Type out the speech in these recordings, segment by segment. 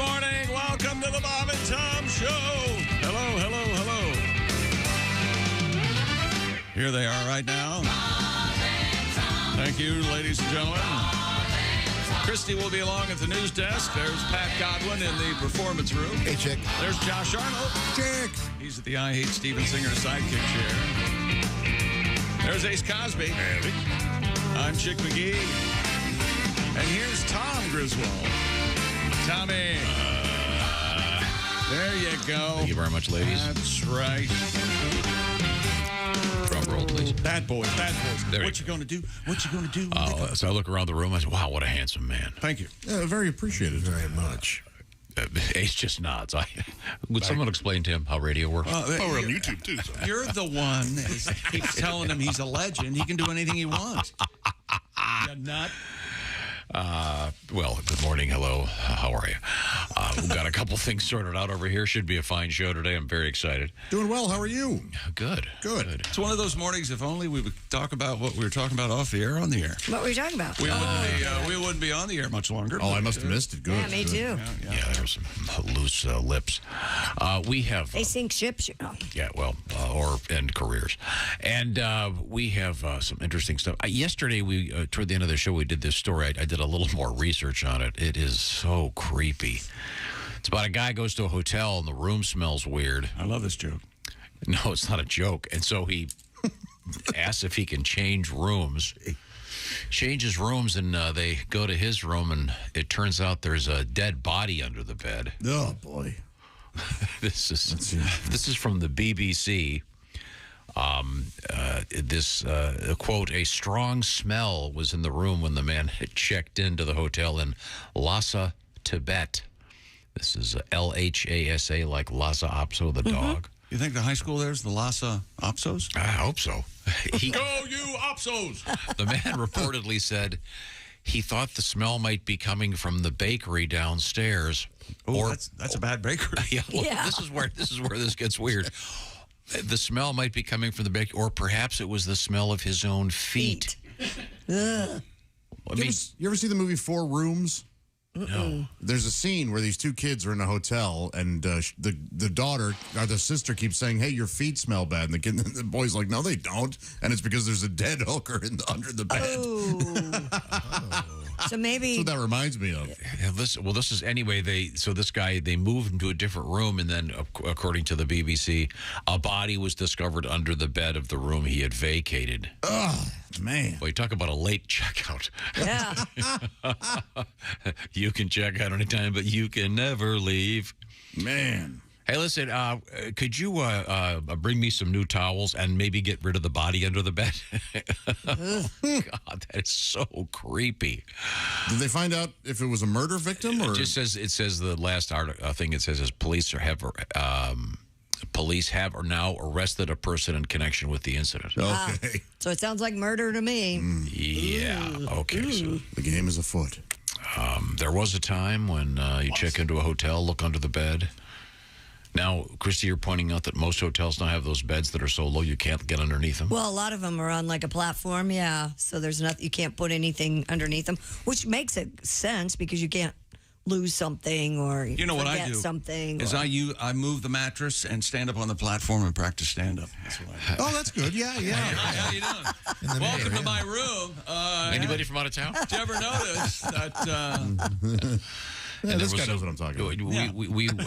morning. Welcome to the Bob and Tom Show. Hello, hello, hello. Here they are right now. Thank you, ladies and gentlemen. Christy will be along at the news desk. There's Pat Godwin in the performance room. Hey, Chick. There's Josh Arnold. Chick. He's at the I Hate Steven Singer sidekick chair. There's Ace Cosby. Howdy. I'm Chick McGee. And here's Tom Griswold. Tommy. There you go. Thank you very much, ladies. That's right. Drum roll, please. Bad boys, bad boys. There What you going to do? What you going to do? So I look around the room. I say, wow, what a handsome man. Thank you. Very appreciated. Very much. Ace just nods. Would someone explain to him how radio works? We're on YouTube, too. So. You're the one that keeps telling him he's a legend. He can do anything he wants. You nut. Well, good morning. Hello. How are you? We've got a couple things sorted out over here. Should be a fine show today. I'm very excited. Doing well. How are you? Good. It's one of those mornings, if only we would talk about what we were talking about off the air, on the air. What were you talking about? We wouldn't be on the air much longer. Oh, I must have missed it. Good. Yeah, me too. Yeah, there's some loose lips. We have... They sink ships, you know. Yeah, well, or end careers. And we have some interesting stuff. Yesterday, we toward the end of the show, we did this story. I did a little more research on it. It is so creepy. It's about a guy goes to a hotel and the room smells weird. I love this joke. No, it's not a joke. And so he asks if he can change rooms. Changes rooms, and they go to his room, and it turns out there's a dead body under the bed. Oh, boy. This is from the BBC. Quote, a strong smell was in the room when the man had checked into the hotel in Lhasa, Tibet. This is Lhasa, like Lhasa Apso, the dog. You think the high school there's the Lhasa Apsos? I hope so. Go, you Apsos! The man reportedly said he thought the smell might be coming from the bakery downstairs. Oh, that's a bad bakery. Yeah, well, Yeah. This is where this gets weird. The smell might be coming from the bakery, or perhaps it was the smell of his own feet. Ugh. I mean, You ever see the movie Four Rooms? no. There's a scene where these two kids are in a hotel, and the daughter or the sister keeps saying, "Hey, your feet smell bad," and the boy's like, "No, they don't," and it's because there's a dead hooker under the bed. Oh. So maybe... That's what that reminds me of. Yeah, this is anyway. They moved into a different room, and then, according to the BBC, a body was discovered under the bed of the room he had vacated. Oh, man. Well, you talk about a late checkout. Yeah. You can check out anytime, but you can never leave. Man. Hey, listen, could you bring me some new towels and maybe get rid of the body under the bed? God, that is so creepy. Did they find out if it was a murder victim? Or? It says the last thing it says is police have now arrested a person in connection with the incident. Okay. So it sounds like murder to me. Yeah. Okay. So The game is afoot. there was a time when you check into a hotel, look under the bed. Now, Christy, you're pointing out that most hotels now have those beds that are so low you can't get underneath them. Well, a lot of them are on like a platform, yeah. So there's nothing, you can't put anything underneath them, which makes it sense because you can't lose something or You know what I forget do something. is I move the mattress and stand up on the platform and practice stand-up. That's what I do. Oh, that's good. Yeah, yeah. How you doing? Welcome to my room. Anybody from out of town? Did you ever notice that... Yeah, this guy knows what I'm talking about.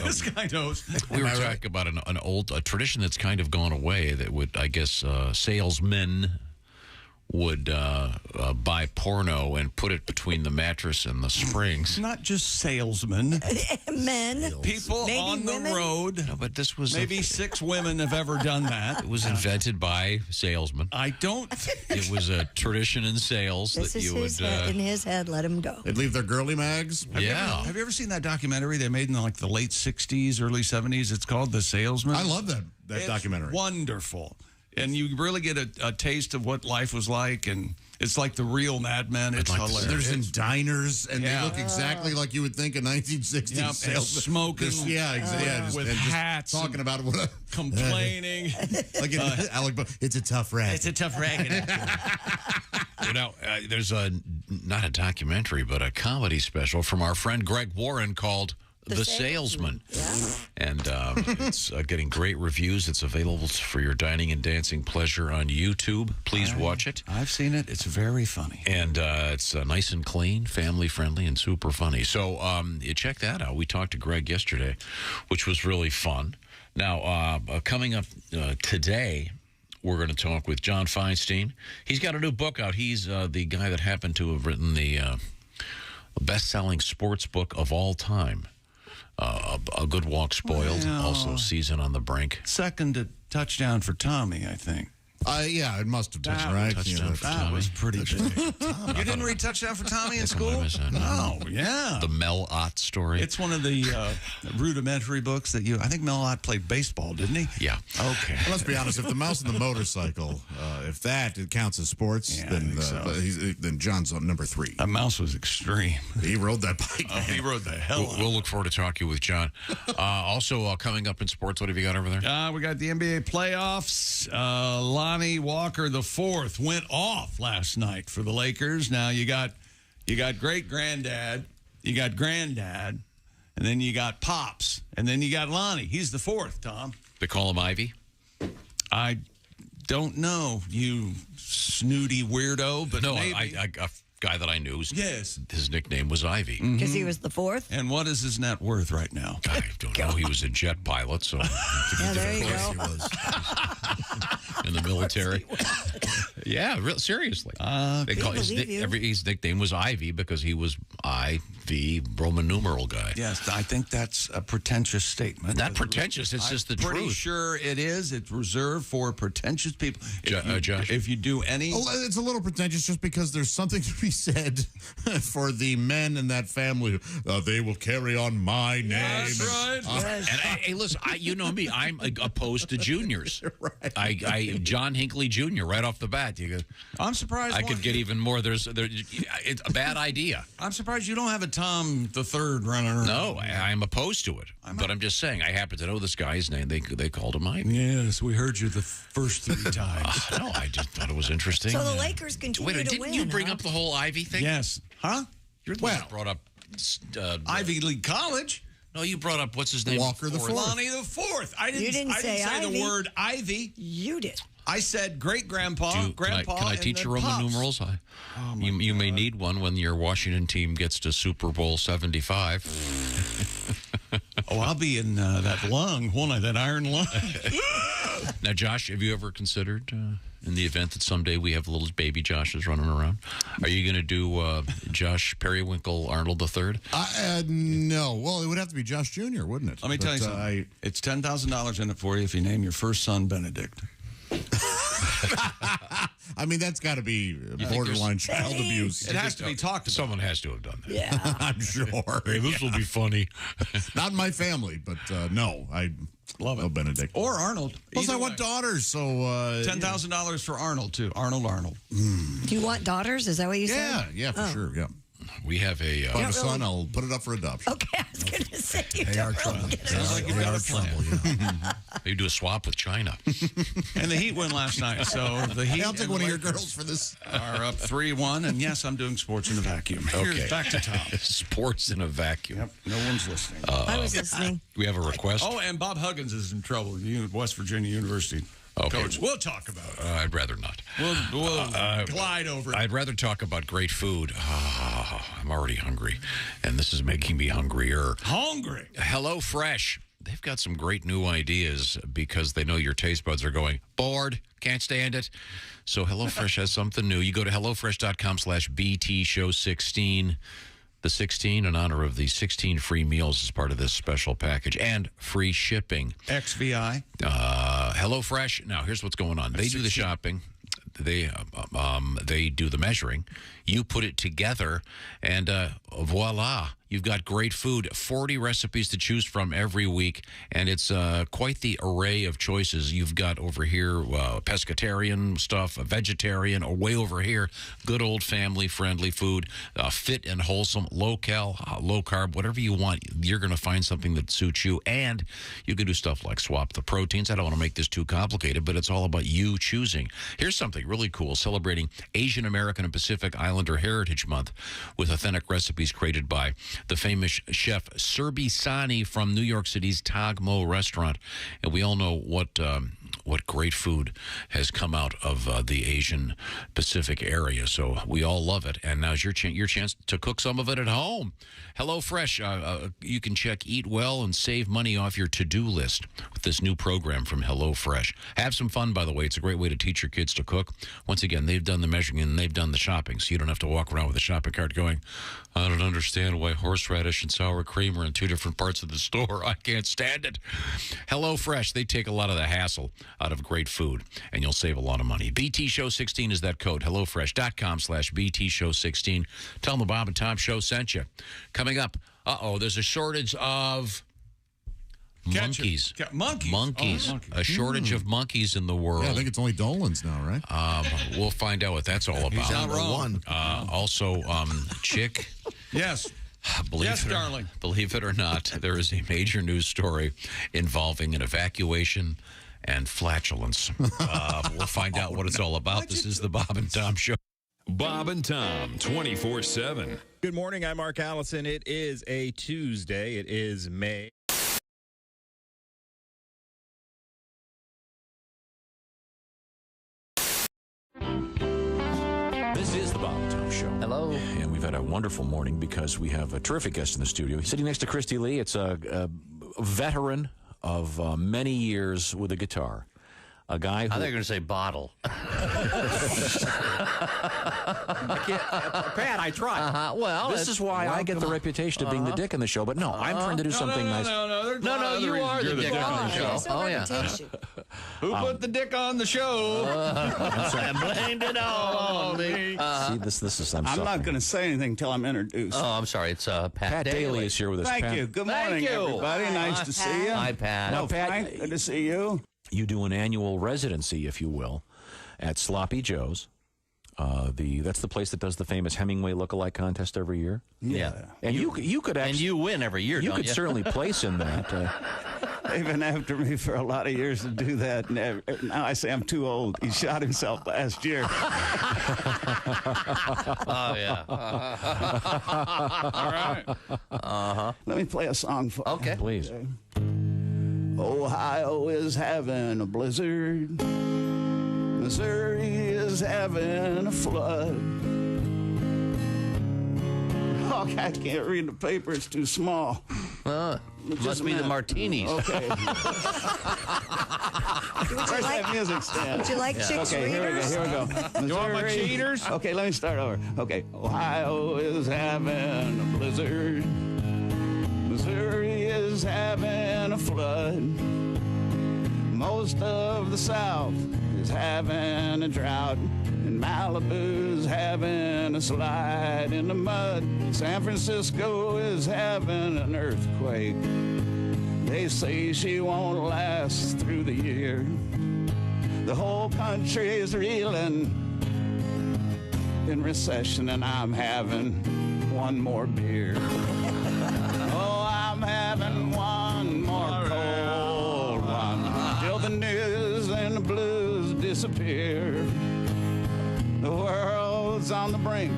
This guy knows. We were talking about an old tradition that's kind of gone away that would, I guess, salesmen would buy porno and put it between the mattress and the springs. Not just salesmen. Men. People Maybe on the women? road. No, but this was... Maybe 6 women have ever done that. It was invented by salesmen. I don't... It was a tradition in sales This that is you his would... head, in his head. Let him go. They'd leave their girly mags. yeah. Have you ever seen that documentary they made in like the late 60s, early 70s? It's called The Salesman. I love that It's documentary. Wonderful. And you really get a taste of what life was like, and it's like the real Mad Men. It's like hilarious. There's in diners, and Yeah. they look exactly like you would think a 1960s Yep, and salesman. smoking. Yeah, exactly. Yeah, with and just hats talking and about what complaining. like Alec. It's a tough rag. It's a tough racket. Now, there's not a documentary, but a comedy special from our friend Greg Warren called The Salesman. Yeah. And it's getting great reviews. It's available for your dining and dancing pleasure on YouTube. Please watch it. I've seen it. It's very funny. And it's nice and clean, family-friendly, and super funny. So you check that out. We talked to Greg yesterday, which was really fun. Now, coming up today, we're going to talk with John Feinstein. He's got a new book out. He's the guy that happened to have written the best-selling sports book of all time. A Good Walk Spoiled, also Season on the Brink. Second touchdown for Tommy, I think. Yeah, it must have touched, right? That was pretty big. You didn't read Touchdown for Tommy in school? No, yeah. The Mel Ott story. It's one of the rudimentary books that I think Mel Ott played baseball, didn't he? Yeah. Okay. Well, let's be honest. If the mouse and the motorcycle, if it counts as sports, then John's on number 3. That mouse was extreme. He rode that bike. He rode the hell out. We'll look forward to talking with John. Also, coming up in sports, what have you got over there? We got the NBA playoffs. Lonnie Walker IV went off last night for the Lakers. Now you got great granddad, you got granddad, and then you got Pops, and then you got Lonnie. He's the 4th, Tom. They call him Ivy? I don't know, you snooty weirdo, but no, maybe. a guy that I knew. Yes. His nickname was Ivy. Because he was the 4th? And what is his net worth right now? I don't know. He was a jet pilot, so Yeah, there you go. He was. in the military. Yeah, seriously. They call his nickname was Ivy because he was IV Roman numeral guy. Yes, I think that's a pretentious statement. Not pretentious. It's just the truth. I'm pretty sure it is. It's reserved for pretentious people. Josh? If you do any... It's a little pretentious just because there's something to be said for the men in that family. They will carry on my name. That's right. And hey, listen, you know me. I'm opposed to juniors. Right. John Hinckley Jr. right off the bat. You go, I'm surprised. I could get even more. It's a bad idea. I'm surprised you don't have a Tom the Third running around. No, I'm opposed to it. But I'm just saying, I happen to know this guy's name. They called him Ivy. Yes, we heard you the first 3 times. No, I just thought it was interesting. So the Lakers continue to didn't win. you bring up the whole Ivy thing? Yes. Huh? You're the one that brought up Ivy League College. No, you brought up what's his name? Walker the 4th. Lonnie the 4th. I didn't say Ivy. the word Ivy. You did. I said great grandpa, grandpa. Can I teach you Roman numerals? You may need one when your Washington team gets to Super Bowl 75. I'll be in that lung, won't I? That iron lung. Now, Josh, have you ever considered, in the event that someday we have little baby Joshes running around, are you going to do Josh Periwinkle Arnold III? No. Well, it would have to be Josh Jr., wouldn't it? Let me tell you something. It's $10,000 in it for you if you name your first son Benedict. I mean, that's got to be borderline child abuse. It has to be talked about. Someone has to have done that. Yeah. I'm sure. Hey, this will be funny. Not in my family, but no, I love it. Benedict Or Arnold. Plus, I want daughters, so $10,000 for Arnold too. Arnold. Do you want daughters? Is that what you said? Yeah, for sure. Yeah. We have a. If I have a son, I'll put it up for adoption. Okay, I was going to say you They are don't really trouble. get Sounds like you got a plan. Maybe do a swap with China. And the Heat win last night, so the Heat. I'll take and one of your Lakers girls for this. Are up 3-1, and yes, I'm doing sports in a vacuum. Here's back to Tom. Sports in a vacuum. Yep, no one's listening. I was listening. We have a request. Oh, and Bob Huggins is in trouble. West Virginia University coach. We'll talk about it. I'd rather not. We'll glide over it. I'd rather talk about great food. I'm already hungry, and this is making me hungrier. Hungry. Hello Fresh. They've got some great new ideas because they know your taste buds are going, bored, can't stand it. So HelloFresh has something new. You go to HelloFresh.com/BTShow16. The 16 in honor of the 16 free meals as part of this special package and free shipping. XVI. HelloFresh. Now, here's what's going on. They do the shopping. They do the measuring. You put it together, and voila, you've got great food. 40 recipes to choose from every week, and it's quite the array of choices. You've got over here pescatarian stuff, vegetarian, or way over here, good old family-friendly food, fit and wholesome, low-cal, low-carb, whatever you want. You're going to find something that suits you, and you can do stuff like swap the proteins. I don't want to make this too complicated, but it's all about you choosing. Here's something really cool, celebrating Asian American and Pacific Islander Heritage Month with authentic recipes created by the famous chef Serbisani from New York City's Tagmo restaurant. And we all know what great food has come out of the Asian Pacific area. So we all love it. And now's your chance to cook some of it at home. HelloFresh, you can check Eat Well and save money off your to-do list with this new program from HelloFresh. Have some fun, by the way. It's a great way to teach your kids to cook. Once again, they've done the measuring and they've done the shopping, so you don't have to walk around with a shopping cart going, I don't understand why horseradish and sour cream are in two different parts of the store. I can't stand it. HelloFresh, they take a lot of the hassle out of great food, and you'll save a lot of money. BT Show 16 is that code. HelloFresh.com/BT Show 16. Tell them the Bob and Tom Show sent you. Coming up, there's a shortage of monkeys. Monkeys. A shortage of monkeys in the world. Yeah, I think it's only Dolan's now, right? We'll find out what that's all about. He's not wrong. Also, chick. Yes. Darling. Believe it or not, there is a major news story involving an evacuation and flatulence. We'll find out what it's all about. This is the Bob and Tom Show. Bob and Tom, 24/7. Good morning. I'm Mark Allison. It is a Tuesday. It is May. This is the Bob and Tom Show. Hello. And we've had a wonderful morning because we have a terrific guest in the studio. Sitting next to Christy Lee, it's a veteran of many years with a guitar. A guy who... I thought you were going to say bottle. Pat, I tried. Well, this is why I get the reputation of being the dick in the show, but no, I'm trying to do something nice. No, you are the dick on the show. Oh, yeah. Who put the dick on the show? I blamed it all on me. See, this is... I'm not going to say anything until I'm introduced. Oh, I'm sorry. It's Pat Daly is here with us. Thank Pat, you. Good morning, everybody. Nice to see you. Hi, Pat. Hello, Frank. Good to see you. You do an annual residency, if you will, at Sloppy Joe's. That's the place that does the famous Hemingway lookalike contest every year. Yeah. And you could actually... And you win every year, You don't could you? certainly place in that. They've been after me for a lot of years to do that. And now I say I'm too old. He shot himself last year. Oh, yeah. All right. Let me play a song for you. Okay. Please. Ohio is having a blizzard. Missouri is having a flood. Oh, I can't read the paper. It's too small. Just Must a be the minute. martinis. Okay. Where's that music stand? Would you like chicks Okay, here we go. readers? Here we go. You want my Missouri- cheaters? Okay, let me start over. Okay, Ohio is having a blizzard. Missouri is having a flood. Most of the South is having a drought. And Malibu's having a slide in the mud. San Francisco is having an earthquake. They say she won't last through the year. The whole country is reeling in recession, and I'm having one more beer. Oh, I'm having one more cold one till the news and the blues disappear. The world's on the brink,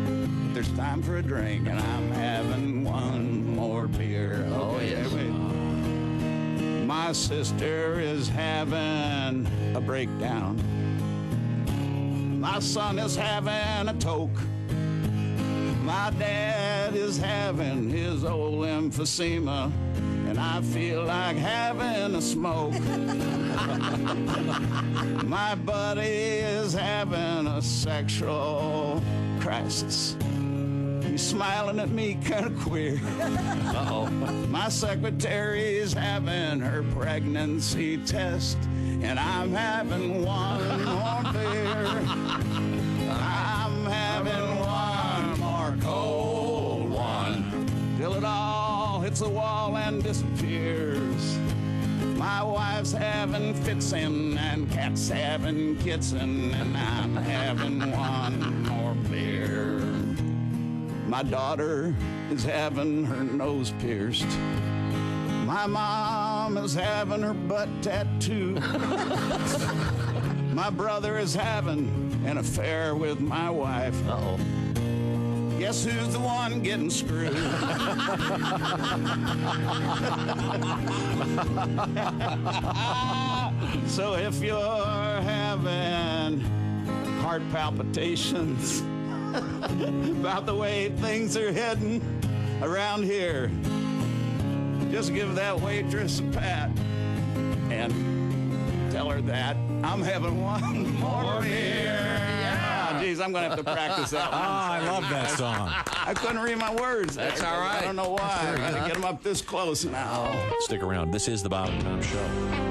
but there's time for a drink, and I'm having one more beer. Oh, yes. wait. My sister is having a breakdown. My son is having a toke. My dad is having his old emphysema, and I feel like having a smoke. My buddy is having a sexual crisis. He's smiling at me kind of queer. Uh-oh. My secretary's having her pregnancy test, and I'm having one more beer. I'm having one more cold one till it all hits the wall and disappears. My wife's having fitsin' and cat's having kitsin', and I'm having one more beer. My daughter is having her nose pierced. My mom is having her butt tattooed. My brother is having an affair with my wife. Uh-oh. Guess who's the one getting screwed? So if you're having heart palpitations about the way things are heading around here, just give that waitress a pat and tell her that I'm having one more beer. Yeah. Geez, I'm going to have to practice that one. I love that song. I couldn't read my words. That's all right. I don't know why. I got to get them up this close now. Stick around. This is the Bob and Tom Show.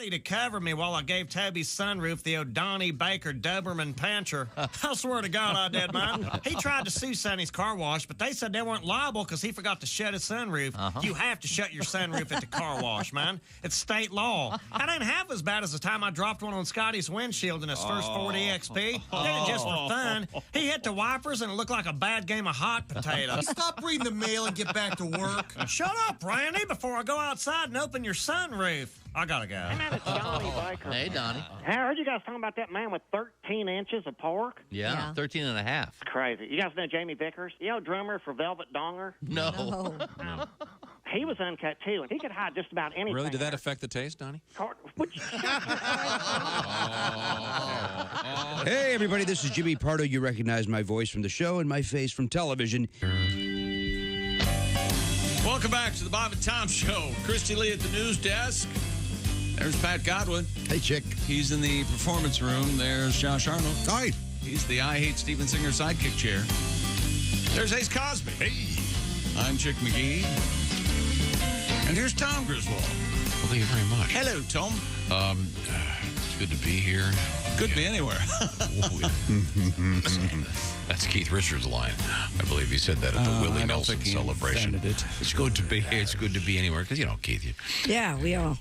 To cover me while I gave Toby's sunroof the O'Donnell Baker Doberman Pinscher. I swear to God I did, man. He tried to sue Sonny's car wash, but they said they weren't liable because he forgot to shut his sunroof. You have to shut your sunroof at the car wash, man. It's state law. That ain't half as bad as the time I dropped one on Scotty's windshield in his first 40 XP. Did it just for fun. He hit the wipers and it looked like a bad game of hot potato. Stop reading the mail and get back to work. Shut up, Randy, before I go outside and open your sunroof. I gotta go. It's Donnie Baker. Hey, Donnie. I heard you guys talking about that man with 13 inches of pork. Yeah, 13 and a half. Crazy. You guys know Jamie Vickers? You know, drummer for Velvet Donger? No. He was uncut, too, and he could hide just about anything. Really? Did that affect the taste, Donnie? Hey, everybody, this is Jimmy Pardo. You recognize my voice from the show and my face from television. Welcome back to the Bob and Tom Show. Christy Lee at the news desk. There's Pat Godwin. Hey, chick. He's in the performance room. There's Josh Arnold. Hi. He's the I Hate Steven Singer sidekick chair. There's Ace Cosby. Hey. I'm Chick McGee. And here's Tom Griswold. Well, thank you very much. Hello, Tom. It's good to be here. Could be anywhere. That's Keith Richards' line. I believe he said that at the Willie Nelson celebration. It's good to be. It's good to be anywhere because Keith. Yeah, we are.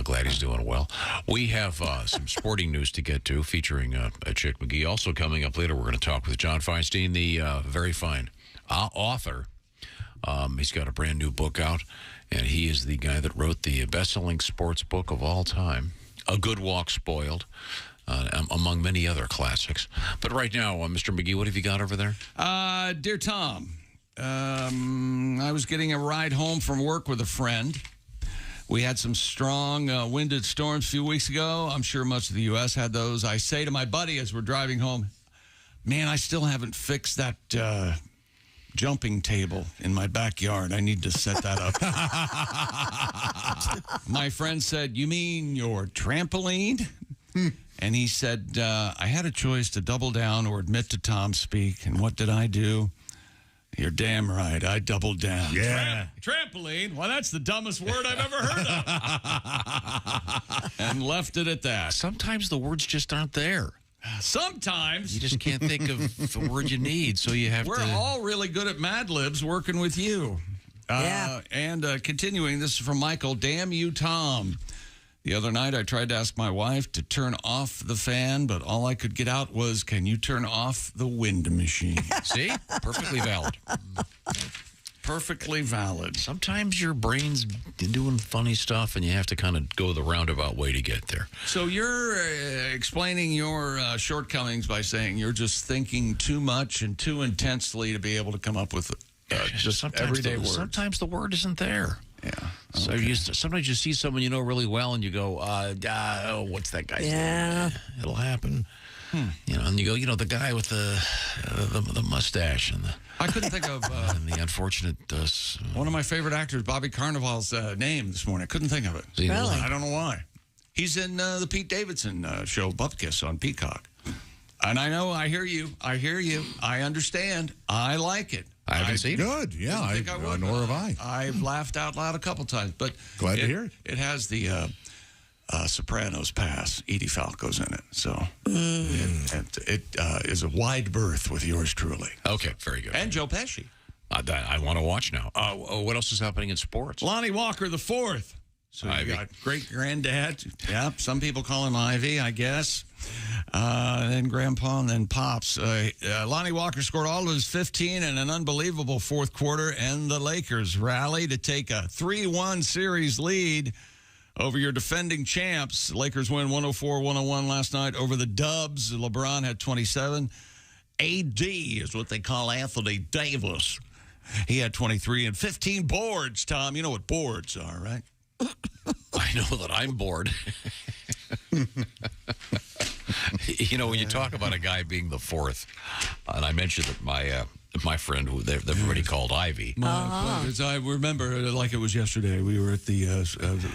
Glad he's doing well. We have some sporting news to get to, featuring Chick McGee. Also coming up later, we're going to talk with John Feinstein, the very fine author. He's got a brand new book out, and he is the guy that wrote the best-selling sports book of all time, A Good Walk Spoiled. Among many other classics. But right now, Mr. McGee, what have you got over there? Dear Tom, I was getting a ride home from work with a friend. We had some strong winded storms a few weeks ago. I'm sure much of the U.S. had those. I say to my buddy as we're driving home, man, I still haven't fixed that jumping table in my backyard. I need to set that up. My friend said, you mean your trampoline? And he said, I had a choice to double down or admit to Tom speak. And what did I do? You're damn right. I doubled down. Yeah. Trampoline? Well, that's the dumbest word I've ever heard of. And left it at that. Sometimes the words just aren't there. Sometimes. You just can't think of the word you need, so you have We're all really good at Mad Libs working with you. Yeah. And continuing, this is from Michael. Damn you, Tom. The other night, I tried to ask my wife to turn off the fan, but all I could get out was, can you turn off the wind machine? See? Perfectly valid. Perfectly valid. Sometimes your brain's doing funny stuff, and you have to kind of go the roundabout way to get there. So you're explaining your shortcomings by saying you're just thinking too much and too intensely to be able to come up with just everyday words. Sometimes the word isn't there. Yeah. So sometimes you see someone you know really well, and you go, what's that guy's name? It'll happen. And you go, the guy with the mustache and the. I couldn't think of and the unfortunate. One of my favorite actors, Bobby Carnival's name this morning. I couldn't think of it. Really? I don't know why. He's in the Pete Davidson show, Bupkis, on Peacock. And I know, I hear you. I understand. I like it. I haven't seen it. Good, yeah. Nor have I. I've laughed out loud a couple times, but Glad to hear it. It has the Sopranos pass. Edie Falco's in it, so it is a wide berth with yours truly. Okay, very good. And Joe Pesci. I want to watch now. What else is happening in sports? Lonnie Walker the fourth. So Ivy. you got great granddad. Yeah, some people call him Ivy, I guess. Then Grandpa, and then Pops. Lonnie Walker scored all of his 15 in an unbelievable fourth quarter, and the Lakers rally to take a 3-1 series lead over your defending champs. Lakers win 104-101 last night over the Dubs. LeBron had 27. AD is what they call Anthony Davis. He had 23 and 15 boards, Tom. You know what boards are, right? I know that I'm bored. You know, when you talk about a guy being the fourth, and I mentioned that my friend, who everybody called Ivy. I remember like it was yesterday. We were at the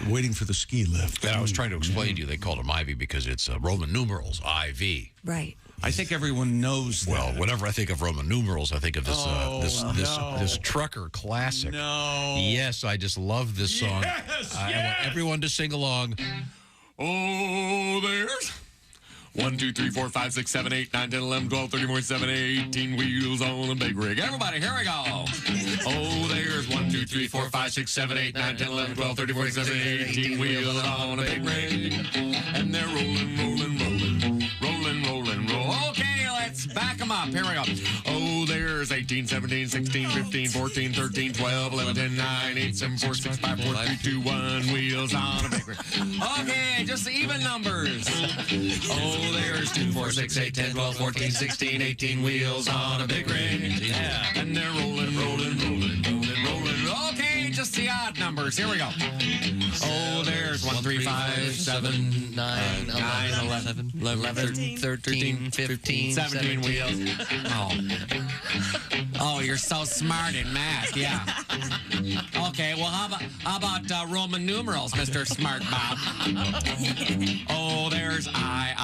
waiting for the ski lift. And I was trying to explain to you, they called him Ivy because it's Roman numerals, IV. Right. I think everyone knows that. Well, whenever I think of Roman numerals, I think of this trucker classic. No. Yes, I just love this song. Yes, I want everyone to sing along. Oh, there's 1, 2, 3, 4, 5, 6, 7, 8, 9, 10, 11, 12, 13, 14, 17, 18 wheels on a big rig. Everybody, here we go. Oh, there's 1, 2, 3, 4, 5, 6, 7, 8, 9, 10, 11, 12, 13, 14, 17, 18 wheels on a big rig. And they're rolling, rolling, rolling, rolling, rolling, roll. Okay, let's back them up. Here we go. Oh, there's 18, 17, 16, 15, 14, 13, 12, 11, 10, 9, 8, 7, 4, 6, 5, 4, 3, 2, 1, wheels on a big rig. Okay, just the even numbers. Oh, there's 2, 4, 6, 8, 10, 12, 14, 16, 18 wheels on a big rig. Yeah. And they're rolling, rolling, rolling, rolling, rolling. Okay, just the odd numbers. Here we go. Oh, there's 1, 3, 5, 7, 9, 11, 13, 15, 17 wheels. Oh, you're so smart in math. Yeah. Okay, well, how about Roman numerals, Mr. Smart Bob? Oh, there's I,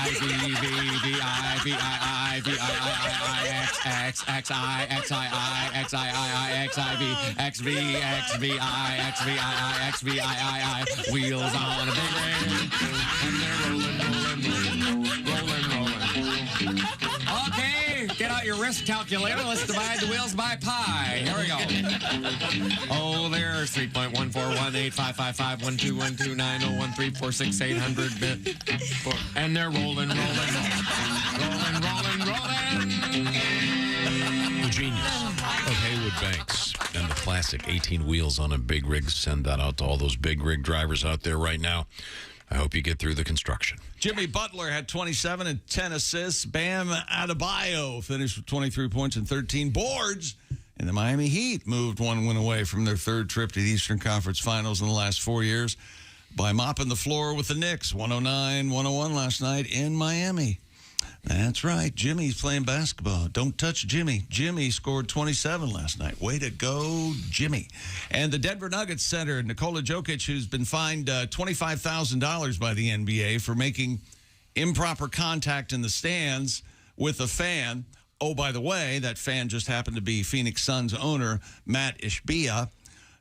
V, V, I, V, I, V, I, X, X, I, X, I, X, I, X, I, V, X, V, X, V, I, X, V, I, X, V, I, wheels on a big rig. And they're rolling, rolling, rolling, rolling. Okay, get out your wrist calculator. Let's divide the wheels by pi. Here we go. Oh, there's 3.14185551212901346800. And they're rolling, rolling, rolling, rolling, rolling, rolling. The genius of Haywood Banks and the classic 18 wheels on a big rig. Send that out to all those big rig drivers out there right now. I hope you get through the construction. Jimmy Butler had 27 and 10 assists. Bam Adebayo finished with 23 points and 13 boards. And the Miami Heat moved one win away from their third trip to the Eastern Conference Finals in the last 4 years by mopping the floor with the Knicks. 109-101 last night in Miami. That's right. Jimmy's playing basketball. Don't touch Jimmy. Jimmy scored 27 last night. Way to go, Jimmy. And the Denver Nuggets center, Nikola Jokic, who's been fined $25,000 by the NBA for making improper contact in the stands with a fan. Oh, by the way, that fan just happened to be Phoenix Suns owner Matt Ishbia.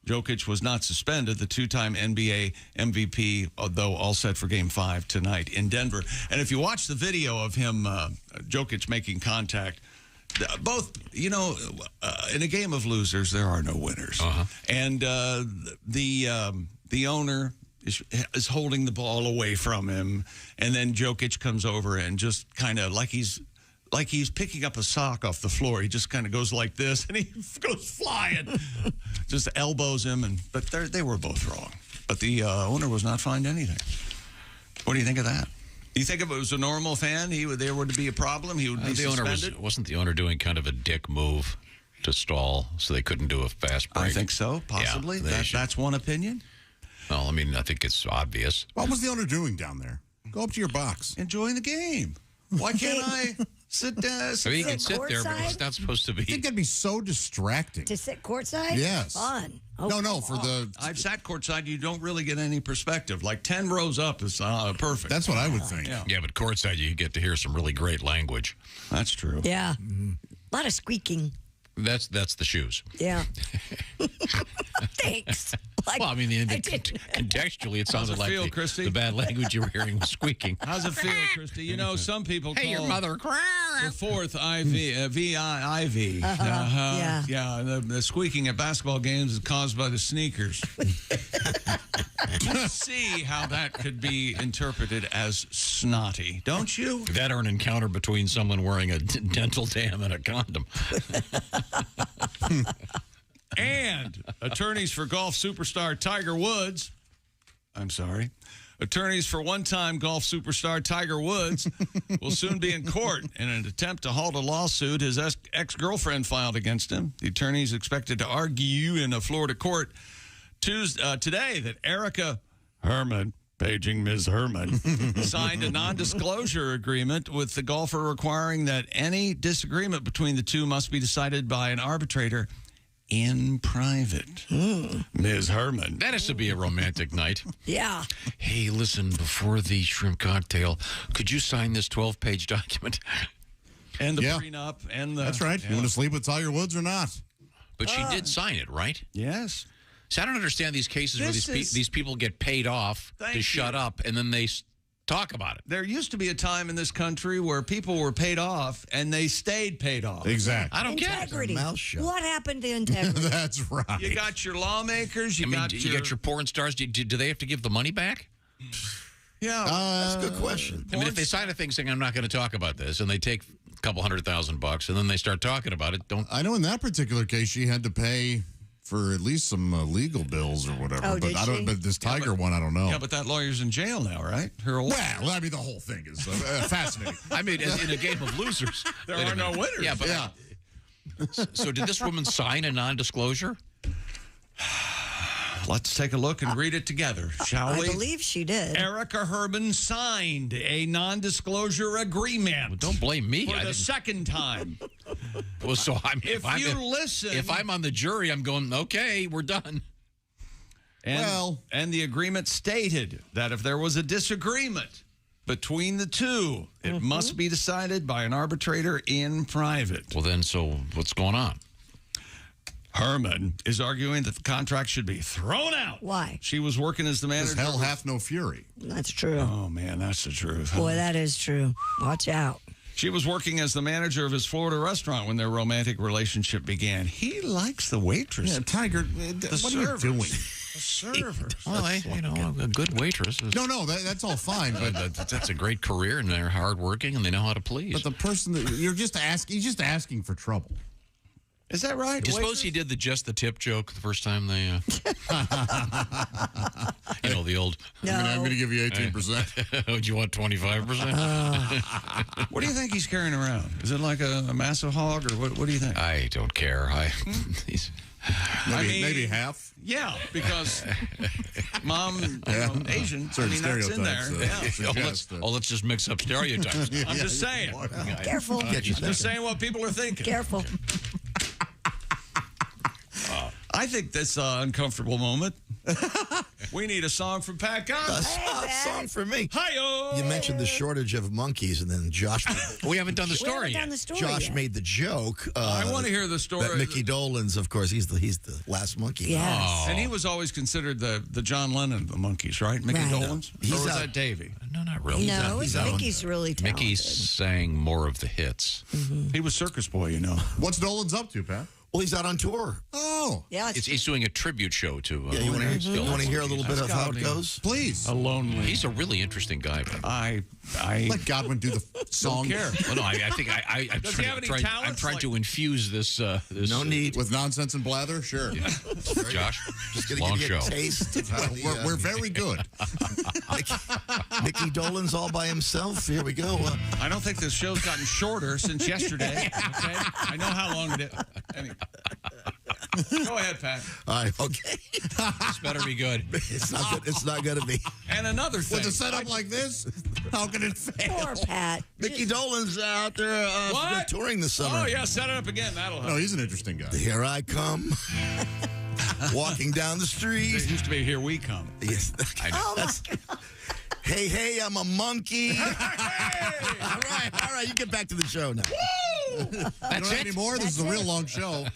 Jokic was not suspended, the two-time NBA MVP, though all set for Game 5 tonight in Denver. And if you watch the video of him, Jokic making contact, both, you know, in a game of losers, there are no winners. And the owner is holding the ball away from him, and then Jokic comes over and just kind of like he's picking up a sock off the floor. He just kind of goes like this, and he goes flying. Just elbows him, but they were both wrong. But the owner was not fined anything. What do you think of that? You think if it was a normal fan, there would be a problem? He would be suspended? Wasn't the owner doing kind of a dick move to stall so they couldn't do a fast break? I think so, possibly. Yeah, that's one opinion. Well, I mean, I think it's obvious. What was the owner doing down there? Go up to your box. Enjoying the game. Why can't I sit down? I mean, you can sit there, but it's not supposed to be. I think that'd be so distracting. To sit courtside? Yes. Fun. No, for the... I've sat courtside. You don't really get any perspective. Like 10 rows up is perfect. That's what I would think. Yeah, but courtside, you get to hear some really great language. That's true. Yeah. A lot of squeaking. That's the shoes. Yeah. Thanks. Like, Well, I mean, contextually, it sounded like feel, Christy? the bad language you were hearing was squeaking. How's it feel, Christy? You know, some people Hey, call your mother. the fourth IV, VIV. Yeah, the squeaking at basketball games is caused by the sneakers. You see how that could be interpreted as snotty, don't you? That or an encounter between someone wearing a dental dam and a condom. And attorneys for golf superstar Tiger Woods, attorneys for one-time golf superstar Tiger Woods will soon be in court in an attempt to halt a lawsuit his ex-girlfriend filed against him. The attorneys expected to argue in a Florida court today that Erica Herman, paging Ms. Herman, signed a non-disclosure agreement with the golfer requiring that any disagreement between the two must be decided by an arbitrator in private. Ms. Herman. That has to be a romantic night. Yeah. Hey, listen, before the shrimp cocktail, could you sign this 12-page document? And the prenup. And That's right. Yeah. You want to sleep with Tiger Woods or not? But she did sign it, right? Yes. So I don't understand these cases where these people get paid off to shut up, and then they talk about it. There used to be a time in this country where people were paid off, and they stayed paid off. Exactly. I don't get it. Integrity. Mouth shut. What happened to integrity? That's right. You got your lawmakers. You got your porn stars. Do they have to give the money back? Yeah, that's a good question. I mean, if they sign a thing saying I'm not going to talk about this, and they take a couple $100,000, and then they start talking about it, I know in that particular case she had to pay for at least some legal bills or whatever. Oh, but did she? But this Tiger one, I don't know. Yeah, but that lawyer's in jail now, right? Well, I mean, the whole thing is fascinating. I mean, in a game of losers, there are no winners. Yeah, but so did this woman sign a non-disclosure? Let's take a look and read it together, shall we? I believe she did. Erica Herman signed a non-disclosure agreement. Well, don't blame me. For the second time. Well, so I mean, if I'm on the jury, I'm going, okay, we're done. And the agreement stated that if there was a disagreement between the two, it must be decided by an arbitrator in private. Well, then, so what's going on? Herman is arguing that the contract should be thrown out. Why? She was working as the manager. Hell hath no fury. That's true. Oh, man, that's the truth. Boy, that is true. Watch out. She was working as the manager of his Florida restaurant when their romantic relationship began. He likes the waitress. Yeah, Tiger, what are you doing? The server. Well, a good waitress. No, that's all fine. But that's a great career, and they're hardworking, and they know how to please. But the person that he's just asking for trouble. Is that right? Do you suppose he did just the tip joke the first time they, the old... No. I'm going to give you 18%. Would you want 25%? What do you think he's carrying around? Is it like a massive hog, or what do you think? I don't care. Maybe half? Yeah, because Mom, Asian, Certain that's in there. Let's just mix up stereotypes. I'm just saying. Careful. I'm just saying what people are thinking. Careful. I think this uncomfortable moment. We need a song from Pat Godwin. A song for me. Hi-yo! You mentioned the shortage of monkeys, and then Josh. We haven't done the story yet. Josh made the joke. I want to hear the story. That Mickey Dolenz, of course, he's the last monkey. Yes. Oh. And he was always considered the John Lennon of the Monkees, right? Mickey Dolenz? Or was that Davey? No, not really. No, Mickey's really talented. Mickey sang more of the hits. Mm-hmm. He was circus boy, you know. What's Dolenz up to, Pat? Well, he's out on tour. Oh. Yeah. He's doing a tribute show to... you want to hear a little bit of how it goes? Please. A lonely. He's a really interesting guy. I let Godwin do the song. Don't care. Well, no, I think I'm trying to infuse this. No need. With nonsense and blather? Sure. Yeah. Josh, just going long to show. get a taste. We're very good. Mickey Dolenz all by himself. Here we go. I don't think this show's gotten shorter since yesterday. Okay, I know how long it is. Anyway. Go ahead, Pat. All right, okay. This better be good. It's not good. It's not going to be. And another thing. With a setup like this, how can it fail? Poor Pat. Mickey Dolenz out there touring this summer. Oh, yeah, set it up again. That'll help. No, he's an interesting guy. Here I come. Walking down the street. It used to be Here We Come. Yes. I know. Hey, I'm a monkey. All right, you get back to the show now. Woo! That's it anymore. This is a real long show.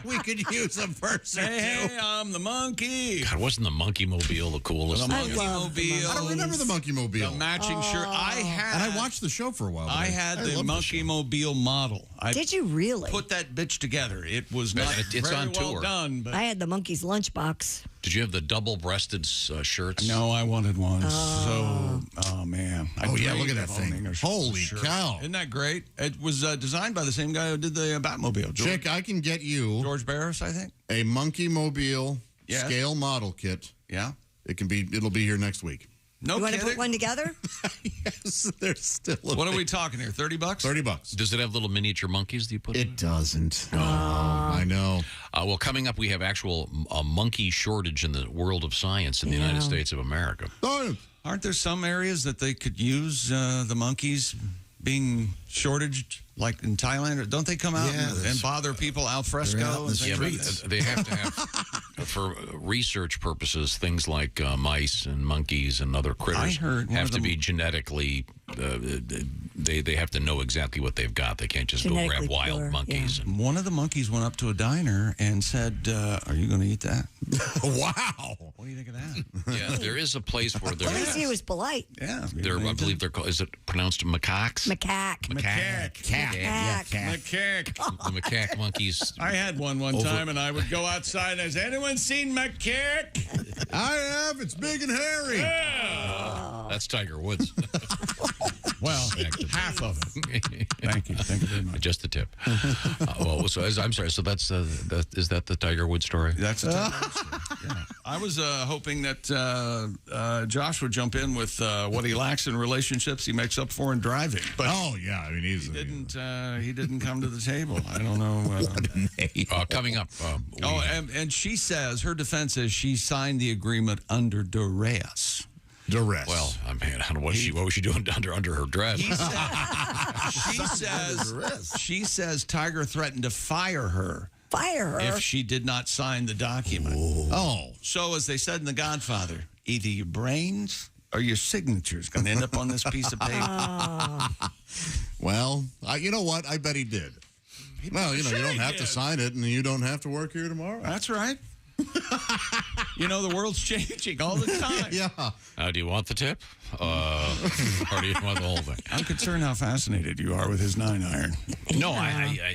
We could use a verse or two. Hey, I'm the monkey. God, wasn't the monkey mobile the coolest? The monkey mobile. I don't remember the monkey mobile. The matching shirt. And I watched the show for a while. I had the monkey mobile model. Did you really? Put that bitch together. It was not It's very on well tour. done. But I had the monkey's lunchbox. Did you have the double-breasted shirts? no, I wanted one. Oh man. Oh, yeah, look at dreamed that of thing. owning a Holy shirt. cow. Isn't that great? It was designed by the same guy who did the Batmobile. Chick, I can get you George Barris, I think. a monkey mobile Yes. scale model kit. Yeah. It'll be here next week. No You want to kidding. put one together? Yes, there's still What are we talking here? $30? $30. Does it have little miniature monkeys that you put in? It doesn't. Oh, I know. Well, coming up, we have actual monkey shortage in the world of science in the United States of America. Aren't there some areas that they could use the monkeys being shortaged, like in Thailand? Or don't they come out and bother people al fresco? And Yeah, things but they have to have, for research purposes, things like mice and monkeys and other critters have to be genetically. They have to know exactly what they've got. They can't just go grab wild monkeys. Yeah. One of the monkeys went up to a diner and said, "Are you going to eat that?" Wow. What do you think of that? Yeah, there is a place where At least he was polite. Yeah. I believe they're called. Is it pronounced macaques? Macaque. Macaque. Macaque. The macaque monkeys. I had one time, and I would go outside. Has anyone seen macaque? I have. It's big and hairy. That's Tiger Woods. Well, half of it. Thank you. Thank you very much. Just the tip. I'm sorry. So is that the Tiger Woods story? That's a Tiger Woods story. Yeah. I was hoping that Josh would jump in with what he lacks in relationships, he makes up for in driving. But he didn't come to the table. I don't know. Coming up. And she says, her defense is she signed the agreement under duress. Duress. Well, I mean, I don't know what was she doing under her dress? She says Tiger threatened to fire her. Fire her? If she did not sign the document. Oh. So, as they said in The Godfather, either your brains or your signature's going to end up on this piece of paper. Well, you know what? I bet he did. Well, you don't have to sign it, and you don't have to work here tomorrow. That's right. The world's changing all the time. Yeah. Do you want the tip? Or do you want the whole thing? I'm concerned how fascinated you are with his 9-iron. No,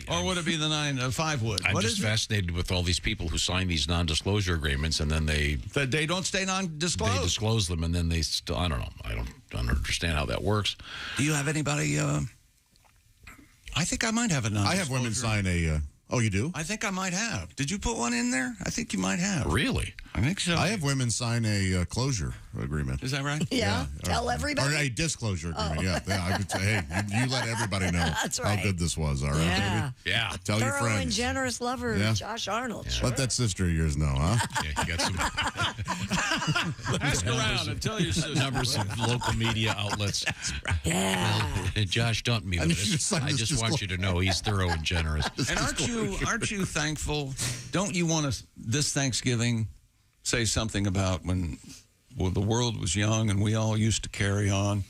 or would it be the 5 wood? I'm just fascinated with all these people who sign these non-disclosure agreements, and then they don't stay non-disclosed. They disclose them, and then they still. I don't know. I don't understand how that works. Do you have anybody? I think I might have a non-disclosure. I have women sign a. Oh, you do? I think I might have. Did you put one in there? I think you might have. Really? I think so. I have women sign a closure agreement. Is that right? Yeah. Tell everybody. Or a disclosure agreement. Yeah. I would say, hey, you let everybody know how good this was. All right, Yeah. baby? Yeah. Tell your Thorough friends. and generous lover, Josh Arnold. Sure. Let that sister of yours know, huh? Yeah, you got some. Ask around and tell your sister. Numbers of local media outlets. Yeah. Well, Josh dumped me with this. I just want you to know he's thorough and generous. And aren't you thankful? Don't you want to this Thanksgiving say something about when the world was young and we all used to carry on,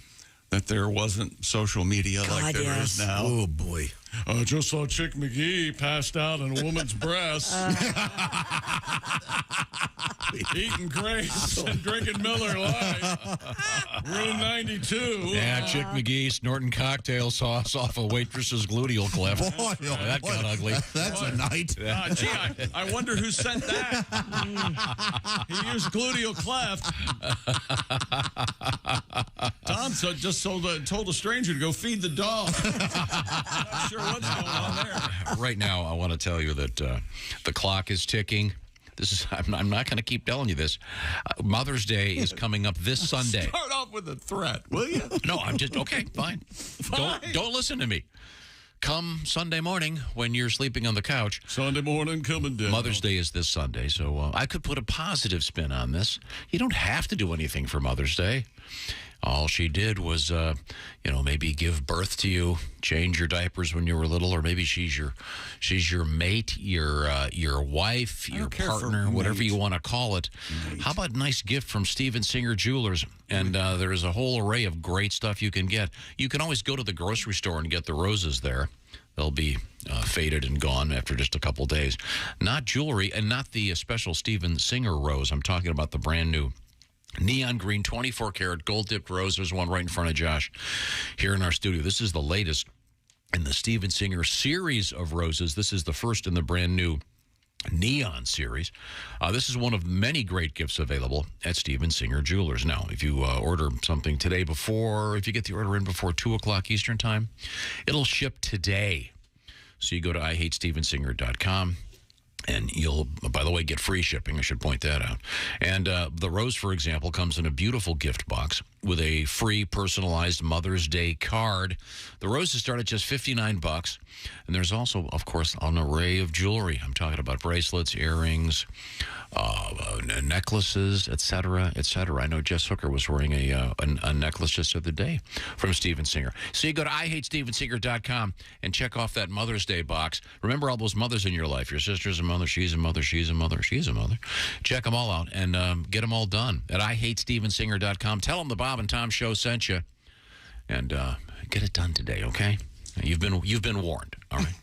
that there wasn't social media like there is now? Oh boy. I just saw Chick McGee passed out in a woman's breast. Eating grapes and drinking Miller Lite. We're in 92. Yeah, Chick McGee snorting cocktail sauce off a waitress's gluteal cleft. Boy, that got ugly. That's a night. Gee, I wonder who sent that. He used gluteal cleft. Tom just told a stranger to go feed the dog. Not sure what's going on there. Right now, I want to tell you that the clock is ticking. I'm not going to keep telling you this. Mother's Day is coming up this Sunday. Start off with a threat, will you? No, I'm just okay. Fine. Don't listen to me. Come Sunday morning when you're sleeping on the couch. Sunday morning coming down. Mother's Day is this Sunday, so I could put a positive spin on this. You don't have to do anything for Mother's Day. All she did was, maybe give birth to you, change your diapers when you were little, or maybe she's your mate, your wife, your partner, whatever you want to call it. Mate. How about a nice gift from Steven Singer Jewelers? And there is a whole array of great stuff you can get. You can always go to the grocery store and get the roses there. They'll be faded and gone after just a couple days. Not jewelry, and not the special Steven Singer rose. I'm talking about the brand new neon green 24-karat gold-dipped rose. There's one right in front of Josh here in our studio. This is the latest in the Steven Singer series of roses. This is the first in the brand new neon series. This is one of many great gifts available at Steven Singer Jewelers. Now, if you order something today if you get the order in before 2 o'clock Eastern Time, it'll ship today. So you go to IHateStevenSinger.com. And you'll, by the way, get free shipping. I should point that out. And the rose, for example, comes in a beautiful gift box with a free personalized Mother's Day card. The roses start at just $59. And there's also, of course, an array of jewelry. I'm talking about bracelets, earrings, necklaces, etc., etc. I know Jess Hooker was wearing a necklace just the other day from Steven Singer. So you go to IHateStevenSinger.com and check off that Mother's Day box. Remember all those mothers in your life. Your sister's a mother, she's a mother, she's a mother, she's a mother. Check them all out and get them all done at IHateStevenSinger.com. Tell them the Bob and Tom Show sent you, and get it done today, okay? You've been warned. All right.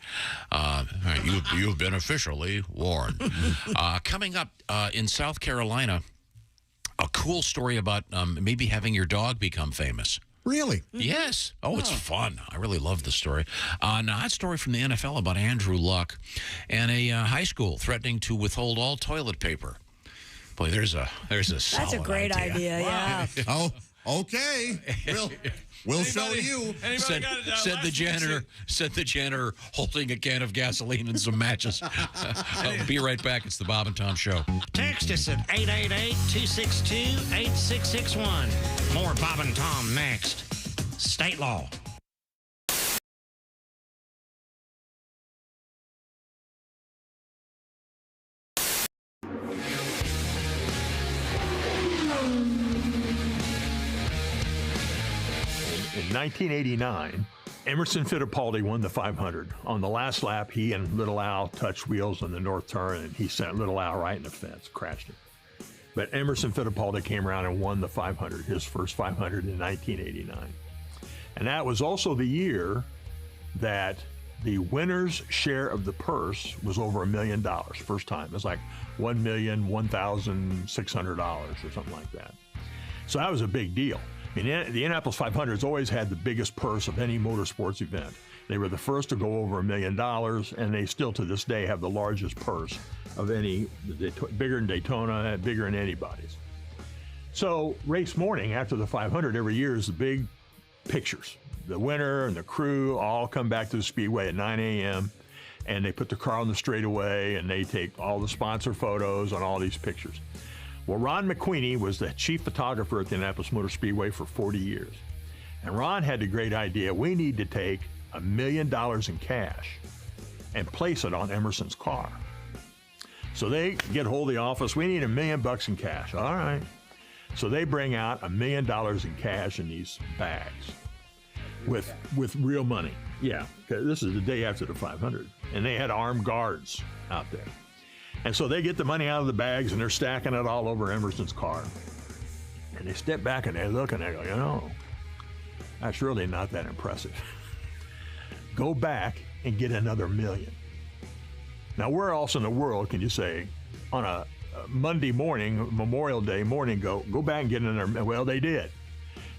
All right. You've been officially warned. Coming up in South Carolina, a cool story about maybe having your dog become famous. Really? Yes. Oh, it's fun. I really love the story. Now, a story from the NFL about Andrew Luck and a high school threatening to withhold all toilet paper. Boy, there's a solid That's a great idea. Yeah. Oh, okay. We'll show you. Said the janitor holding a can of gasoline and some matches. I'll be right back. It's the Bob and Tom Show. Text us at 888-262-8661. More Bob and Tom next. State law. In 1989, Emerson Fittipaldi won the 500. On the last lap, he and Little Al touched wheels on the north turn, and he sent Little Al right in the fence, crashed him. But Emerson Fittipaldi came around and won the 500, his first 500 in 1989. And that was also the year that the winner's share of the purse was over $1 million, first time. It was like $1,160,000 or something like that. So that was a big deal. I mean, the Indianapolis 500 has always had the biggest purse of any motorsports event. They were the first to go over $1 million, and they still to this day have the largest purse of any, bigger than Daytona, bigger than anybody's. So race morning after the 500 every year is the big pictures. The winner and the crew all come back to the speedway at 9 a.m., and they put the car on the straightaway, and they take all the sponsor photos on all these pictures. Well, Ron McQueenie was the chief photographer at the Indianapolis Motor Speedway for 40 years. And Ron had the great idea, we need to take $1 million in cash and place it on Emerson's car. So they get hold of the office, we need $1 million in cash. All right. So they bring out $1 million in cash in these bags with real money. Yeah, because this is the day after the 500. And they had armed guards out there. And so they get the money out of the bags and they're stacking it all over Emerson's car. And they step back and they look and they go, that's really not that impressive. Go back and get another $1 million. Now, where else in the world can you say on a Monday morning, Memorial Day morning, go back and get another? Well, they did.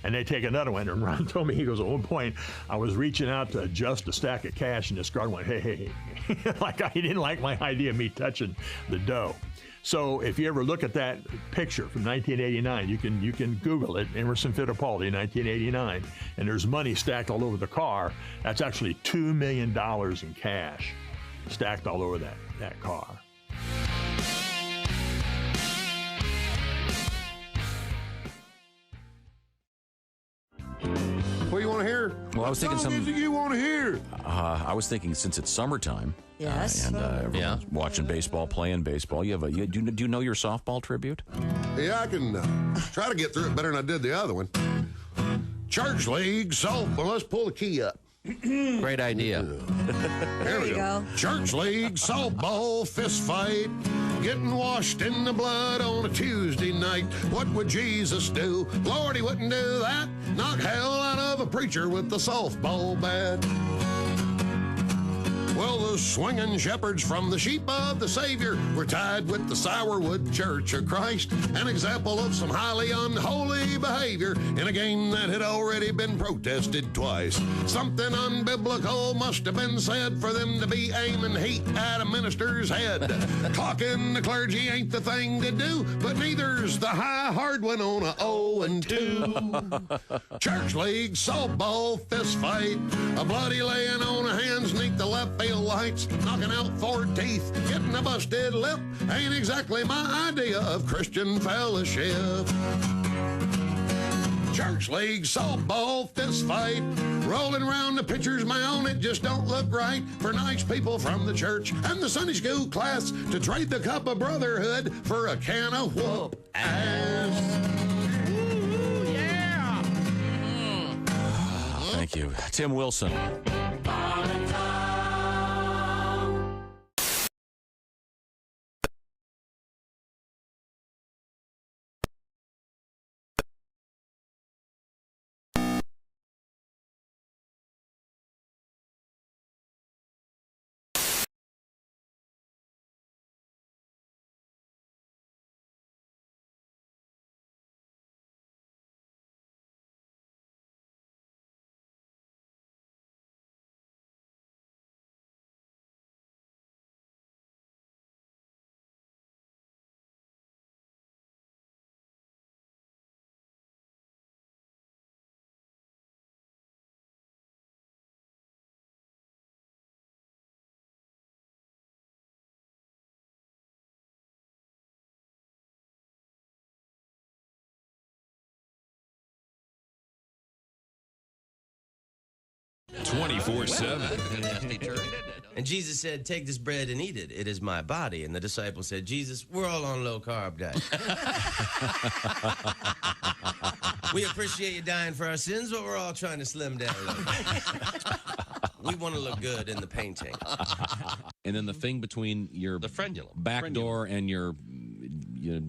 And they take another one. And Ron told me, he goes, at one point, I was reaching out to adjust a stack of cash, and this guard went, hey. Like, he didn't like my idea of me touching the dough. So if you ever look at that picture from 1989, you can Google it, Emerson Fittipaldi, 1989, and there's money stacked all over the car. That's actually $2 million in cash stacked all over that car. What do you want to hear? Well, I was thinking What song is it you want to hear? I was thinking since it's summertime. Yes. And everyone's watching baseball, playing baseball. Do you know your softball tribute? Yeah, I can try to get through it better than I did the other one. Church League softball. Let's pull the key up. Great idea. There we go. Church League softball fist fight. Getting washed in the blood on a Tuesday night. What would Jesus do? Lord, he wouldn't do that. Knock hell out of a preacher with the softball bat. Well, the swinging shepherds from the sheep of the Savior were tied with the Sourwood Church of Christ, an example of some highly unholy behavior in a game that had already been protested twice. Something unbiblical must have been said for them to be aiming heat at a minister's head. Clocking the clergy ain't the thing to do, but neither's the high hard one on a 0-2. Church League softball fist fight, a bloody laying on of hands neath the left field lights, knocking out 4 teeth, getting a busted lip, ain't exactly my idea of Christian fellowship. Church League softball fist fight, rolling around the pitcher's mound, it just don't look right for nice people from the church and the Sunday school class to trade the cup of brotherhood for a can of whoop ass. Ooh, yeah. Thank you. Tim Wilson. And Jesus said, take this bread and eat it. It is my body. And the disciples said, Jesus, we're all on low-carb diet. We appreciate you dying for our sins, but we're all trying to slim down a little bit. We want to look good in the painting. And then the thing between your frenulum. back door and your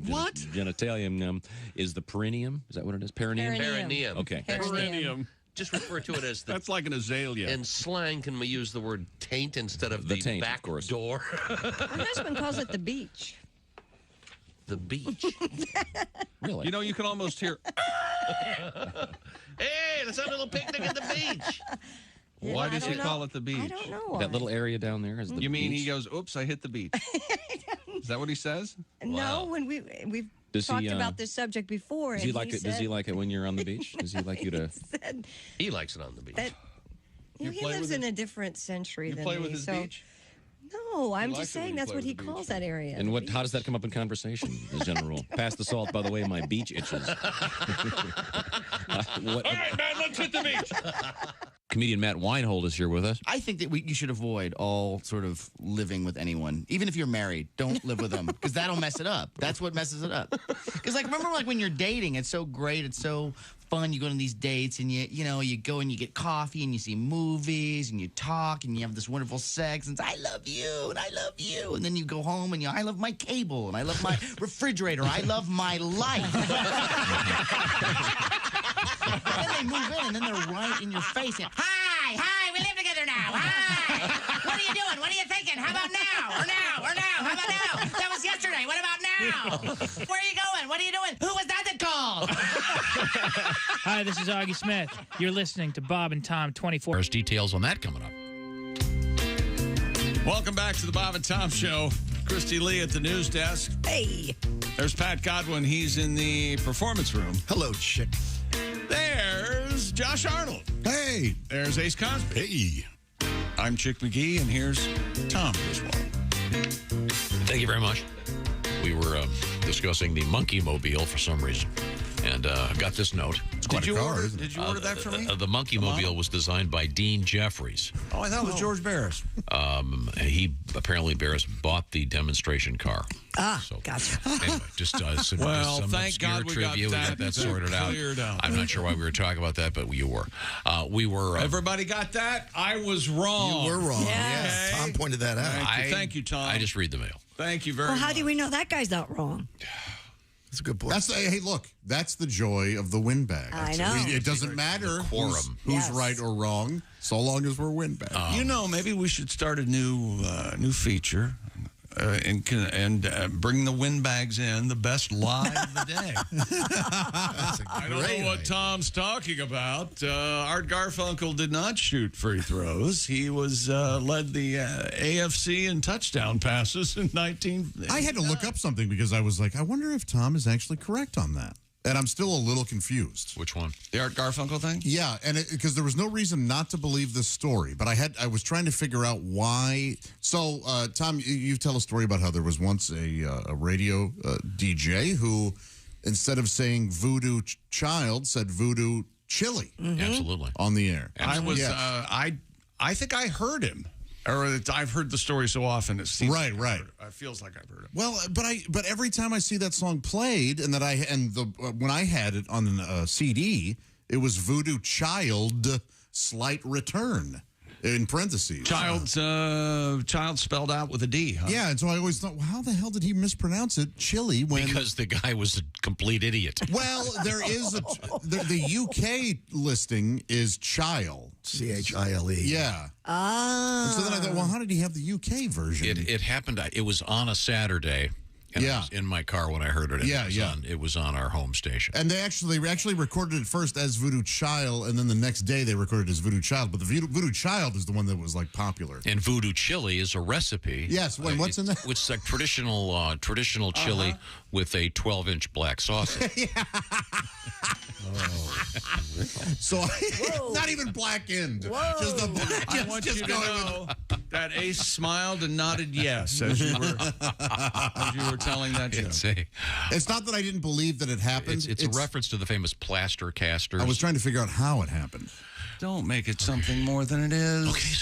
What? genitalium is the perineum. Is that what it is? Perineum? Perineum. Okay. Perineum. Just refer to it as the... That's like an azalea. In slang, can we use the word taint instead of the taint, back of course. door? My husband calls it the beach. The beach. Really? You know, you can almost hear... Hey, let's have a little picnic at the beach. Why does he call it the beach? I don't know. That little area down there is the You mean beach? he goes, oops, I hit the beach. Is that what he says? No, when we've Does talked he, about this subject before. Does and he like it? Does he like it when you're on the beach? Does he like you to? He likes it on the beach. He lives in a different century than me. play with his beach? No, I'm likes just it when saying you that's play what with he the calls that area. And what? How does that come up in conversation? The general rule. Pass the salt. By the way, my beach itches. All right, man, let's hit the beach. Comedian Matt Weinhold is here with us. I think that you should avoid all sort of living with anyone. Even if you're married, don't live with them because that'll mess it up. That's what messes it up. Because remember when you're dating, it's so great, it's so fun. You go on these dates and you go and you get coffee and you see movies and you talk and you have this wonderful sex and it's, I love you and I love you. And then you go home and I love my cable and I love my refrigerator. I love my life. And then they move in and then they're right in your face. And, Hi, we live together now. Hi. What are you doing? What are you thinking? How about now? Or now? How about now? That was yesterday. What about now? Where are you going? What are you doing? Who was that called? Hi, this is Augie Smith. You're listening to Bob and Tom 24. There's details on that coming up. Welcome back to the Bob and Tom Show. Christy Lee at the news desk. Hey. There's Pat Godwin. He's in the performance room. Hello, chick. There's Josh Arnold. Hey. There's Ace Cosby. Hey. I'm Chick McGee, and here's Tom Griswold. Thank you very much. We were discussing the monkey mobile for some reason. And And got this note. Did you order that for me? The Monkey Mobile was designed by Dean Jeffries. Oh, I thought it was George Barris. Apparently Barris bought the demonstration car. Gotcha. Anyway, just some thank obscure God we trivia. got that sorted out. cleared out. I'm not sure why we were talking about that, but you were. We were. Everybody got that? I was wrong. You were wrong. Yes. Tom pointed that out. Thank you, Tom. I just read the mail. Thank you very much. Well, how do we know that guy's not wrong? That's a good point. Hey, look, that's the joy of the windbag. I know. It doesn't matter who's right or wrong, so long as we're windbag. Maybe we should start a new feature and bring the windbags in, the best lie of the day. I don't know what Tom's talking about. Art Garfunkel did not shoot free throws. He was led the AFC in touchdown passes in 1989. I had to look up something because I was like, I wonder if Tom is actually correct on that. And I'm still a little confused. Which one? The Art Garfunkel thing? Yeah, and because there was no reason not to believe this story, but I was trying to figure out why. So, Tom, you tell a story about how there was once a radio DJ who, instead of saying voodoo child, said voodoo chili. Mm-hmm. Absolutely. On the air. Absolutely. I think I heard him. Or I've heard the story so often. It seems right. It feels like I've heard it. Well, but every time I see that song played, and when I had it on a CD, it was Voodoo Child Slight Return in parentheses. Child spelled out with a D, huh? Yeah, and so I always thought, well, how the hell did he mispronounce it, chili? Because the guy was a complete idiot. Well, there is the UK listing is child. CHILE. Yeah. And so then I thought, well, how did he have the UK version? It happened. It was on a Saturday. And I was in my car when I heard it. It was on our home station. And they actually recorded it first as Voodoo Child, and then the next day they recorded it as Voodoo Child. But the Voodoo Child is the one that was like popular. And Voodoo chili is a recipe. Yes. What's in that? It's like traditional chili with a 12-inch black sausage. So not even black end. Just the black. I want you to know that Ace smiled and nodded yes as you were telling that joke. It's not that I didn't believe that it happened. It's a reference to the famous plaster casters. I was trying to figure out how it happened. Don't make it something more than it is. Okay,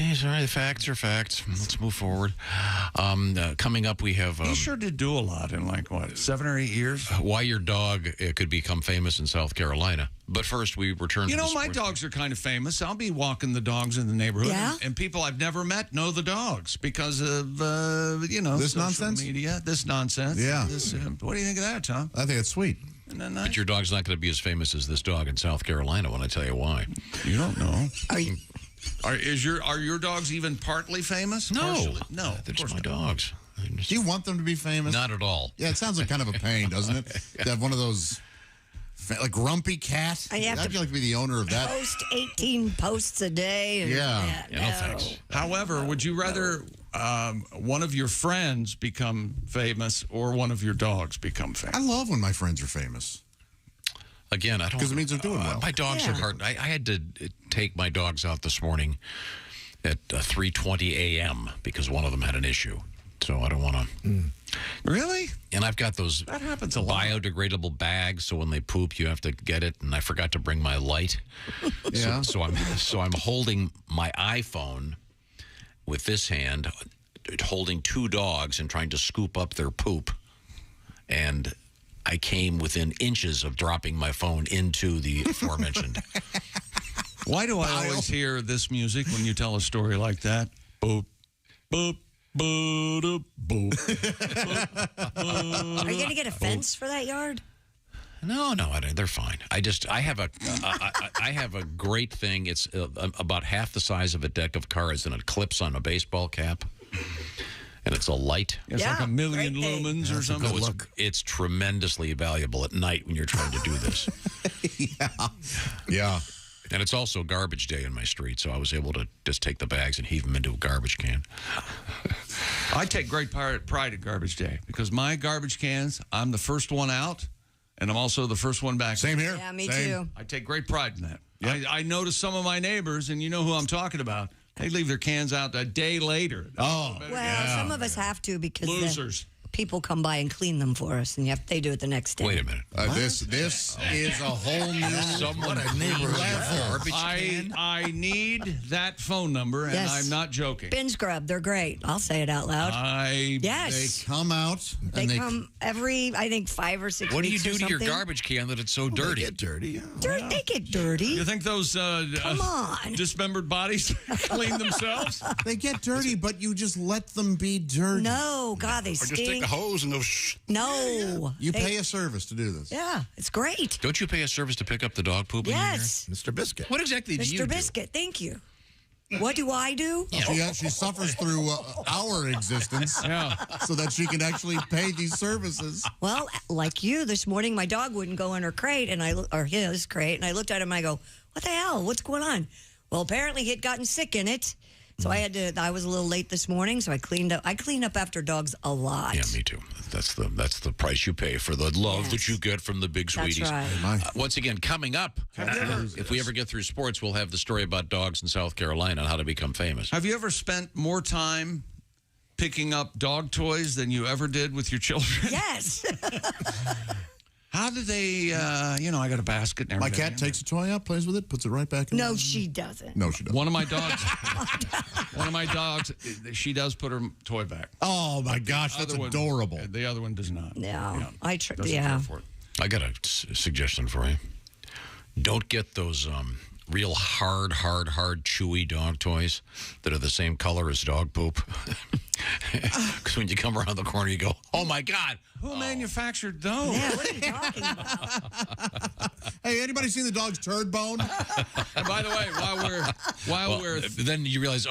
sorry. The facts are facts. Let's move forward. Coming up, we have... he sure did do a lot in 7 or 8 years. Why your dog could become famous in South Carolina. But first, we return to my dogs are kind of famous. I'll be walking the dogs in the neighborhood. Yeah? And people I've never met know the dogs because of, this nonsense? Media, this nonsense. Yeah. What do you think of that, Tom? I think it's sweet. But your dog's not going to be as famous as this dog in South Carolina when I tell you why. You don't know. Are your dogs even partly famous? No. Partially? No. They're just my dogs. Do you want them to be famous? Not at all. Yeah, it sounds like kind of a pain, doesn't it? To have one of those, like Grumpy Cat. I have I'd feel like to be the owner of that. Post 18 posts a day. And no thanks. However, would you rather one of your friends become famous or one of your dogs become famous? I love when my friends are famous. Again, I don't... Because it means they're doing well. My dogs are hard. I had to take my dogs out this morning at 3:20 a.m. because one of them had an issue. So I don't want to... Really? And I've got those that happens a lot. Biodegradable bags, so when they poop, you have to get it. And I forgot to bring my light. Yeah. So I'm holding my iPhone with this hand, holding two dogs and trying to scoop up their poop. And I came within inches of dropping my phone into the aforementioned. Why do I always hear this music when you tell a story like that? Boop, boop. Boop, boop. Are you going to get a fence for that yard? No, they're fine. I have a great thing. It's about half the size of a deck of cards, and it clips on a baseball cap. And it's a light. It's like a million lumens or something. No, it's tremendously valuable at night when you're trying to do this. Yeah. And it's also garbage day in my street, so I was able to just take the bags and heave them into a garbage can. I take great pride at garbage day because my garbage cans, I'm the first one out, and I'm also the first one back. Same here. Yeah, me too. I take great pride in that. Yep. I notice some of my neighbors, and you know who I'm talking about, they leave their cans out a day later. Oh. Well, some of us have to because losers. people come by and clean them for us, and they do it the next day. Wait a minute. This is a whole new Someone level. I need that phone number, and Yes. I'm not joking. Bin Scrub, they're great. I'll say it out loud. Yes. They come out. They come every, I think, 5 or 6 What do you weeks do or to your something. garbage can that it's so dirty? They get dirty. They get dirty. You think those Come on. dismembered bodies clean themselves? They get dirty, but you just let them be dirty. No, God, they Or stink. just take a hose and go shh. No. You pay a service to do this. Yeah, it's great. Don't you pay a service to pick up the dog poop? Yes. Mr. Biscuit. What exactly do you Mr. do? Biscuit, thank you. What do I do? She suffers through our existence so that she can actually pay these services. Well, like you, this morning my dog wouldn't go in her crate, or his crate, and I looked at him and I go, what the hell? What's going on? Well, apparently he had gotten sick in it. So I was a little late this morning, so I cleaned up. I clean up after dogs a lot. Yeah, me too. That's the price you pay for the love that you get from the big That's sweeties. right. Once again, coming up, if we ever get through sports, we'll have the story about dogs in South Carolina and how to become famous. Have you ever spent more time picking up dog toys than you ever did with your children? Yes. How do they, I got a basket and My everything. cat takes a toy out, plays with it, puts it right back in. No, she doesn't. No, she doesn't. One of my dogs, she does put her toy back. Oh, my gosh, that's adorable. The other one does not. No, I Doesn't yeah. care for it. I got a suggestion for you. Don't get those real hard, chewy dog toys that are the same color as dog poop. Because when you come around the corner, you go, oh, my God. Who manufactured those? Yeah, what are you talking about? Hey, anybody seen the dog's turd bone? And by the way, while we're then you realize,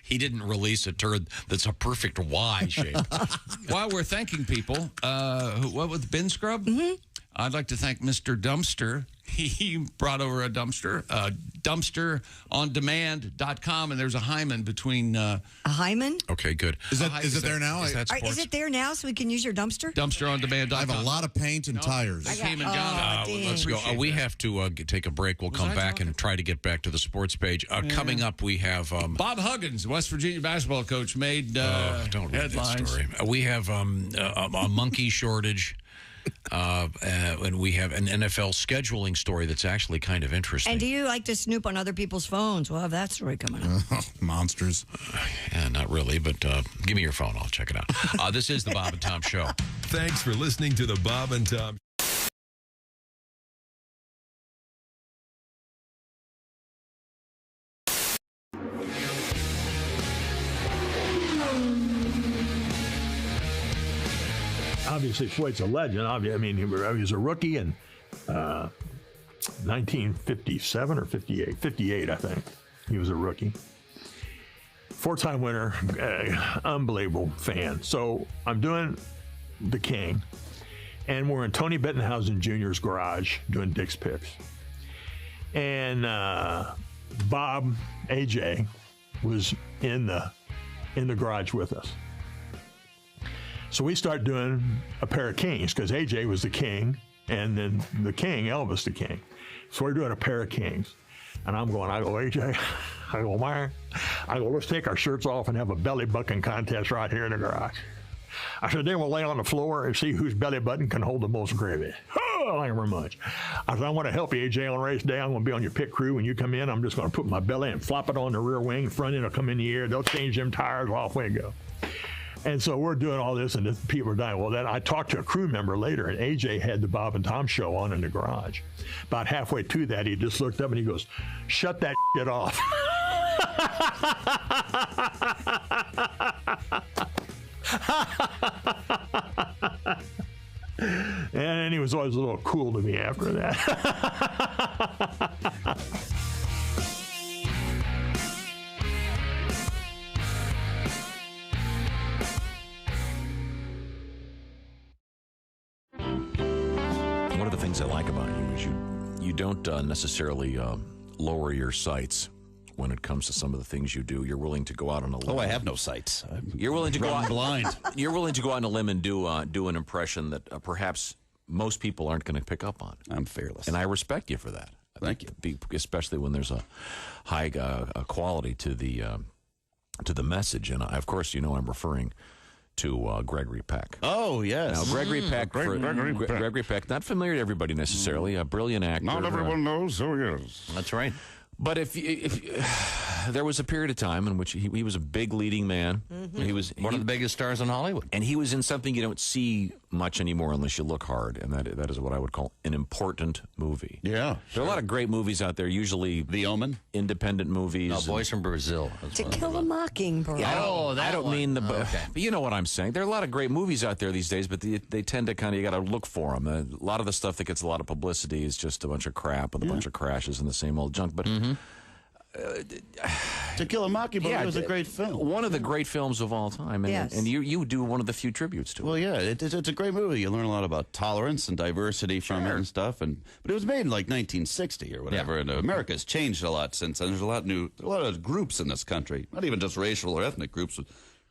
he didn't release a turd that's a perfect Y shape. while we're thanking people, what with Bin Scrub? Mm-hmm. I'd like to thank Mr. Dumpster. He brought over a dumpster, dumpsterondemand.com, and there's a hymen between... A hymen? Okay, good. Is it there now? Is that sports? Is it there now so we can use your dumpster? Dumpsterondemand.com. I have a lot of paint and tires. They came and got it. Let's go. We have to take a break. We'll come back and try to get back to the sports page. Coming up, we have... Bob Huggins, West Virginia basketball coach, made don't read headlines. That story. We have a monkey shortage. And we have an NFL scheduling story that's actually kind of interesting. And do you like to snoop on other people's phones? We'll have that story coming up. Monsters. Yeah, not really, but give me your phone. I'll check it out. This is the Bob and Tom Show. Thanks for listening to the Bob and Tom. Obviously, Floyd's a legend. I mean, he was a rookie in 1957 or 58. 58, I think. He was a rookie. 4-time winner. Unbelievable fan. So I'm doing The King, and we're in Tony Bettenhausen Jr.'s garage doing Dick's Picks. And Bob, AJ, was in the garage with us. So we start doing a pair of kings because AJ was the king, and then the king, Elvis the king. So we're doing a pair of kings. And I go, AJ, I go, Meyer, let's take our shirts off and have a belly button contest right here in the garage. I said, then we'll lay on the floor and see whose belly button can hold the most gravy. Oh, thank you very much. I said, I want to help you, AJ, on race day. I'm going to be on your pit crew. When you come in, I'm just going to put my belly and flop it on the rear wing. Front end will come in the air. They'll change them tires. Off we go. And so we're doing all this, and people are dying. Well, then I talked to a crew member later, and AJ had the Bob and Tom show on in the garage. About halfway to that, he just looked up and he goes, shut that shit off. And he was always a little cool to me after that. One of the things I like about you is you don't necessarily lower your sights when it comes to some of the things you do. You're willing to go out on a limb. Oh, I have no sights. You're willing to go out blind. You're willing to go out on a limb and do an impression that perhaps most people aren't going to pick up on. I'm fearless, and I respect you for that. Thank you. Especially when there's a high quality to the message, and of course, I'm referring to Gregory Peck. Oh, yes. Now, Gregory Peck, Gregory Peck, not familiar to everybody necessarily, a brilliant actor. Not everyone knows who he is. That's right. But if there was a period of time in which he was a big leading man. Mm-hmm. He was one of the biggest stars in Hollywood. And he was in something you don't see much anymore unless you look hard, and that is what I would call an important movie. Yeah. There are a lot of great movies out there, usually The Omen, independent movies. No, Boys from Brazil. To Kill a Mockingbird. Yeah, I don't mean the... Okay. But you know what I'm saying. There are a lot of great movies out there these days, but they tend to kind of, you got to look for them. A lot of the stuff that gets a lot of publicity is just a bunch of crap with a bunch of crashes and the same old junk. But... To Kill a Mockingbird was a great film. One of the great films of all time. And, Yes. and you do one of the few tributes to it. Well, yeah, it's a great movie. You learn a lot about tolerance and diversity from it and stuff. But it was made in like 1960 or whatever. And America's changed a lot since then. There's a lot of groups in this country, not even just racial or ethnic groups, but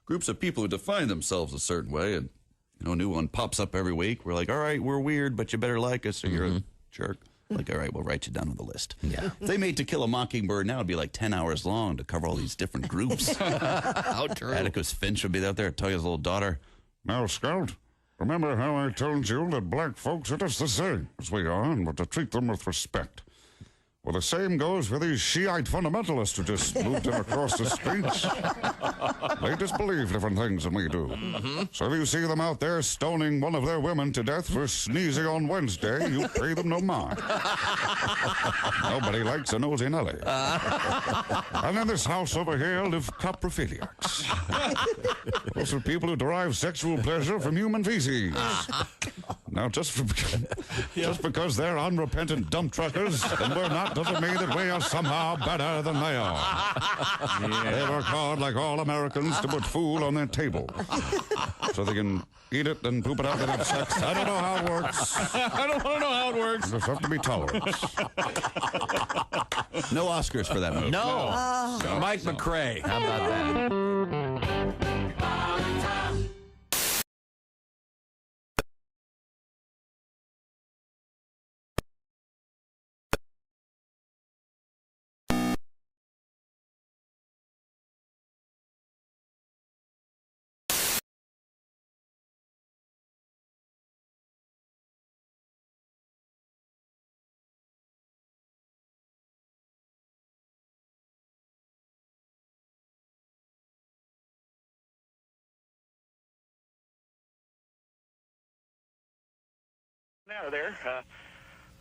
groups of people who define themselves a certain way. And a new one pops up every week. We're like, all right, we're weird, but you better like us, or you're a jerk. Like, all right, we'll write you down on the list. Yeah. If they made To Kill a Mockingbird now, it'd be like 10 hours long to cover all these different groups. How true. Atticus Finch would be out there telling his little daughter, Now, Scout, remember how I told you that black folks are just the same as we are, but to treat them with respect. Well, the same goes for these Shiite fundamentalists who just moved in across the streets. They just believe different things than we do. So if you see them out there stoning one of their women to death for sneezing on Wednesday, you pay them no mind. Nobody likes a nosy Nelly. And in this house over here live coprophiliacs. Those are people who derive sexual pleasure from human feces. Now, just because they're unrepentant dump truckers, and we're not, doesn't mean that we are somehow better than they are. They work hard, like all Americans, to put food on their table so they can eat it and poop it out and have sex. I don't know how it works. I don't want to know how it works. There's have to be tolerance. no Oscars for that movie. No. Mike McRae. How about that? Now there,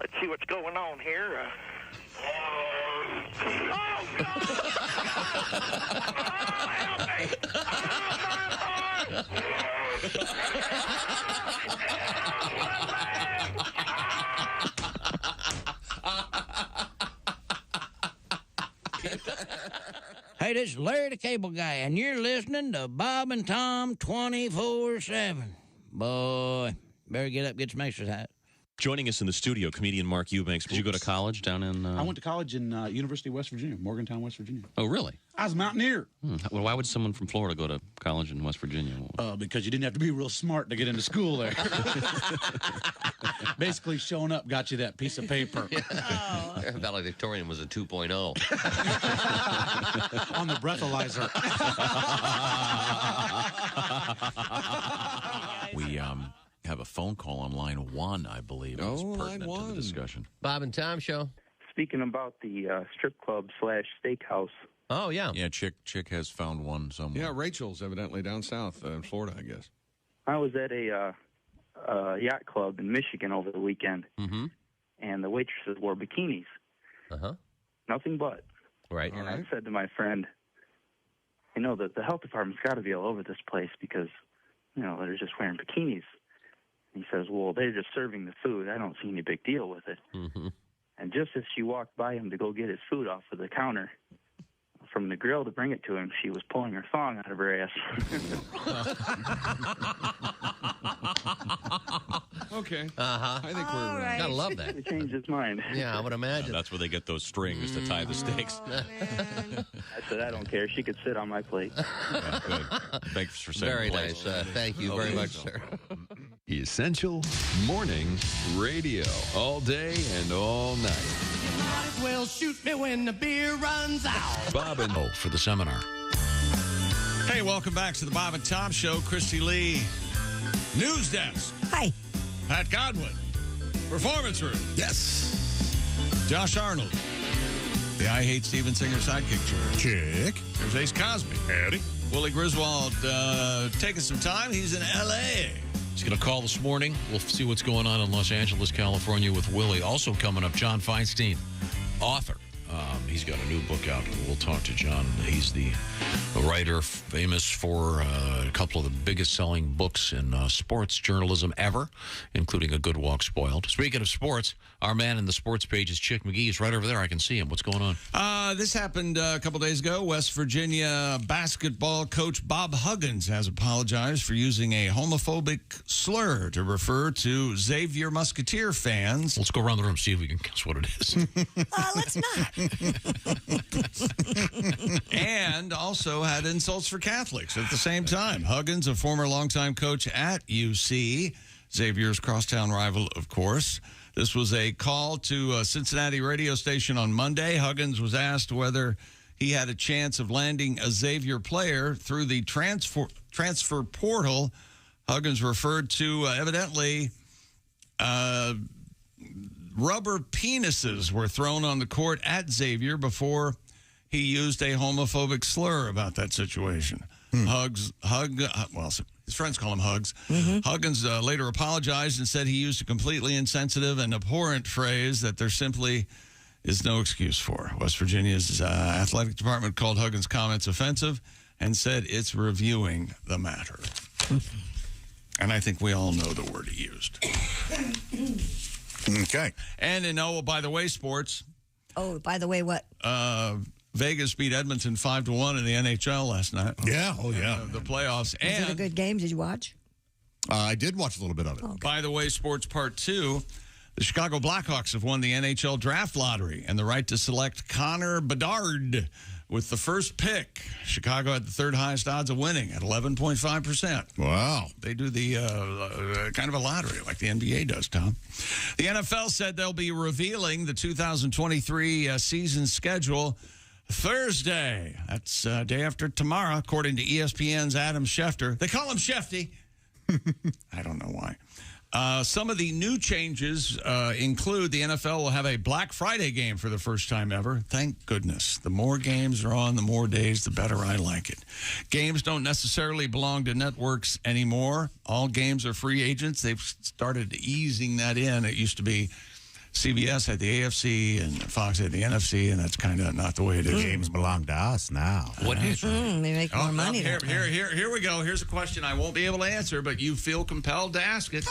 let's see what's going on here. Oh, God! Oh, help me! Oh, Hey, this is Larry the Cable Guy, and you're listening to Bob and Tom 24/7. Boy, better get up, get some exercise. Joining us in the studio, comedian Mark Eubanks. Did you go to college down in... I went to college in University of West Virginia, Morgantown, West Virginia. Oh, really? I was a mountaineer. Well, why would someone from Florida go to college in West Virginia? Because you didn't have to be real smart to get into school there. Basically, showing up got you that piece of paper. Valedictorian was a 2.0. On the breathalyzer. We have a phone call on line 1, I believe. It's pertinent to the discussion. Bob and Tom show. Speaking about the strip club / steakhouse. Oh, yeah. Yeah, Chick has found one somewhere. Yeah, Rachel's evidently down south in Florida, I guess. I was at a yacht club in Michigan over the weekend, and the waitresses wore bikinis. Nothing but. Right. And I said to my friend, you know, the health department's got to be all over this place because, you know, they're just wearing bikinis. He says, well, they're just serving the food. I don't see any big deal with it. And just as she walked by him to go get his food off of the counter, from the grill to bring it to him, she was pulling her thong out of her ass. Okay. I think we're Gotta love that. He changed his mind. Yeah, I would imagine. That's where they get those strings to tie the steaks. I said, I don't care. She could sit on my plate. Yeah, good. Thanks for saying Very nice. Thank you very much, sir. Essential Morning Radio. All day and all night. Might as well shoot me when the beer runs out. Bob and... for the seminar. Hey, welcome back to the Bob and Tom Show. Christy Lee, News Desk. Hi. Pat Godwin, Performance Room. Yes. Josh Arnold, the I Hate Steven Singer sidekick. Chick. There's Ace Cosby. Howdy. Willie Griswold taking some time. He's in L.A. He's going to call this morning. We'll see what's going on in Los Angeles, California with Willie. Also coming up, John Feinstein, author. He's got a new book out. We'll talk to John. He's the writer famous for a couple of the biggest selling books in sports journalism ever, including A Good Walk Spoiled. Speaking of sports, our man in the sports page is Chick McGee. He's right over there. I can see him. What's going on? This happened a couple days ago. West Virginia basketball coach Bob Huggins has apologized for using a homophobic slur to refer to Xavier Musketeer fans. Let's go around the room, see if we can guess what it is. Let's not. And also had insults for Catholics at the same time. Huggins, a former longtime coach at UC, Xavier's crosstown rival, of course. This was a call to a Cincinnati radio station on Monday. Huggins was asked whether he had a chance of landing a Xavier player through the transfer portal. Huggins referred to, evidently, rubber penises were thrown on the court at Xavier before he used a homophobic slur about that situation. His friends call him Hugs. Huggins later apologized and said he used a completely insensitive and abhorrent phrase that there simply is no excuse for. West Virginia's athletic department called Huggins' comments offensive and said it's reviewing the matter. And I think we all know the word he used. Okay. And in, by the way, sports. Oh, by the way, what? Vegas beat Edmonton 5-1 in the NHL last night. Yeah. Oh, yeah. The playoffs. Was it a good game? Did you watch? I did watch a little bit of it. Okay. By the way, sports part 2. The Chicago Blackhawks have won the NHL draft lottery and the right to select Connor Bedard with the first pick. Chicago had the third highest odds of winning at 11.5%. Wow. They do the kind of a lottery like the NBA does, Tom. The NFL said they'll be revealing the 2023 season schedule Thursday. That's day after tomorrow, according to ESPN's Adam Schefter. They call him Shefty. I don't know why. Some of the new changes include the NFL will have a Black Friday game for the first time ever. Thank goodness. The more games are on, the more days, the better I like it. Games don't necessarily belong to networks anymore. All games are free agents. They've started easing that in. It used to be CBS had the AFC and Fox had the NFC, and that's kind of not the way it is. Games belong to us now. What is They make more money. Here we go. Here's a question I won't be able to answer, but you feel compelled to ask it.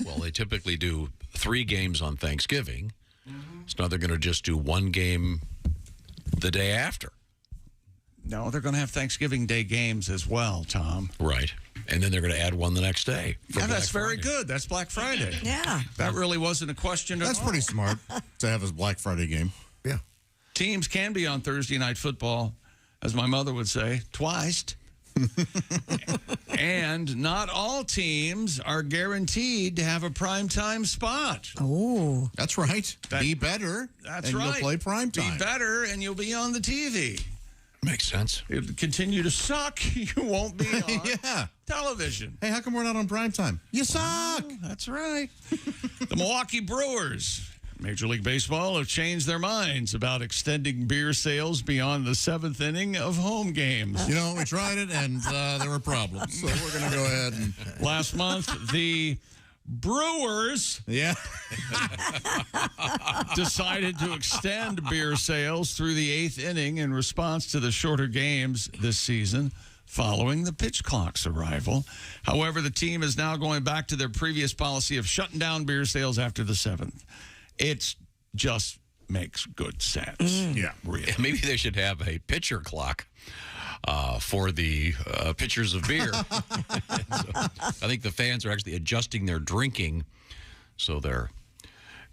Well, they typically do 3 games on Thanksgiving. So now they're going to just do 1 game the day after. No, they're going to have Thanksgiving Day games as well, Tom. Right. And then they're going to add one the next day. Yeah, that's very good. That's Black Friday. Yeah. That really wasn't a question at all. That's pretty smart to have a Black Friday game. Yeah. Teams can be on Thursday Night Football, as my mother would say, twice. And not all teams are guaranteed to have a primetime spot. Oh. That's right. Be better. That's and right. You'll play prime time. Be better, and you'll be on the TV. Makes sense. It'll continue to suck. You won't be on television. Hey, how come we're not on prime time? You suck. That's right. The Milwaukee Brewers, Major League Baseball, have changed their minds about extending beer sales beyond the 7th inning of home games. You know, we tried it, and there were problems. So we're going to go ahead and... Last month, the Brewers decided to extend beer sales through the 8th inning in response to the shorter games this season following the pitch clock's arrival. However, the team is now going back to their previous policy of shutting down beer sales after the 7th. It just makes good sense. Yeah, really. Maybe they should have a pitcher clock for the pitchers of beer. So I think the fans are actually adjusting their drinking so they're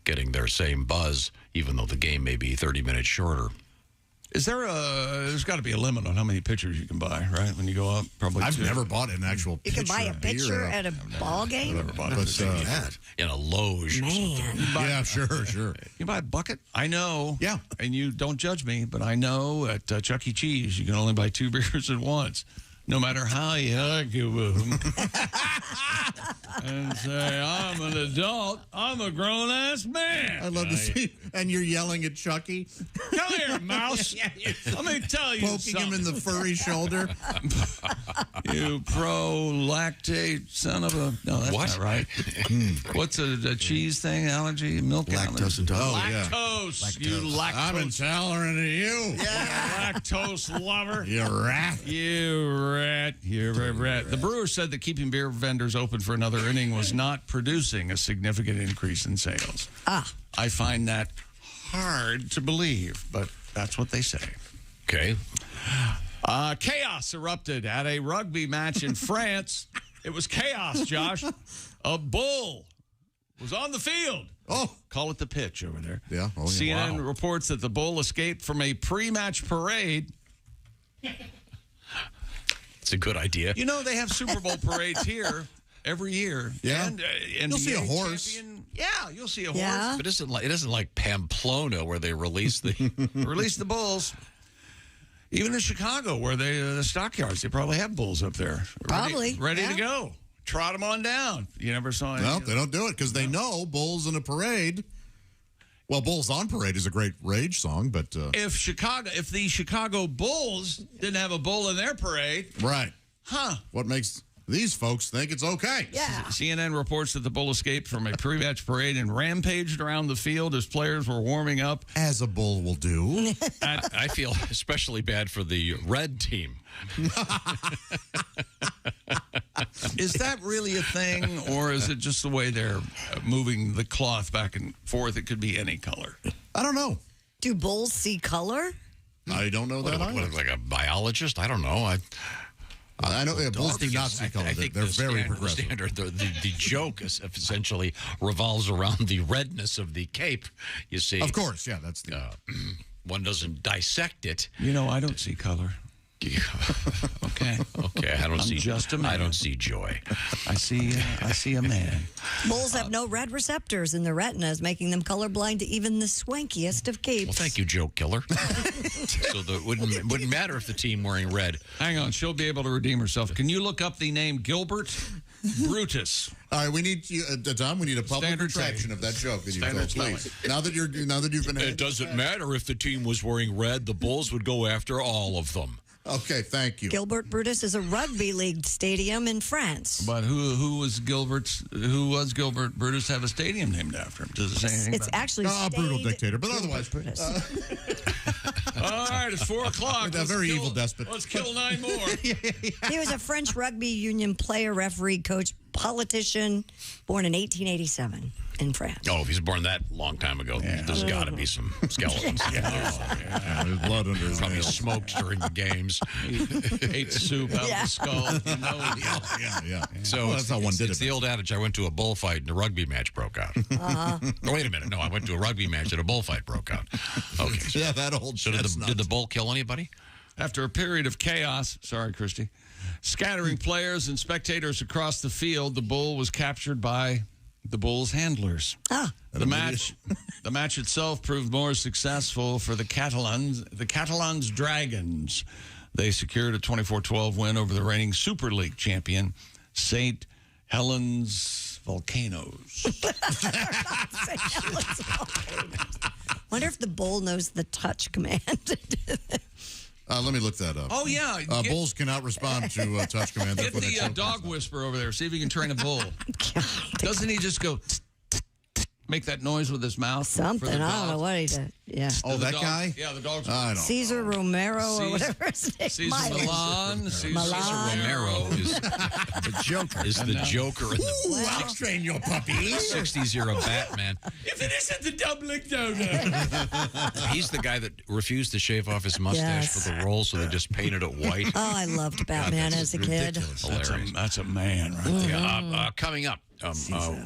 getting their same buzz, even though the game may be 30 minutes shorter. Is there there's got to be a limit on how many pitchers you can buy, right? When you go up, probably I've 2. never bought an actual You pitcher can buy a of beer pitcher at a ball game? I've never bought In a loge or something. Yeah, sure. You buy a bucket? I know. Yeah. And you don't judge me, but I know at Chuck E. Cheese you can only buy 2 beers at once. no matter how you argue with them, and say, I'm an adult, I'm a grown-ass man. I love to see, and you're yelling at Chucky. Come here, mouse. Let me tell you Poking him in the furry shoulder. You pro-lactate son of a... No, that's not right. What's a cheese thing? Allergy? Milk Lactose allergy? intolerant. Lactose. You lactose. I'm intolerant of you. Yeah. Lactose lover. You rat. You rat. You're a rat. The Brewers said that keeping beer vendors open for another inning was not producing a significant increase in sales. I find that hard to believe, but that's what they say. Okay. Chaos erupted at a rugby match in France. It was chaos, Josh. A bull was on the field. Oh. Call it the pitch over there. Yeah. Oh, yeah. CNN reports that the bull escaped from a pre-match parade. It's a good idea. You know, they have Super Bowl parades here every year. Yeah. And you'll see a horse. Yeah, you'll see a Yeah. horse. But it isn't like Pamplona where they release the... Release the bulls. Even in Chicago, where the stockyards, they probably have bulls up there. Probably. Ready to go. Trot them on down. You never saw any. No, they don't do it because they know bulls in a parade. Well, Bulls on Parade is a great rage song, but... If the Chicago Bulls didn't have a bull in their parade... Right. Huh. What makes these folks think it's okay? Yeah. CNN reports that the bull escaped from a pre-match parade and rampaged around the field as players were warming up. As a bull will do. I feel especially bad for the red team. Is that really a thing, or is it just the way they're moving the cloth back and forth? It could be any color. I don't know. Do bulls see color? I don't know that either. What, like a biologist? I don't know. I know bulls do not see color. They're very progressive. The joke is essentially revolves around the redness of the cape. You see, of course, yeah. That's the one doesn't dissect it. You know, I don't see color. Okay. I don't I'm see just a man. I don't see joy. I see a man. Bulls have no red receptors in their retinas, making them colorblind to even the swankiest of capes. Well, thank you, joke killer. So it wouldn't matter if the team wearing red. Hang on, she'll be able to redeem herself. Can you look up the name Gilbert Brutus? All right, we need you, Tom. We need a public retraction of that joke that you told, please. Now that you've been. It doesn't matter if the team was wearing red. The Bulls would go after all of them. Okay, thank you. Gilbert Brutus is a rugby league stadium in France. But who was Gilbert Brutus have a stadium named after him? Does it say anything? It's actually a brutal dictator, but otherwise. Brutus. All right, it's 4 o'clock. A very evil despot. Let's kill 9 more. He was a French rugby union player, referee, coach, politician, born in 1887 in France. Oh, if he's born that long time ago, there's got to be some skeletons. There's blood under his Probably nails. smoked during the games. Ate soup out of the skull. Yeah. So Well, that's how one did it's it. the old adage, I went to a bullfight and a rugby match broke out. Oh, wait a minute. No, I went to a rugby match and a bullfight broke out. Okay. So, Yeah, that old so did the bull kill anybody? After a period of chaos, sorry, Christy, scattering players and spectators across the field, the bull was captured by the bull's handlers. The match itself proved more successful for the Catalans Dragons. They secured a 24-12 win over the reigning Super League champion, St. Helens Volcanoes. Wonder if the bull knows the touch command. Let me look that up. Oh, yeah. Bulls cannot respond to touch command. Get the dog whisperer over there. See if you can train a bull. Doesn't he just go... make that noise with his mouth? Something. I don't know what he did. Yeah. Oh, that guy? Yeah, the dog's... I don't Caesar Romero or whatever his name Caesar Miles. Milan. Caesar Romero is the Joker. Is the Joker in the Ooh, I'll train your puppy. 60s era Batman. If it isn't the Dublin Donut. He's the guy that refused to shave off his mustache Yes. for the role, so they just painted it white. Oh, I loved Batman as a kid. Hilarious. That's a man right there. Yeah, coming up,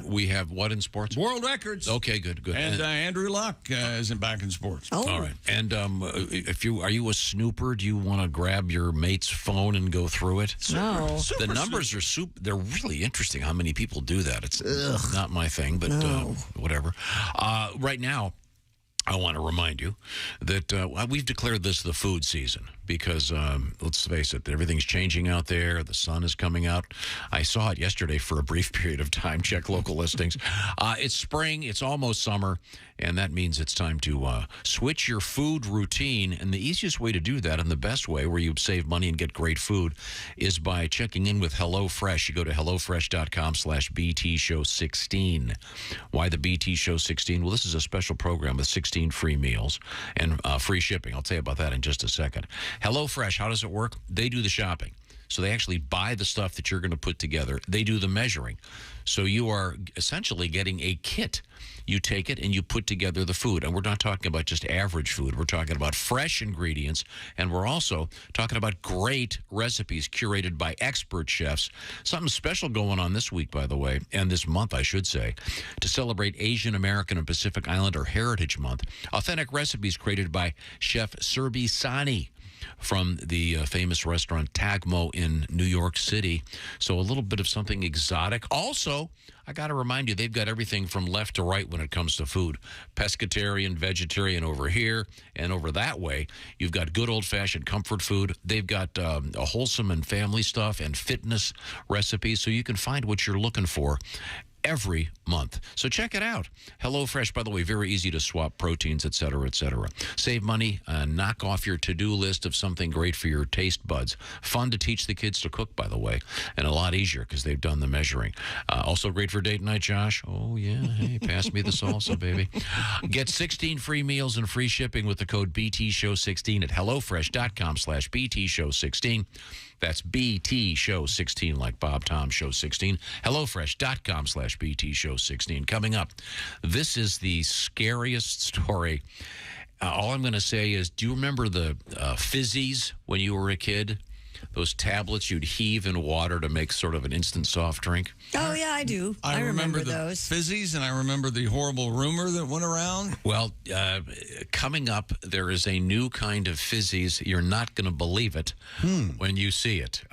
we have what in sports? World records. Okay, good. And Andrew Luck isn't back in sports. Oh. All right. And are you a snooper? Do you want to grab your mate's phone and go through it? No. The numbers are they're really interesting. How many people do that? It's not my thing, but whatever. Right now, I want to remind you that we've declared this the food season because, let's face it, everything's changing out there. The sun is coming out. I saw it yesterday for a brief period of time. Check local listings. It's spring. It's almost summer, and that means it's time to switch your food routine. And the easiest way to do that, and the best way where you save money and get great food, is by checking in with HelloFresh. You go to HelloFresh.com/BTShow16. Why the BT Show 16? Well, this is a special program with 16 free meals and free shipping. I'll tell you about that in just a second. HelloFresh, how does it work? They do the shopping. So they actually buy the stuff that you're going to put together. They do the measuring. So you are essentially getting a kit. You take it and you put together the food. And we're not talking about just average food. We're talking about fresh ingredients. And we're also talking about great recipes curated by expert chefs. Something special going on this week, by the way, and this month, I should say, to celebrate Asian American and Pacific Islander Heritage Month. Authentic recipes created by Chef Serbi Sani from the famous restaurant Tagmo in New York City. So a little bit of something exotic. Also, I got to remind you, they've got everything from left to right when it comes to food. Pescatarian, vegetarian over here, and over that way, you've got good old-fashioned comfort food. They've got a wholesome and family stuff and fitness recipes, so you can find what you're looking for every month. So check it out. HelloFresh, by the way, very easy to swap proteins, et cetera, et cetera. Save money, knock off your to-do list of something great for your taste buds. Fun to teach the kids to cook, by the way, and a lot easier because they've done the measuring. Also great for date night, Josh. Oh, yeah. Hey, pass me the salsa, baby. Get 16 free meals and free shipping with the code BTShow16 at HelloFresh.com/BTShow16. That's BTShow16, like Bob Tom Show 16. HelloFresh.com/BTShow16. Coming up, this is the scariest story. All I'm going to say is, do you remember the fizzies when you were a kid? Those tablets you'd heave in water to make sort of an instant soft drink? Oh, yeah, I do. I remember the those. Fizzies, and I remember the horrible rumor that went around. Well, coming up, there is a new kind of fizzies. You're not going to believe it when you see it.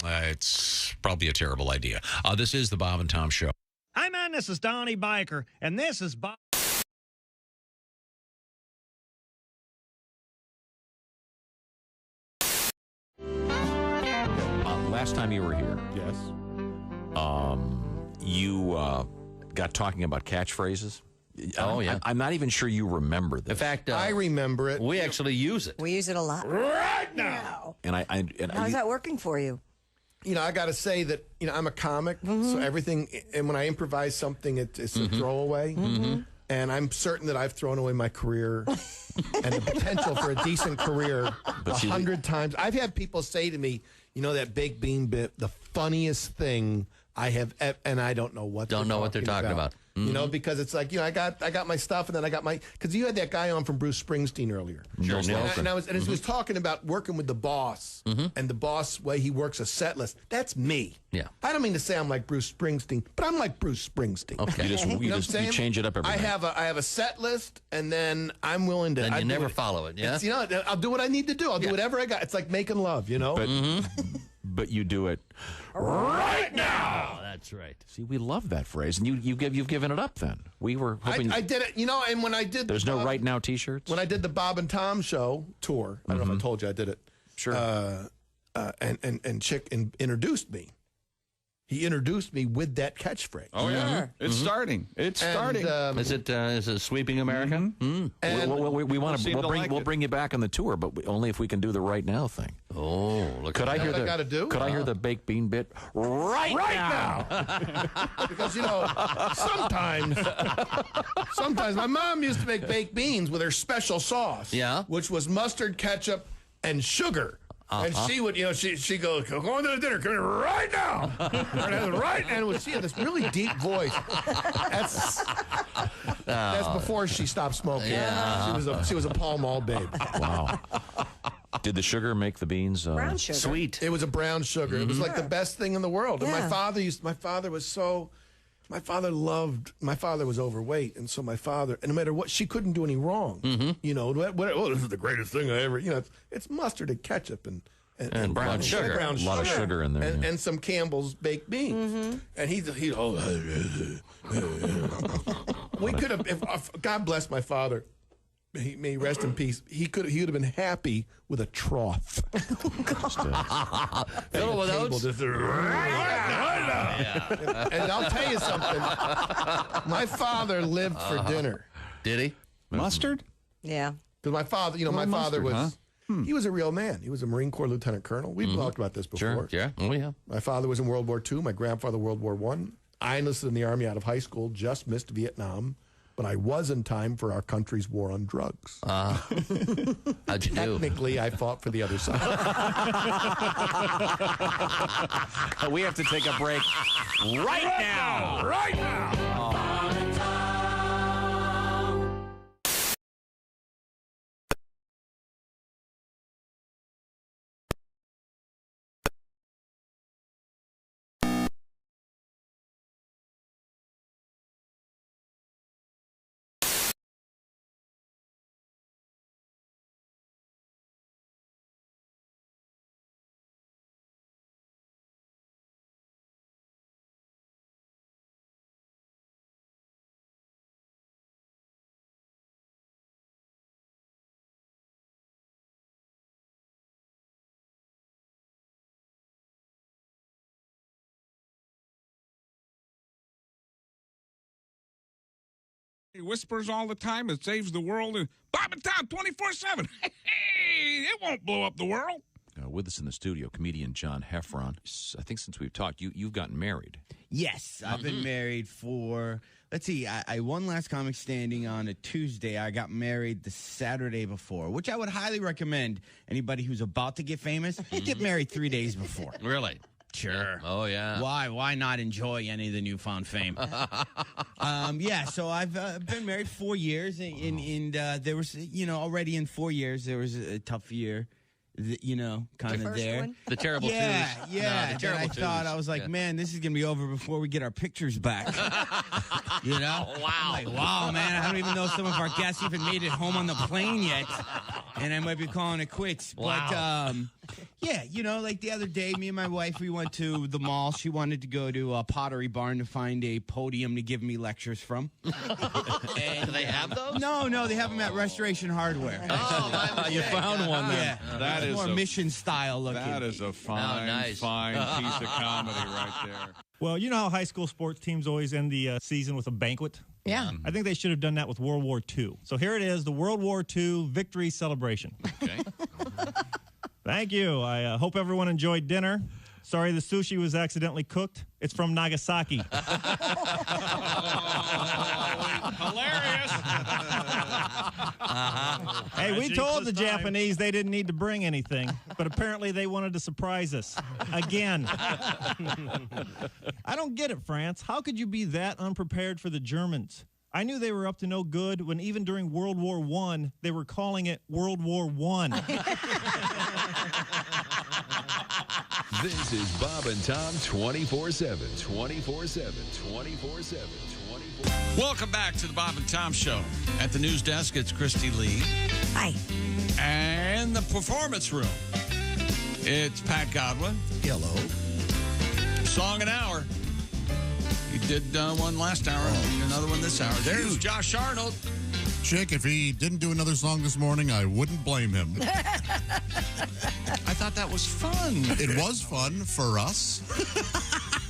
It's probably a terrible idea. This is the Bob and Tom Show. Hey, man, this is Donnie Baker, and this is Bob. Last time you were here, yes, you got talking about catchphrases. Oh, yeah. I'm not even sure you remember this. In fact, I remember it. we actually use it. We use it a lot. Right now. And How's that working for you? You know, I got to say that, you know, I'm a comic, so everything, and when I improvise something, it's a throwaway. And I'm certain that I've thrown away my career and the potential for a decent career 100 times. I've had people say to me, you know, that baked bean bit, the funniest thing I have, and I don't know what Don't know what they're talking about. You know, because it's like, you know, I got my stuff, and then I got my, because you had that guy on from Bruce Springsteen earlier. Sure. And I was talking about working with the boss and the boss way he works a set list. That's me. Yeah. I don't mean to say I'm like Bruce Springsteen, but I'm like Bruce Springsteen. Okay. You change it up every night. I have a set list, and then I'm willing to. Then you never follow it. Yeah. You know, I'll do what I need to do. I'll do whatever I got. It's like making love. You know. But you do it right now. Oh, that's right. See, we love that phrase, and you've given it up. Then we were hoping. I did it. You know, and when I did, there's no right now T-shirts. When I did the Bob and Tom Show tour, I don't know if I told you I did it. Sure. And Chick introduced me. He introduced me with that catchphrase. Oh, yeah. It's starting. It's starting. Is it Sweeping America? And we want to. We'll bring you back on the tour, but only if we can do the right now thing. Oh, look! Could I hear I gotta do? Could I hear the baked bean bit right now? Because, you know, sometimes my mom used to make baked beans with her special sauce. Yeah. Which was mustard, ketchup, and sugar. And she would, you know, she goes, go on to the dinner, come here right now. And she had this really deep voice. That's before she stopped smoking. Yeah. She was a Pall Mall babe. Wow. Did the sugar make the beans Brown sugar. Sweet. It was a brown sugar. It was like the best thing in the world. And my father was overweight, and so my father, and no matter what, she couldn't do any wrong. You know, this is the greatest thing I ever, you know, it's mustard and ketchup and brown sugar. A lot of sugar in there. And some Campbell's baked beans. And he we could have, if God bless my father, may rest in peace. He would have been happy with a trough. Fill it with oats. And I'll tell you something. My father lived for dinner. Did he? Mustard? Yeah. Because my father, my father was, he was a real man. He was a Marine Corps lieutenant colonel. We've talked about this before. Sure. Yeah. Oh, yeah. My father was in World War II. My grandfather, World War I. I enlisted in the Army out of high school, just missed Vietnam. But I was in time for our country's war on drugs. How'd you do? Technically, I fought for the other side. We have to take a break right now. Right now. He whispers all the time. It saves the world. And Bob and Tom 24/7. Hey, it won't blow up the world. With us in the studio, comedian John Heffron. I think since we've talked, you've gotten married. Yes, I've been married for, let's see, I won Last Comic Standing on a Tuesday. I got married the Saturday before, which I would highly recommend anybody who's about to get famous, get married 3 days before. Really? Sure. Oh, yeah. Why not enjoy any of the newfound fame? Yeah, so I've been married 4 years, and there was, already in 4 years, there was a tough year. Kind of there. The terrible twos. Yeah. No, the terrible twos. I was like, man, this is going to be over before we get our pictures back. Wow. I'm like, wow, man, I don't even know if some of our guests even made it home on the plane yet. And I might be calling it quits. Wow. But, like the other day, me and my wife, we went to the mall. She wanted to go to a Pottery Barn to find a podium to give me lectures from. And do they have those? No, they have them at Restoration Hardware. Oh, you found one then. Yeah. That is more mission style looking. That is a fine, nice. fine piece of comedy right there. Well, you know how high school sports teams always end the season with a banquet? Yeah. I think they should have done that with World War II. So here it is, the World War II victory celebration. Okay. Thank you. I hope everyone enjoyed dinner. Sorry the sushi was accidentally cooked. It's from Nagasaki. Hilarious. Hey, we told the Japanese they didn't need to bring anything, but apparently they wanted to surprise us. Again. I don't get it, France. How could you be that unprepared for the Germans? I knew they were up to no good when even during World War I, they were calling it World War I. This is Bob and Tom 24/7. 24/7. 24/7. 24/7. Welcome back to the Bob and Tom Show. At the news desk, it's Christy Lee. Hi. And the performance room, it's Pat Godwin. Hello. Song an hour. He did one last hour, another one this hour. There's Josh Arnold. Chick, if he didn't do another song this morning, I wouldn't blame him. I thought that was fun. It was fun for us.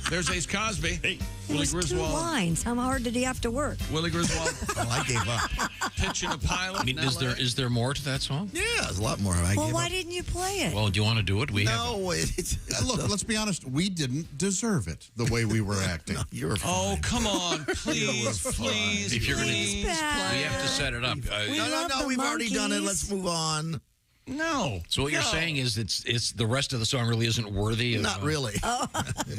There's Ace Cosby. Hey, It was 2 lines. How hard did he have to work? Willie Griswold. I gave up. Pitching a pilot. I mean, is there more to that song? Yeah, there's a lot more. Well, why didn't you play it? Well, do you want to do it? Look, let's be honest. We didn't deserve it the way we were acting. You're fine. Oh, come on. Please, please. If you're going to, Please, Pat. we have to set it up. No, we've already done it. Let's move on. No. So what you're saying is it's the rest of the song really isn't worthy of... Not really.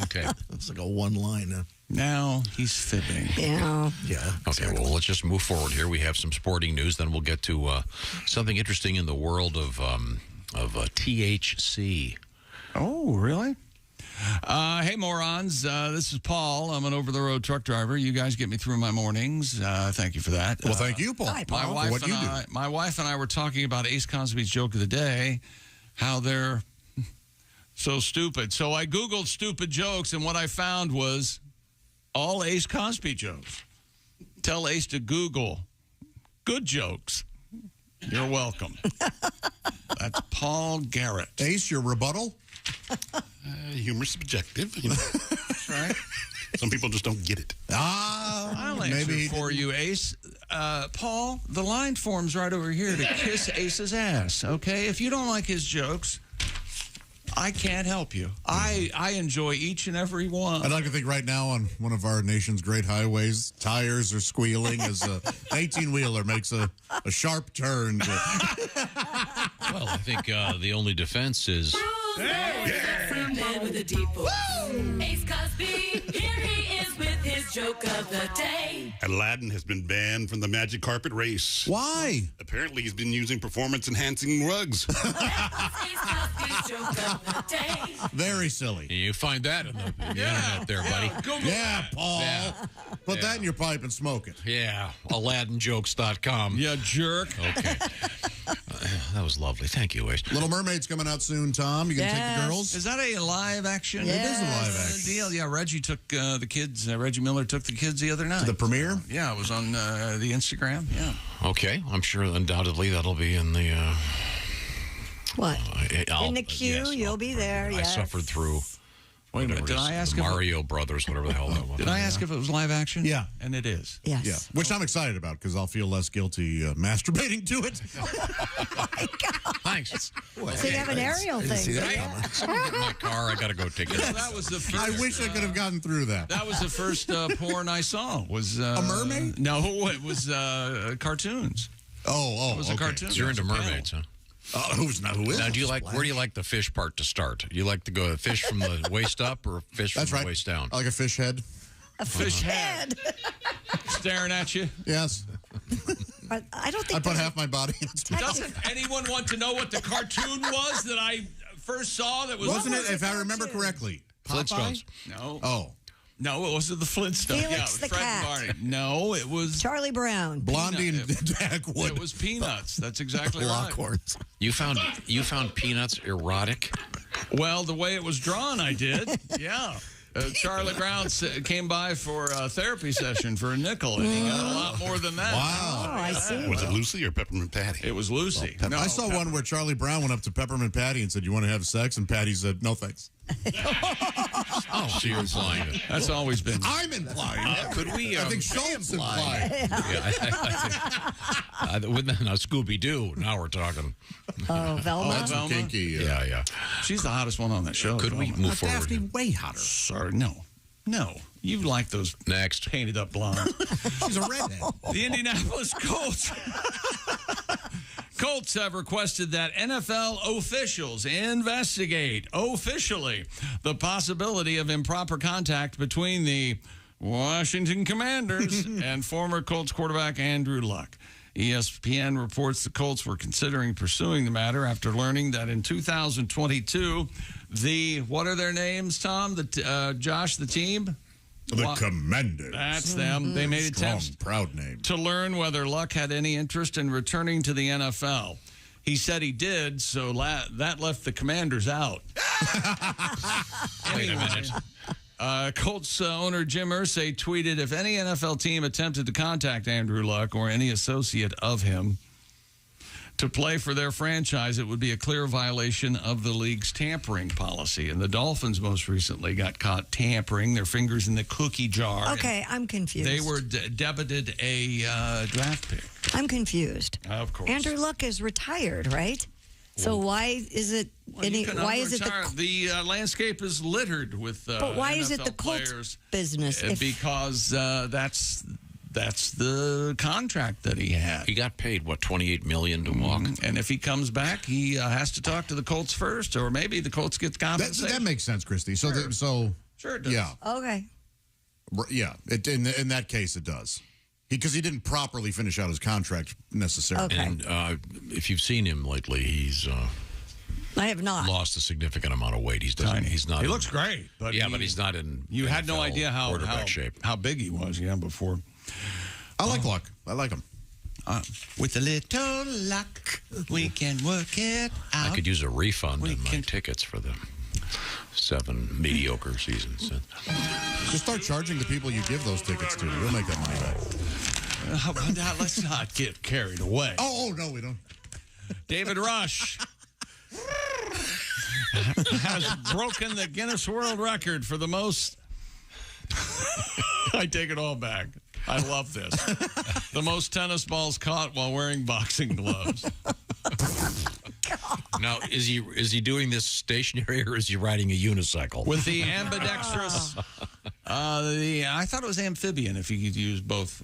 Okay. It's like a one-liner. Now he's fibbing. Yeah. Yeah. Okay, well, let's just move forward here. We have some sporting news. Then we'll get to something interesting in the world of THC. Oh, really? Hey, morons. This is Paul. I'm an over-the-road truck driver. You guys get me through my mornings. Thank you for that. Well, thank you, Paul. Hi, Paul. My wife and I were talking about Ace Cosby's joke of the day, how they're so stupid. So I Googled stupid jokes, and what I found was all Ace Cosby jokes. Tell Ace to Google good jokes. You're welcome. That's Paul Garrett. Ace, your rebuttal? Humor's subjective. You know. That's right. Some people just don't get it. I'll answer maybe for you, Ace. Paul, the line form's right over here to kiss Ace's ass, okay? If you don't like his jokes, I can't help you. I enjoy each and every one. I'd like to think right now on one of our nation's great highways, tires are squealing as an 18-wheeler makes a sharp turn. Well, I think the only defense is... Man with a deep voice. Ace Cosby, here he is with his joke of the day. Aladdin has been banned from the magic carpet race. Why? Apparently, he's been using performance-enhancing rugs. Ace Cosby's joke of the day. Very silly. You find that in the internet there, buddy. Yeah, Paul. Yeah. Put that in your pipe and smoke it. Yeah, AladdinJokes.com. You jerk. Okay. That was lovely. Thank you, Ace. Little Mermaid's coming out soon, Tom. You gonna take the girls? Is that a live action? Yes. It is a live action deal. Yeah, Reggie took the kids. Reggie Miller took the kids the other night. To the premiere? Yeah, it was on the Instagram. Yeah. Okay, I'm sure undoubtedly that'll be in the... What? In the queue, yes, you'll be there. I Yes. suffered through... Wait a minute. Did I ask the if Mario Brothers, whatever the hell that was? Did I ask if it was live action? Yeah. And it is. Yes. Yeah, which I'm excited about because I'll feel less guilty masturbating to it. Thanks. So you have an aerial thing. Someone get in my car. I got to go take it. That was the first, I wish I could have gotten through that. That was the first porn I saw. Was a mermaid? No, it was cartoons. Oh, it was a cartoon. So you're into mermaids, huh? Who is? Now, do you like? Where do you like the fish part to start? You like to go fish from the waist up or fish from the waist down? I like a fish head. A fish head. Staring at you. Yes. But I don't think I put half my body in its mouth. Doesn't anyone want to know what the cartoon was that I first saw? That was Wasn't it? If I remember correctly, Flintstones. No. Oh. No, it wasn't the Flintstones. Felix the Fred Cat. and Barney. No, it was Charlie Brown. Blondie and Dagwood. It was Peanuts. That's exactly right. Lockhorns. You found Peanuts erotic? Well, the way it was drawn, I did. Yeah. Charlie Brown came by for a therapy session for a nickel, and he got a lot more than that. Wow. Oh, I see. Was it Lucy or Peppermint Patty? It was Lucy. No, I saw one where Charlie Brown went up to Peppermint Patty and said, "You want to have sex?" And Patty said, "No, thanks." Oh, so you're implying it. That's always been. I'm implying. Could we? I think Schultz implied. Yeah, I think, with now Scooby-Doo. Now we're talking. Oh, Velma. That's some kinky. Yeah. She's the hottest one on that show. Could we move forward? Daphne way hotter. Sorry, no. You like those Next. painted up blondes. She's a redhead. The Indianapolis Colts. Colts have requested that NFL officials investigate officially the possibility of improper contact between the Washington Commanders and former Colts quarterback Andrew Luck. ESPN reports the Colts were considering pursuing the matter after learning that in 2022, what are their names, Tom? Josh, the team? The Commanders. That's them. They made attempts proud name. to learn whether Luck had any interest in returning to the NFL. He said he did, so that left the Commanders out. Wait a minute. Colts owner Jim Irsay tweeted, if any NFL team attempted to contact Andrew Luck or any associate of him to play for their franchise, it would be a clear violation of the league's tampering policy. And the Dolphins most recently got caught tampering their fingers in the cookie jar. Okay, I'm confused. They were debited a draft pick. I'm confused. Of course. Andrew Luck is retired, right? So why is it why is it the landscape is littered with but why NFL is it the Colts players business? Because that's the contract that he had. He got paid, what, $28 million to walk? And if he comes back, he has to talk to the Colts first, or maybe the Colts get compensation. That makes sense, Christy. So, Sure it does. Yeah. Okay. Yeah. In that case, it does. Because he didn't properly finish out his contract necessarily. Okay. And if you've seen him lately, he's I have not lost a significant amount of weight. He's not. He looks great, but but he's not in. You had no NFL idea quarterback shape. how big he was. Yeah, before. I like Luck. I like him. With a little luck, we can work it out. I could use a refund on my tickets for the 7 mediocre seasons. Just start charging the people you give those tickets to. You'll make that money back. Now, let's not get carried away. Oh, no, we don't. David Rush has broken the Guinness World Record for the most. I take it all back. I love this. The most tennis balls caught while wearing boxing gloves. Now, is he doing this stationary or is he riding a unicycle? With the ambidextrous, I thought it was amphibian if you could use both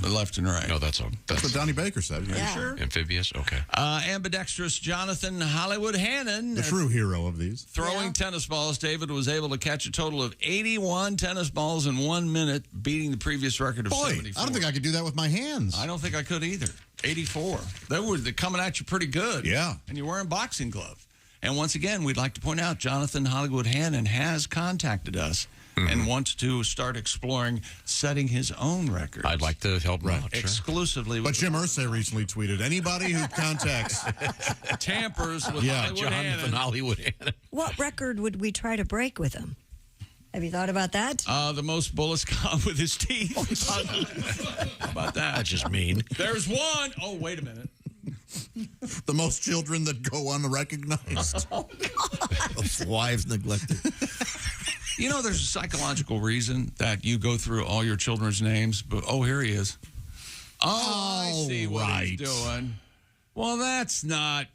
left and right. No, that's what Donnie Baker said. Yeah. Sure? Amphibious? Okay. Ambidextrous Jonathan Hollywood Hannon. The true hero of these. Throwing tennis balls, David was able to catch a total of 81 tennis balls in 1 minute, beating the previous record of 74. I don't think I could do that with my hands. I don't think I could either. 84. They're coming at you pretty good. Yeah. And you're wearing boxing gloves. And once again, we'd like to point out Jonathan Hollywood Hannon has contacted us and wants to start exploring setting his own record. I'd like to help him out. Sure. Exclusively. But Jim Irsay recently tweeted, anybody who contacts tampers with Hollywood Jonathan Hannon. Hollywood Hannon. What record would we try to break with him? Have you thought about that? The most bullets caught with his teeth. How about that? That's just mean. There's one. Oh, wait a minute. The most children that go unrecognized. Wives neglected. You know, there's a psychological reason that you go through all your children's names, but here he is. Oh, I see what he's doing. Well, that's not.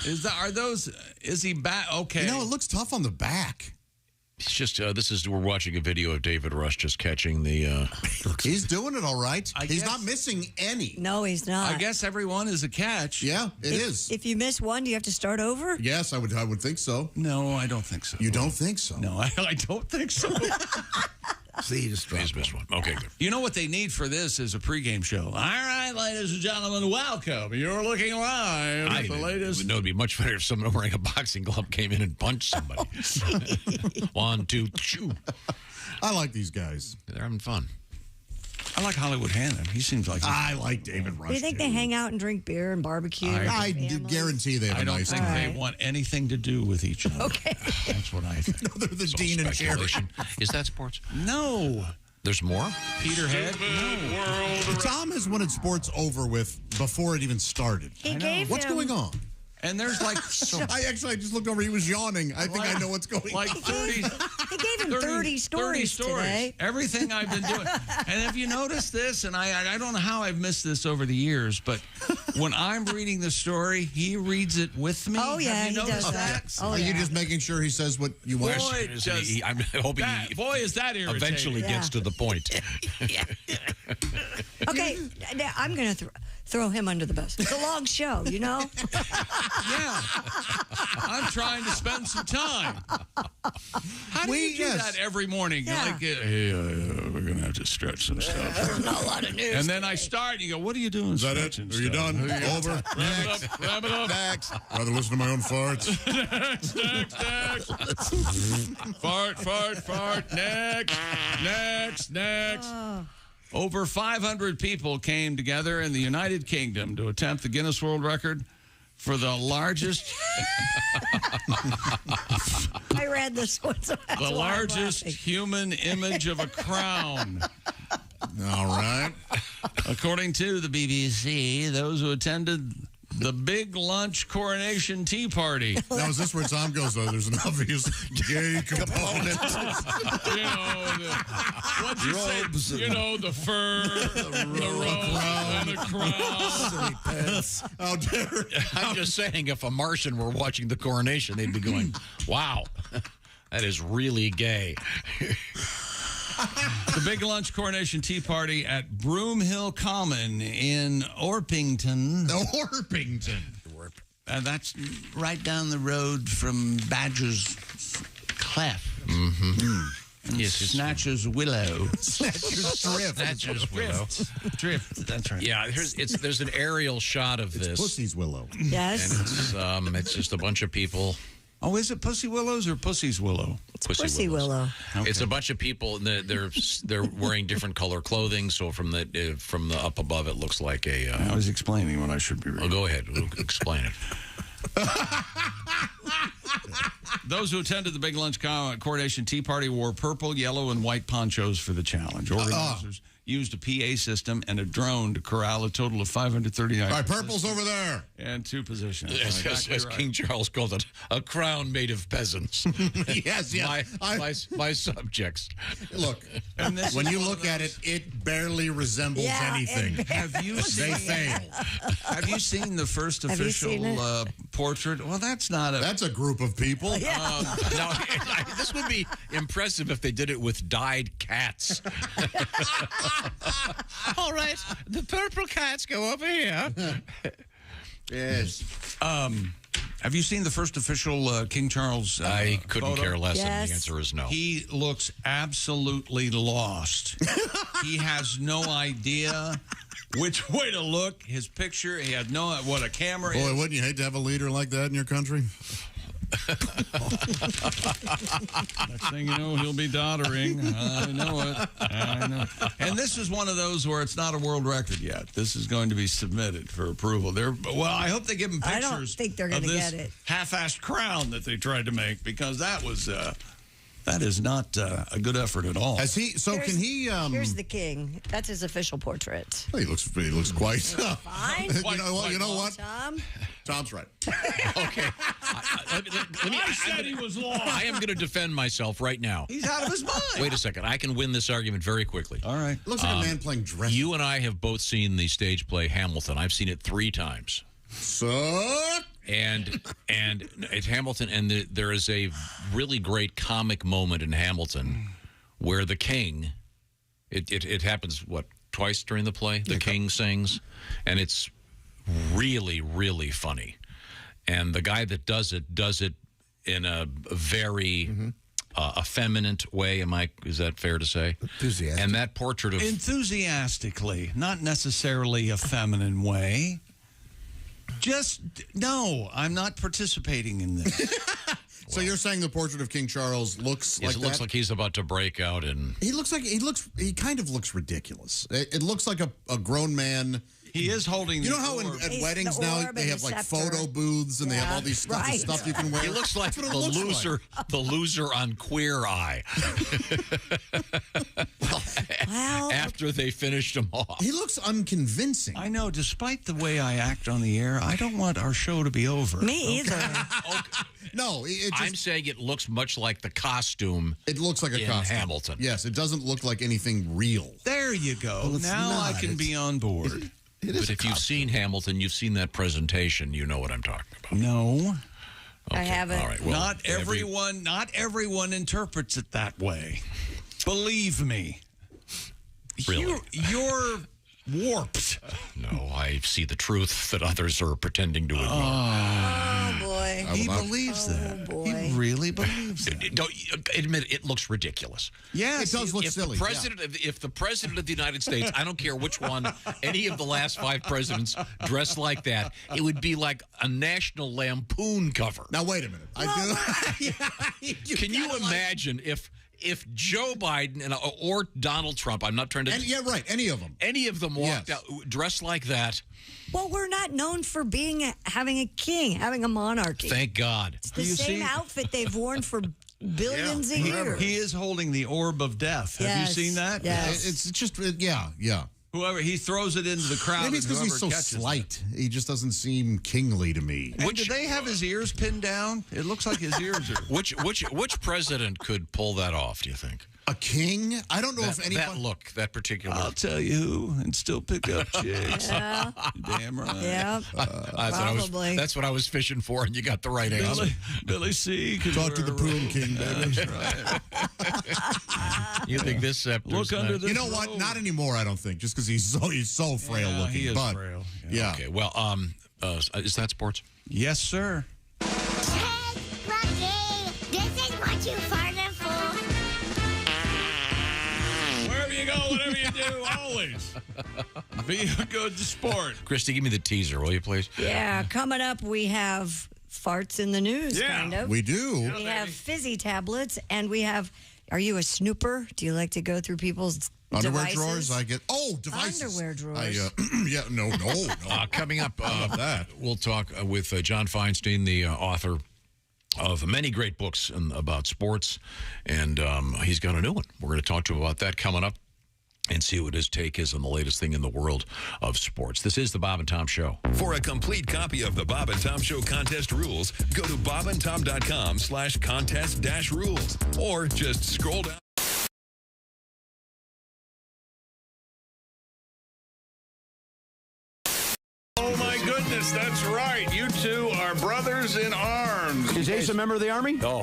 Is he back? Okay. You know, it looks tough on the back. It's just, we're watching a video of David Rush just catching the... He's doing it all right. He's not missing any. No, he's not. I guess every one is a catch. Yeah, it is. If you miss one, do you have to start over? Yes, I would think so. No, I don't think so. You don't think so? No, I don't think so. See, you just missed one. Okay, good. You know what they need for this is a pregame show. All right, ladies and gentlemen, welcome. You're looking live at the latest. No, it'd be much better if someone wearing a boxing glove came in and punched somebody. 1, 2, shoo. I like these guys. They're having fun. I like Hollywood Hannon. He seems like... I like David Rush. Do you think they hang out and drink beer and barbecue? I guarantee they have a nice time. I don't think they want anything to do with each other. Okay. That's what I think. No, they're the Dean and Jerry. Is that sports? No. There's more? Peterhead? No. Tom has wanted sports over with before it even started. What's going on? And there's like... I just looked over. He was yawning. I think I know what's going on. Like 30... He gave him 30 stories today. Everything I've been doing. And have you noticed this? And I don't know how I've missed this over the years, but when I'm reading the story, he reads it with me. Oh, yeah, have you he does that. Oh, Are you just making sure he says what you want? I'm hoping boy, is that irritating. Eventually gets to the point. Okay, I'm going to throw him under the bus. It's a long show, you know? Yeah. I'm trying to spend some time. How do you do that every morning? Yeah. Like, hey, we're going to have to stretch some stuff. There's not a lot of news. And then I start, you go, what are you doing? Is that it? Are you done? Over? Wrap it up. Next. Rather listen to my own farts. Next. Fart. Next. Over 500 people came together in the United Kingdom to attempt the Guinness World Record for the largest... I read this one, so that's the why I'm largest laughing. human image of a crown. All right. According to the BBC, those who attended the big lunch coronation tea party. Now, is this where Tom goes, there's an obvious gay component? What'd you say? You know, the fur, the robe, and the crown. How dare I'm just saying, if a Martian were watching the coronation, they'd be going, wow, that is really gay. The big lunch coronation tea party at Broomhill Common in Orpington. Orpington. And that's right down the road from Badger's Clef. Mm-hmm. Yes, Snatcher's Willow. Snatcher's Drift. Snatcher's Willow. Drift. That's right. Yeah, there's an aerial shot of this. Pussy's Willow. Yes. And it's just a bunch of people. Oh, is it Pussy Willows or Pussy's Willow? Pussy Willow. Okay. It's a bunch of people. And they're wearing different color clothing. So from the up above, it looks like a. I was explaining what I should be reading. Oh, go ahead. Explain it. Those who attended the big lunch coronation tea party wore purple, yellow, and white ponchos for the challenge. Organizers used a PA system and a drone to corral a total of 539. All right, purple's over there. And 2 positions. As King Charles called it, a crown made of peasants. Yes, yes. My subjects. Look, when you look at it, it barely resembles anything. Have you They fail. Have you seen the first Have you seen official portrait? Well, that's not a. That's a group of people. Now, this would be impressive if they did it with dyed cats. All right, the purple cats go over here. Yes. Have you seen the first official King Charles I couldn't photo? care less, and the answer is no. He looks absolutely lost. He has no idea which way to look. His picture, he had no what a camera Boy, is. wouldn't you hate to have a leader like that in your country? Next thing you know, he'll be doddering. I know it. I know. And this is one of those where it's not a world record yet. This is going to be submitted for approval. Well, I hope they give him pictures. I don't think they're going to get it. Half-assed crown that they tried to make, because that was that is not a good effort at all. Has he? So can he? Here's the king. That's his official portrait. He looks quite. Fine. You know what? Tom. Tom's right. Okay. I said he was lost. I am going to defend myself right now. He's out of his mind. Wait a second. I can win this argument very quickly. All right. Looks like a man playing dress. You and I have both seen the stage play Hamilton. I've seen it 3 times. So? And it's Hamilton, and there is a really great comic moment in Hamilton where the king, it happens, what, twice during the play? The king sings, and it's really, really funny. And the guy that does it in a very effeminate way. Is that fair to say? Enthusiastic. And that portrait of... Enthusiastically, not necessarily a feminine way. Just, no, I'm not participating in this. So you're saying the portrait of King Charles looks like it looks like he's about to break out in... He kind of looks ridiculous. It looks like a grown man. He is holding. You know how at weddings now they have like photo booths and they have all these stuff you can wear. He looks like the loser on Queer Eye. Well, after they finished him off, he looks unconvincing. I know. Despite the way I act on the air, I don't want our show to be over. Me either. No, I'm saying it looks much like the costume. It looks like a costume. Hamilton. Yes, it doesn't look like anything real. There you go. Well, now I can be on board. But if you've seen Hamilton, you've seen that presentation, you know what I'm talking about. No. I haven't. All right. Well, not everyone interprets it that way. Believe me. Really? You're warped. No, I see the truth that others are pretending to ignore. Oh, boy. He believes that. Boy. He really believes that. Don't admit it looks ridiculous. Yes, it does look silly. If the president of the United States, I don't care which one, any of the last 5 presidents dressed like that, it would be like a National Lampoon cover. Now wait a minute. Can you imagine if Joe Biden or Donald Trump, I'm not trying to... any of them. Any of them walked out dressed like that. Well, we're not known for having a king, having a monarchy. Thank God. It's the same outfit they've worn for billions of years. He is holding the orb of death. Have you seen that? Yes. It's just, yeah. Whoever, he throws it into the crowd. Maybe it's because he's so slight. He just doesn't seem kingly to me. Do they have his ears pinned down? It looks like his ears are. Which president could pull that off, do you think? A king? I don't know if anyone... That look, that particular... I'll tell you who, and still pick up chicks. Yeah. Damn right. Yeah, probably. That's what I was fishing for, and you got the right answer. Billy C. Talk to the prune king, baby. That's right. You think this scepter's Look under this You know what? Not anymore, I don't think, just because he's so frail looking. He is but, frail. Yeah. Okay, well, is that sports? Yes, sir. Hey, Rocky, this is what you farted for. Wherever you go, whatever you do, always be a good sport. Christy, give me the teaser, will you, please? Yeah, coming up, we have farts in the news, kind of. We do. We have fizzy tablets, and we have, are you a snooper? Do you like to go through people's underwear devices? drawers? Devices. Underwear drawers. No. Coming up, that. We'll talk with John Feinstein, the author of many great books about sports, and he's got a new one. We're going to talk to him about that coming up. and see what his take is on the latest thing in the world of sports. This is the Bob and Tom Show. For a complete copy of the Bob and Tom Show contest rules, go to bobandtom.com/contest-rules or just scroll down. Oh, my goodness, that's right. You two are brothers in arms. Is Ace a member of the Army? Oh.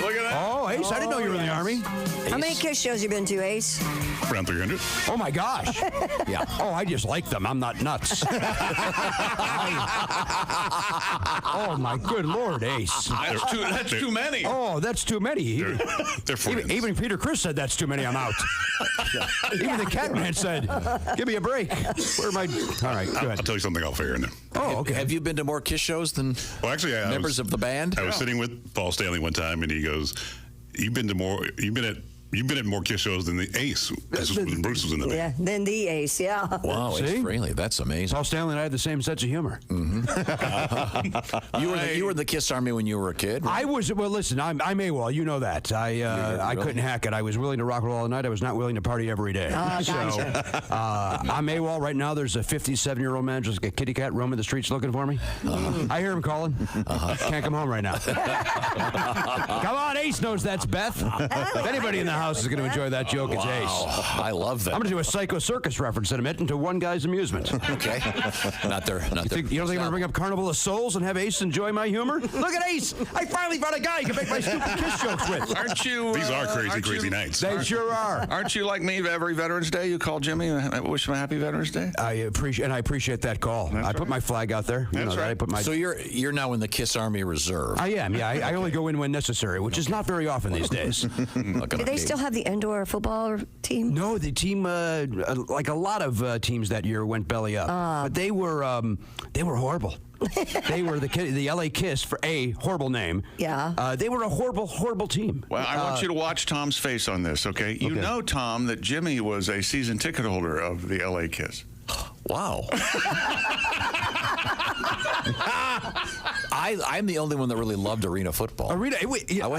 Look at that. Oh, Ace, I didn't know you were in the Army. How many Kiss shows you been to, Ace? Around 300. Oh, my gosh. Yeah. Oh, I just like them. I'm not nuts. Oh, my good Lord, Ace. That's too many. Oh, that's too many. They're friends. Even Peter Chris said that's too many. I'm out. Even the Catman said, give me a break. Where am I? All right, go I'll ahead. tell you something off air now. Oh, okay. Have you been to more Kiss shows than members of the band? I was sitting with Paul Stanley one time, and he goes, "You've been at more Kiss shows than the Ace." This was when Bruce was in the band. Yeah, then the Ace, yeah. Wow, See? Ace Frehley. That's amazing. Paul Stanley and I had the same sense of humor. You were in the Kiss Army when you were a kid? I was. Well, listen, I'm AWOL. You know that. I couldn't hack it. I was willing to rock and roll all night. I was not willing to party every day. Gotcha. So I'm AWOL right now. There's a 57-year-old man, just a kitty cat, roaming the streets looking for me. I hear him calling. Can't come home right now. Come on, Ace knows that's Beth. If anybody in the house is going to enjoy that joke, it's Ace. I love that. I'm going to do a Psycho Circus reference in a minute into one guy's amusement. Okay. Not there. You don't think I'm going to bring up Carnival of Souls and have Ace enjoy my humor? Look at Ace! I finally found a guy I can make my stupid Kiss jokes with. Aren't you? These are crazy nights. They sure are. Aren't you like me? Every Veterans Day, you call Jimmy and wish him a happy Veterans Day. I appreciate that call. I put my flag out there. You know that. I put my. So you're now in the Kiss Army Reserve. I am. Yeah, I only go in when necessary, which is not very often these days. Do they still have the indoor football team? No, the team, like a lot of teams that year, went belly up. But they were horrible. They were the LA Kiss, for a horrible name. Yeah. They were a horrible team. Well, I want you to watch Tom's face on this, okay? You know, Tom, that Jimmy was a season ticket holder of the LA Kiss. Wow. I'm the only one that really loved arena football. I went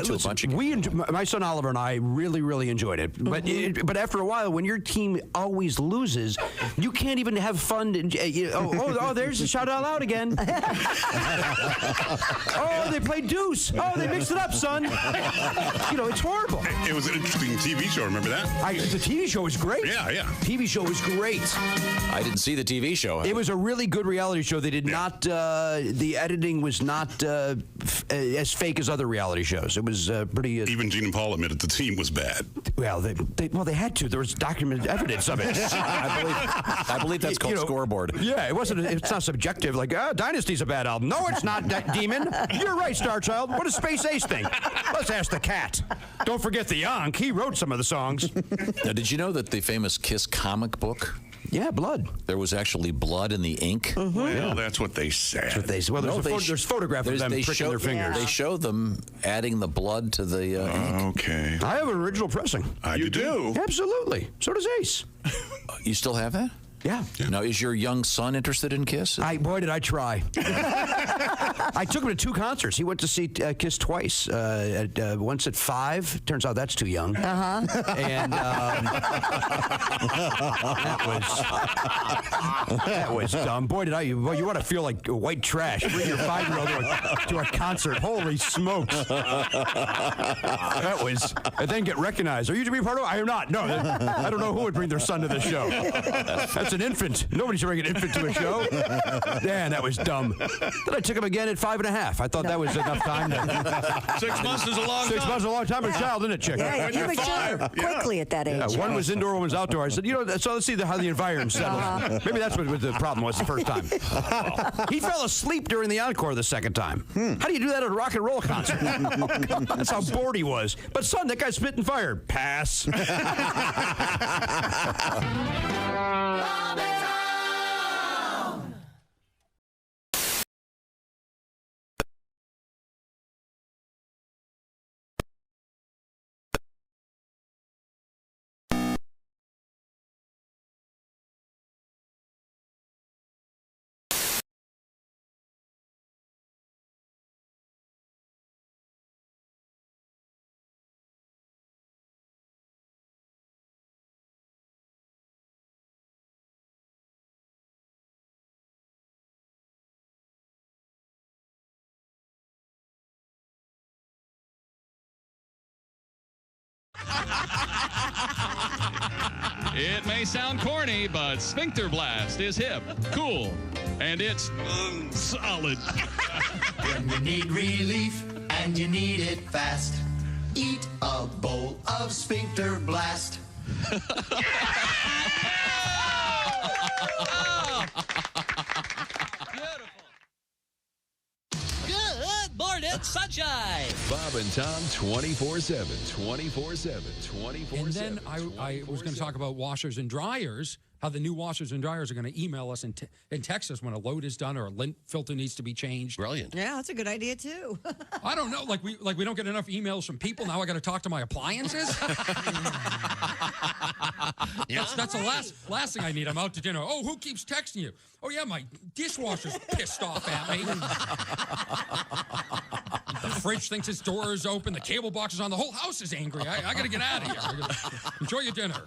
to a bunch of games. My son Oliver and I really enjoyed it. But after a while, when your team always loses, you can't even have fun. There's a shout out loud again. Oh, they played deuce. Oh, they mixed it up, son. It's horrible. It was an interesting TV show. Remember that? The TV show was great. Yeah. TV show was great. I didn't see the TV show. It was a really good reality show. They did not. The editing was not as fake as other reality shows. It was pretty. Even Gene and Paul admitted the team was bad. Well, they had to. There was documented evidence of it. I believe that's called scoreboard. Yeah, it wasn't. It's not subjective. Like, Dynasty's a bad album. No, it's not, Demon. You're right, Starchild. What does Space Ace think? Let's ask the cat. Don't forget the Yonk. He wrote some of the songs. Now, did you know that the famous Kiss comic book? Yeah, blood. There was actually blood in the ink. Mm-hmm. Well, that's what they said. That's what they said. Well, there's photographs of them pricking their fingers. They show them adding the blood to the ink. Okay. I have an original pressing. You do? Absolutely. So does Ace. You still have that? Yeah. Now, is your young son interested in Kiss? Boy, did I try. I took him to 2 concerts. He went to see Kiss twice. Once at 5. Turns out that's too young. And that was dumb. Boy, you want to feel like white trash. Bring your 5-year-old to a concert. Holy smokes. That was. And then get recognized. Are you to be part of it? I am not. No, I don't know who would bring their son to this show. That's an infant. Nobody should bring an infant to a show. Man, that was dumb. Then I took him again at 5.5. I thought that was enough time. 6 months is a long time. 6 months is a long time for a child, isn't it, chick? Yeah, you mature quickly at that age. Yeah, one was indoor, one was outdoor. I said, so let's see how the environment settles. Maybe that's what the problem was the first time. He fell asleep during the encore the second time. How do you do that at a rock and roll concert? That's how bored he was. But son, that guy spit and fired. Pass. It may sound corny, but Sphincter Blast is hip, cool, and it's solid. When you need relief and you need it fast, eat a bowl of Sphincter Blast. Good morning, sunshine. Bob and Tom 24/7, 24/7, 24/7. And then I was going to talk about washers and dryers, how the new washers and dryers are going to email us and text us when a load is done or a lint filter needs to be changed. Brilliant. Yeah, that's a good idea too. I don't know, like we don't get enough emails from people. Now I got to talk to my appliances. That's the last thing I need. I'm out to dinner. Oh, who keeps texting you? Oh yeah, my dishwasher's pissed off at me. The fridge thinks its door is open. The cable box is on. The whole house is angry. I got to get out of here. Enjoy your dinner.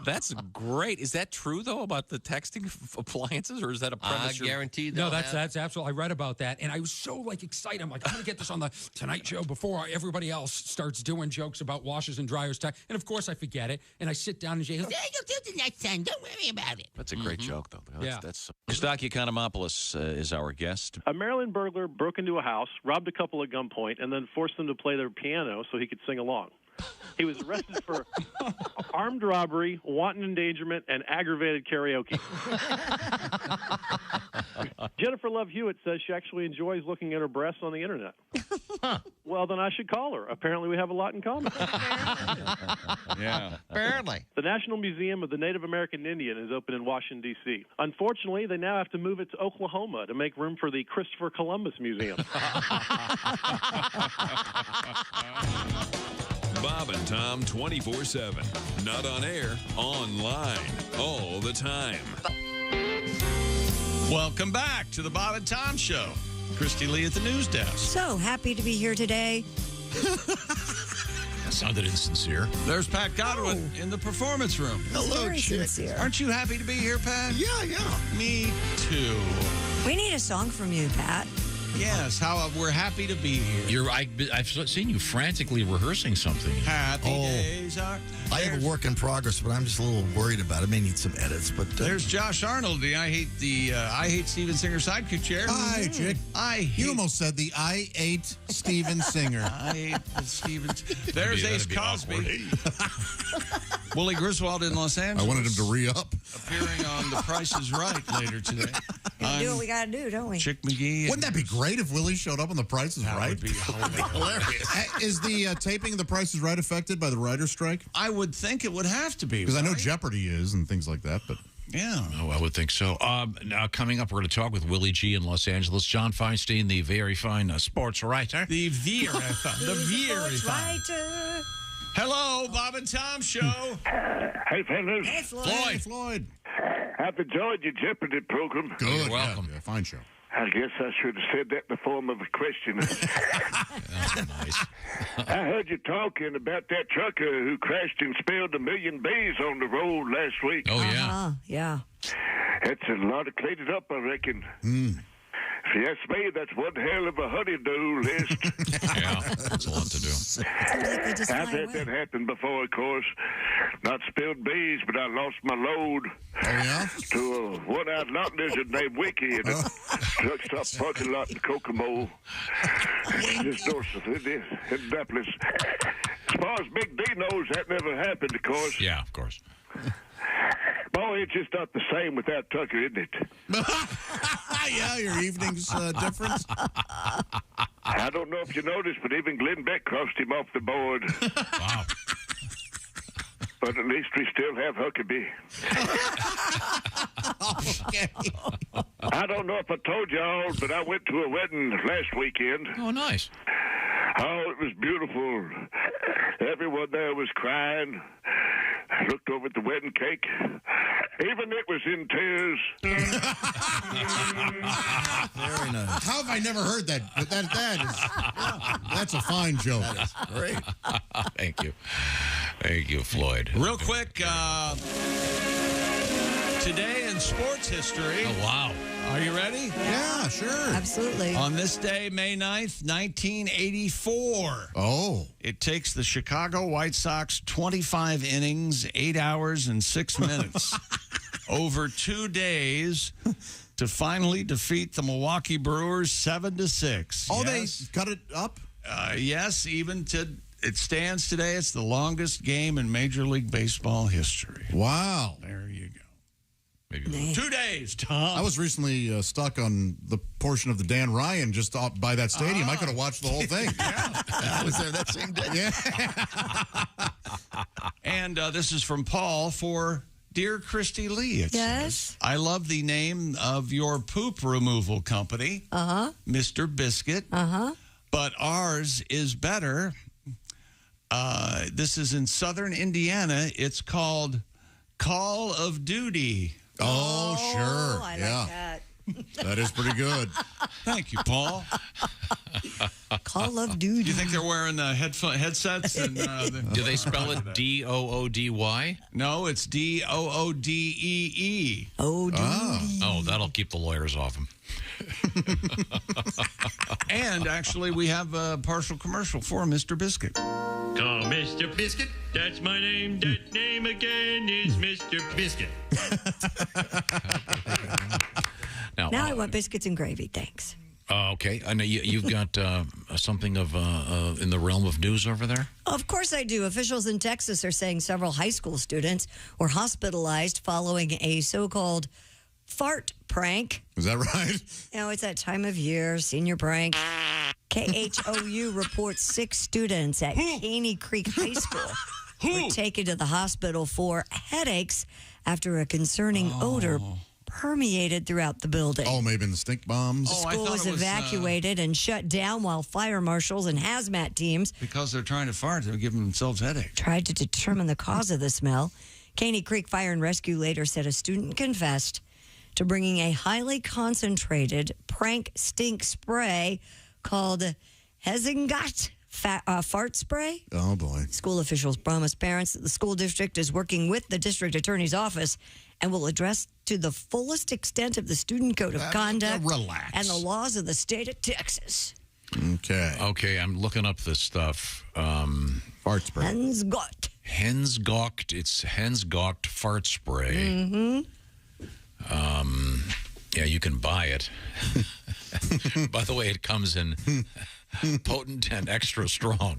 That's great. Is that true, though, about the texting appliances, or is that a premise? Guaranteed. No, that's absolutely. I read about that, and I was so excited. I'm like, I'm gonna get this on the Tonight Show before everybody else starts doing jokes about washers and dryers. And of course, I forget it, and I sit down and Jay goes, "Hey, you'll do it the next time. Don't worry about it." That's a great joke, though. Yeah. That's Stocky Economopoulos is our guest. A Maryland burglar broke into a house, robbed a couple at gunpoint, and then forced them to play their piano so he could sing along. He was arrested for armed robbery, wanton endangerment, and aggravated karaoke. Jennifer Love Hewitt says she actually enjoys looking at her breasts on the internet. Well, then I should call her. Apparently, we have a lot in common. Yeah. Apparently. The National Museum of the Native American Indian is open in Washington, D.C. Unfortunately, they now have to move it to Oklahoma to make room for the Christopher Columbus Museum. Bob and Tom 24/7. Not on air, online, all the time. Welcome back to the Bob and Tom Show. Christy Lee at the news desk. So happy to be here today. That sounded insincere. There's Pat Godwin in the performance room. Hello, Very Chick. sincere. Aren't you happy to be here, Pat? Yeah. Me too. We need a song from you, Pat. Yes, we're happy to be here. I've seen you frantically rehearsing something. Happy days are. I have a work in progress, but I'm just a little worried about it. May need some edits, but there's Josh Arnold, the I hate Steven Singer sidekick chair. Hi, Chick. You almost said the I ate Steven Singer. I hate Steven. There's Ace Cosby. Willie Griswold in Los Angeles. I wanted him to re-up. Appearing on The Price is Right later today. We do what we got to do, don't we? Chick McGee. Wouldn't that be great if Willie showed up on The Price is Right? Would be hilarious. Is the taping of The Price is Right affected by the writer's strike? I would think it would have to be. Because I know Jeopardy is and things like that, but... Yeah. Oh, I would think so. Now, coming up, we're going to talk with Willie G in Los Angeles. John Feinstein, the very fine sports writer. The very fine. Hello, Bob and Tom Show. Hey, fellas. Hey, Floyd. I've enjoyed your Jeopardy program. Good. You're welcome. Yeah, fine show. I guess I should have said that in the form of a question. Nice. I heard you talking about that trucker who crashed and spilled 1 million bees on the road last week. Oh, yeah. Yeah. That's a lot to clean it up, I reckon. If you ask me, that's one hell of a honey-do list. Yeah, that's a lot to do. I've had that happen before, of course. Not spilled bees, but I lost my load to a one-eyed lizard named Wacky in a truck stop parking lot in Kokomo. Just north of Indianapolis. As far as Big D knows, that never happened, of course. Yeah, of course. Boy, it's just not the same without Tucker, isn't it? Yeah, your evening's different. I don't know if you noticed, but even Glenn Beck crossed him off the board. Wow. But at least we still have Huckabee. Okay. I don't know if I told y'all, but I went to a wedding last weekend. Oh, nice. Oh, it was beautiful. Everyone there was crying. I looked over at the wedding cake. Even it was in tears. Very nice. How have I never heard that? That's a fine joke. That is great. Thank you. Thank you, Floyd. Real quick, Today in sports history. Oh, wow. Are you ready? Yeah, sure. Absolutely. On this day, May 9th, 1984. Oh. It takes the Chicago White Sox 25 innings, 8 hours, and 6 minutes over 2 days to finally defeat the Milwaukee Brewers 7-6. Oh, yes. they cut it up? Yes, even to it stands today. It's the longest game in Major League Baseball history. Wow. There you go. Maybe 2 days, Tom. I was recently stuck on the portion of the Dan Ryan just up by that stadium. I could have watched the whole thing. I was there that same day. Yeah. And this is from Paul for Dear Christy Lee. It says, I love the name of your poop removal company, Mr. Biscuit, but ours is better. This is in southern Indiana. It's called Call of Duty. Oh, sure. I yeah. like that. That is pretty good. Thank you, Paul. Call of Duty. Do you think they're wearing headsets? And, Do they spell it Doody? No, it's Doodee. Oh, Oh, that'll keep the lawyers off him. And actually, we have a partial commercial for Mr. Biscuit. Call Mr. Biscuit. That's my name. That name again is Mr. Biscuit. Now I want biscuits and gravy, thanks. Okay. I know you've got something of in the realm of news over there? Of course I do. Officials in Texas are saying several high school students were hospitalized following a so-called fart prank. Is that right? You know, it's that time of year, senior prank. KHOU reports 6 students at Caney Creek High School were taken to the hospital for headaches after a concerning odor permeated throughout the building. Oh, maybe in the stink bombs. The school was evacuated and shut down while fire marshals and hazmat teams, Because they're trying to fart, they're giving themselves headaches. tried to determine the cause of the smell. Caney Creek Fire and Rescue later said a student confessed to bringing a highly concentrated prank stink spray called Hezingot fart spray. Oh, boy. School officials promised parents that the school district is working with the district attorney's office and will address to the fullest extent of the student code of conduct relax. and the laws of the state of Texas. Okay. Okay, I'm looking up this stuff. Fart spray. Hezingot. It's Hensgawkt fart spray. Mm-hmm. Yeah, you can buy it. By the way, it comes in potent and extra strong.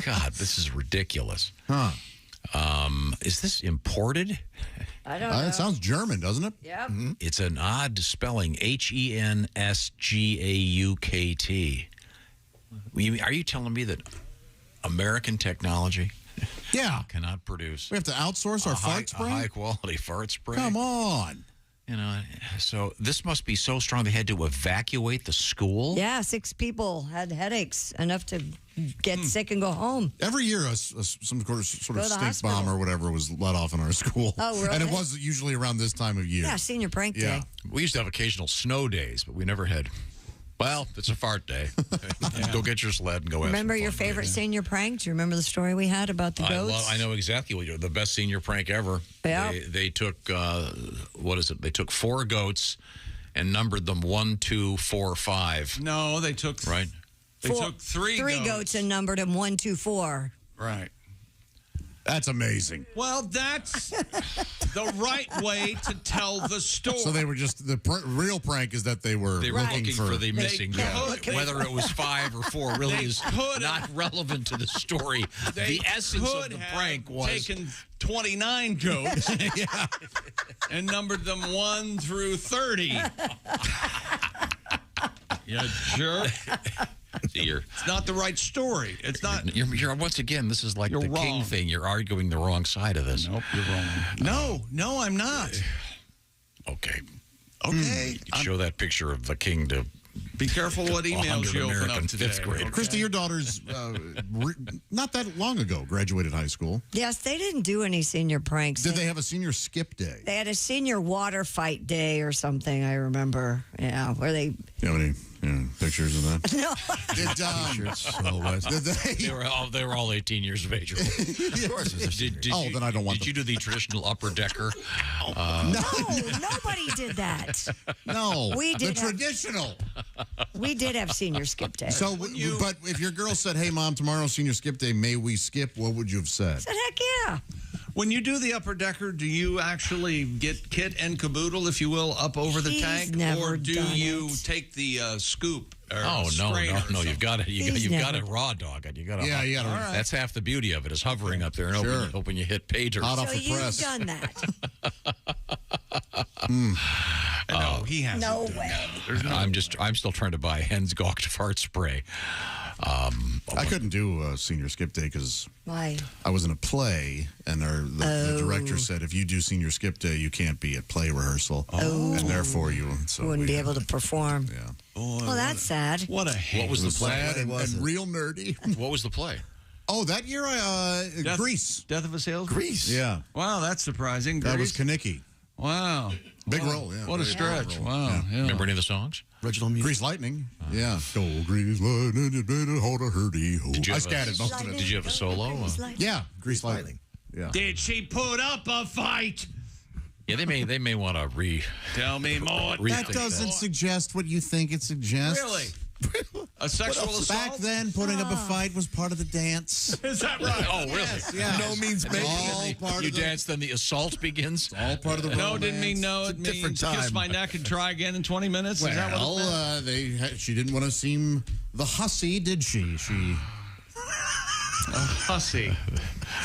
God, this is ridiculous. Huh. Is this imported? I don't know. It sounds German, doesn't it? Yep. It's an odd spelling. Hensgaukt. Are you telling me that American technology cannot produce? We have to outsource our fart spray? A high-quality fart spray? Come on. You know, so this must be so strong they had to evacuate the school? Yeah, 6 people had headaches, enough to get sick and go home. Every year, some sort of Go to the stink hospital. bomb or whatever was let off in our school. Oh, really? And it was usually around this time of year. Yeah, senior prank Yeah. day. We used to have occasional snow days, but we never had. Well, it's a fart day. Go get your sled and go have Remember some your fun. favorite senior prank? Do you remember the story we had about the goats? I know exactly what you're. The best senior prank ever. Yeah. They took what is it? They took 4 goats and numbered them 1, 2, 4, 5. No, they took right. They took 3 goats and numbered them 1, 2, 4. Right. That's amazing. Well, that's the right way to tell the story. So they were just, the real prank is that they were looking for the missing goat. could- Whether it was 5 or 4 really is not relevant to the story. The essence of the prank was taken 29 goats and numbered them 1 through 30. You jerk. It's not the right story. It's not. You're once again, this is like the wrong. king thing. You're arguing the wrong side of this. Nope, you're wrong. No, I'm not. Okay. Okay. You show that picture of the king to. Be careful what emails you open up American today. 5th grade. Christy, your daughter's not that long ago graduated high school. Yes, they didn't do any senior pranks. Did they have a senior skip day? They had a senior water fight day or something, I remember. Yeah, where they... You have any Pictures of that. No. They were all 18 years of age. Of course. Then I don't want. Did you do the traditional upper decker? No, nobody did that. No, we did the traditional. We did have senior skip day. So, but if your girl said, "Hey, Mom, tomorrow's senior skip day, may we skip?" What would you have said? I said, heck yeah. When you do the upper decker, do you actually get kit and caboodle, if you will, up over the tank, or do you take the scoop? Or no! You've got it. You've got it raw dog. You got it. Yeah, you got it. Right. That's half the beauty of it is hovering up there and hoping you hit pay dirt. Hot off the press. So you've done that. No, he hasn't. No way. I'm still trying to buy Hen's Gawked fart spray. I couldn't do senior skip day because why? I was in a play, and the director said if you do senior skip day, you can't be at play rehearsal, and therefore you wouldn't be able to perform. Yeah. Well, that's sad. What was the play? Sad and real nerdy. What was the play? Oh, that year Grease. Death of a Salesman? Grease. Yeah. Wow, that's surprising. That was Grease? Kanicki. Wow. Big role, yeah. What a stretch. Wow. Yeah. Remember any of the songs? Original music. Grease Lightning. Yeah. Go Grease Lightning, you better hold a hurdy ho. I scattered most of it. Did you have a solo? Yeah, Grease Lightning. Yeah. Did she put up a fight? Yeah, they may want to Tell me more. That doesn't suggest what you think it suggests. Really? A sexual assault? Back then, putting up a fight was part of the dance. Is that right? Oh, really? Yes. No means maybe. All part you of the dance, then the assault begins? It's all part of the romance. No, didn't mean no. It means different time. kiss my neck and try again in 20 minutes? Is that what it meant? She didn't want to seem the hussy, did she? Hussy.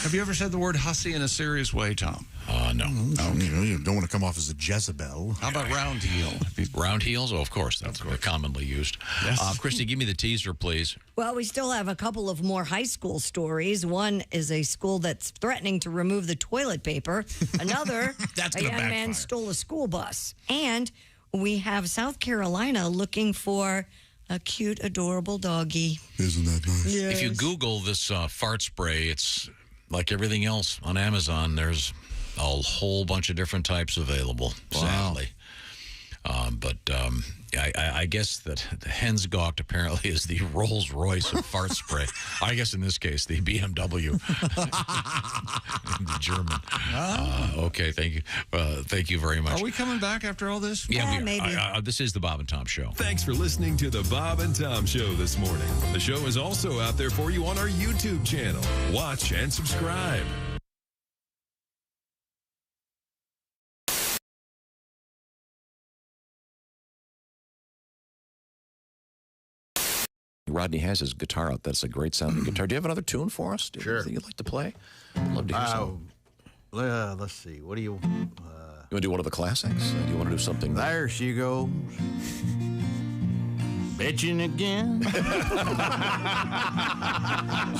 Have you ever said the word hussy in a serious way, Tom? No. You don't want to come off as a Jezebel. How about round heel? Round heels? Oh, of course. That's commonly used. Yes. Christy, give me the teaser, please. Well, we still have a couple of more high school stories. One is a school that's threatening to remove the toilet paper. Another, a young man stole a school bus. And we have South Carolina looking for a cute, adorable doggy. Isn't that nice? Yes. If you Google this fart spray, it's like everything else on Amazon. There's a whole bunch of different types available, sadly. I guess that the Hen's Gawked apparently is the Rolls Royce of fart spray. I guess in this case, the BMW. The German. Okay, thank you. Thank you very much. Are we coming back after all this? Yeah, we are. maybe. This is the Bob and Tom Show. Thanks for listening to the Bob and Tom Show this morning. The show is also out there for you on our YouTube channel. Watch and subscribe. Rodney has his guitar out. That's a great sounding guitar. Do you have another tune for us? Sure. That you'd like to play? I'd love to hear some. Let's see. What do you... You want to do one of the classics? Do you want to do something? There she goes. Bitching again.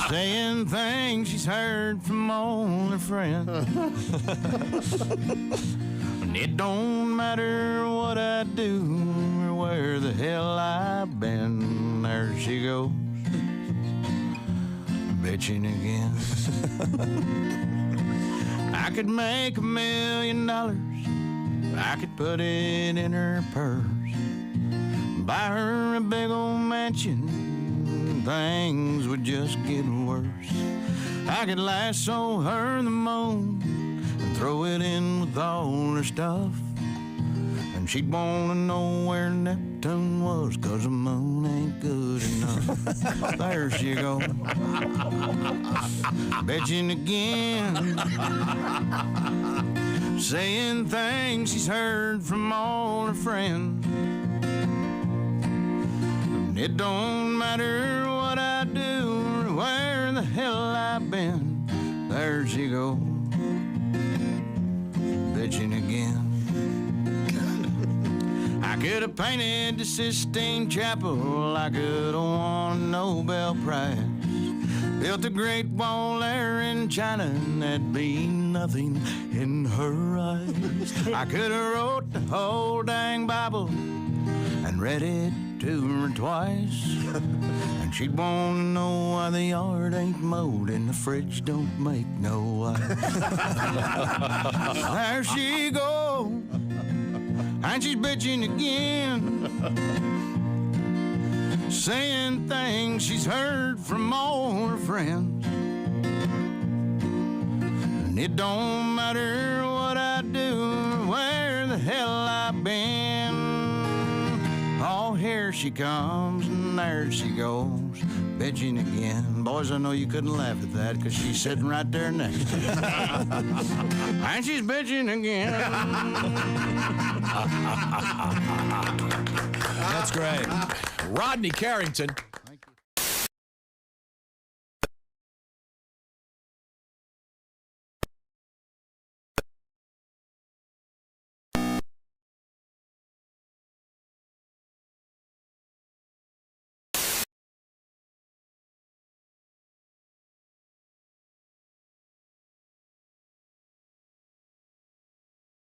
Saying things she's heard from all her friends. And it don't matter what I do or where the hell I've been. There she goes. Bitching again. I could make $1 million. I could put it in her purse. Buy her a big old mansion. Things would just get worse. I could lasso her the moon and throw it in with all her stuff. And she'd want to know where Neptune was, 'cause the moon ain't good enough. There she goes. Bitching again. Saying things she's heard from all her friends. And it don't matter what I do or where the hell I've been. There she goes. Bitching again. I could have painted the Sistine Chapel. I could have won a Nobel Prize. Built a great wall there in China, and that'd be nothing in her eyes. I could have wrote the whole dang Bible and read it to her twice. And she'd want to know why the yard ain't mowed and the fridge don't make no ice. There she goes. And she's bitching again. saying things she's heard from all her friends. And it don't matter what I do or where the hell I've been. Oh, here she comes and there she goes, bitching again. Boys, I know you couldn't laugh at that because she's sitting right there next to you. And she's bitching again. That's great. Rodney Carrington.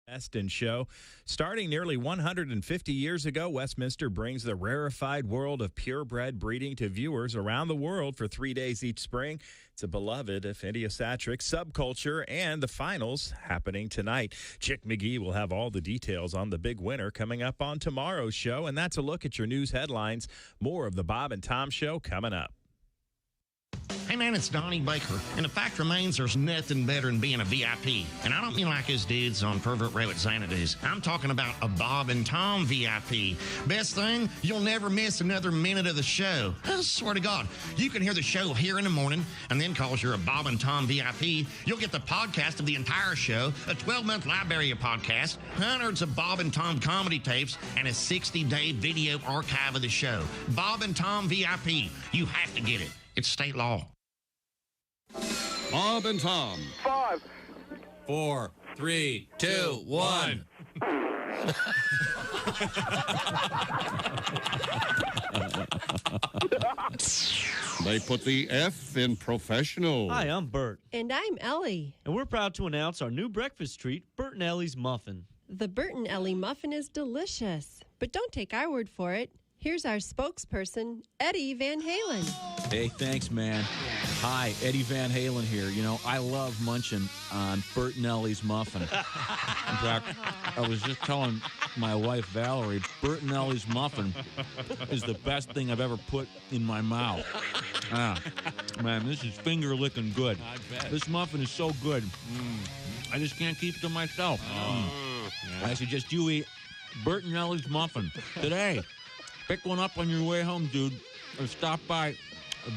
Best in Show. Starting nearly 150 years ago, Westminster brings the rarefied world of purebred breeding to viewers around the world for 3 days each spring. It's a beloved idiosyncratic subculture, and the finals happening tonight. Chick McGee will have all the details on the big winner coming up on tomorrow's show, and that's a look at your news headlines. More of the Bob and Tom Show coming up. Hey man, it's Donnie Baker, and the fact remains there's nothing better than being a VIP. And I don't mean like his dudes on Pervert Rabbit Xanadu's. I'm talking about a Bob and Tom VIP. Best thing, you'll never miss another minute of the show. I swear to God, you can hear the show here in the morning, and then cause you're a Bob and Tom VIP, you'll get the podcast of the entire show, a 12-month library of podcasts, hundreds of Bob and Tom comedy tapes, and a 60-day video archive of the show. Bob and Tom VIP. You have to get it. It's state law. Bob and Tom. 5, 4, 3, 2, 1. They put the F in professional. Hi, I'm Bert. And I'm Ellie. And we're proud to announce our new breakfast treat, Bert and Ellie's Muffin. The Bert and Ellie Muffin is delicious. But don't take our word for it. Here's our spokesperson, Eddie Van Halen. Hey, thanks, man. Hi, Eddie Van Halen here. You know, I love munching on Bert and Ellie's Muffin. In fact, I was just telling my wife, Valerie, Bert and Ellie's Muffin is the best thing I've ever put in my mouth. Man, this is finger-licking good. I bet. This muffin is so good. I just can't keep it to myself. I suggest you eat Bert and Ellie's Muffin today. Pick one up on your way home, dude, or stop by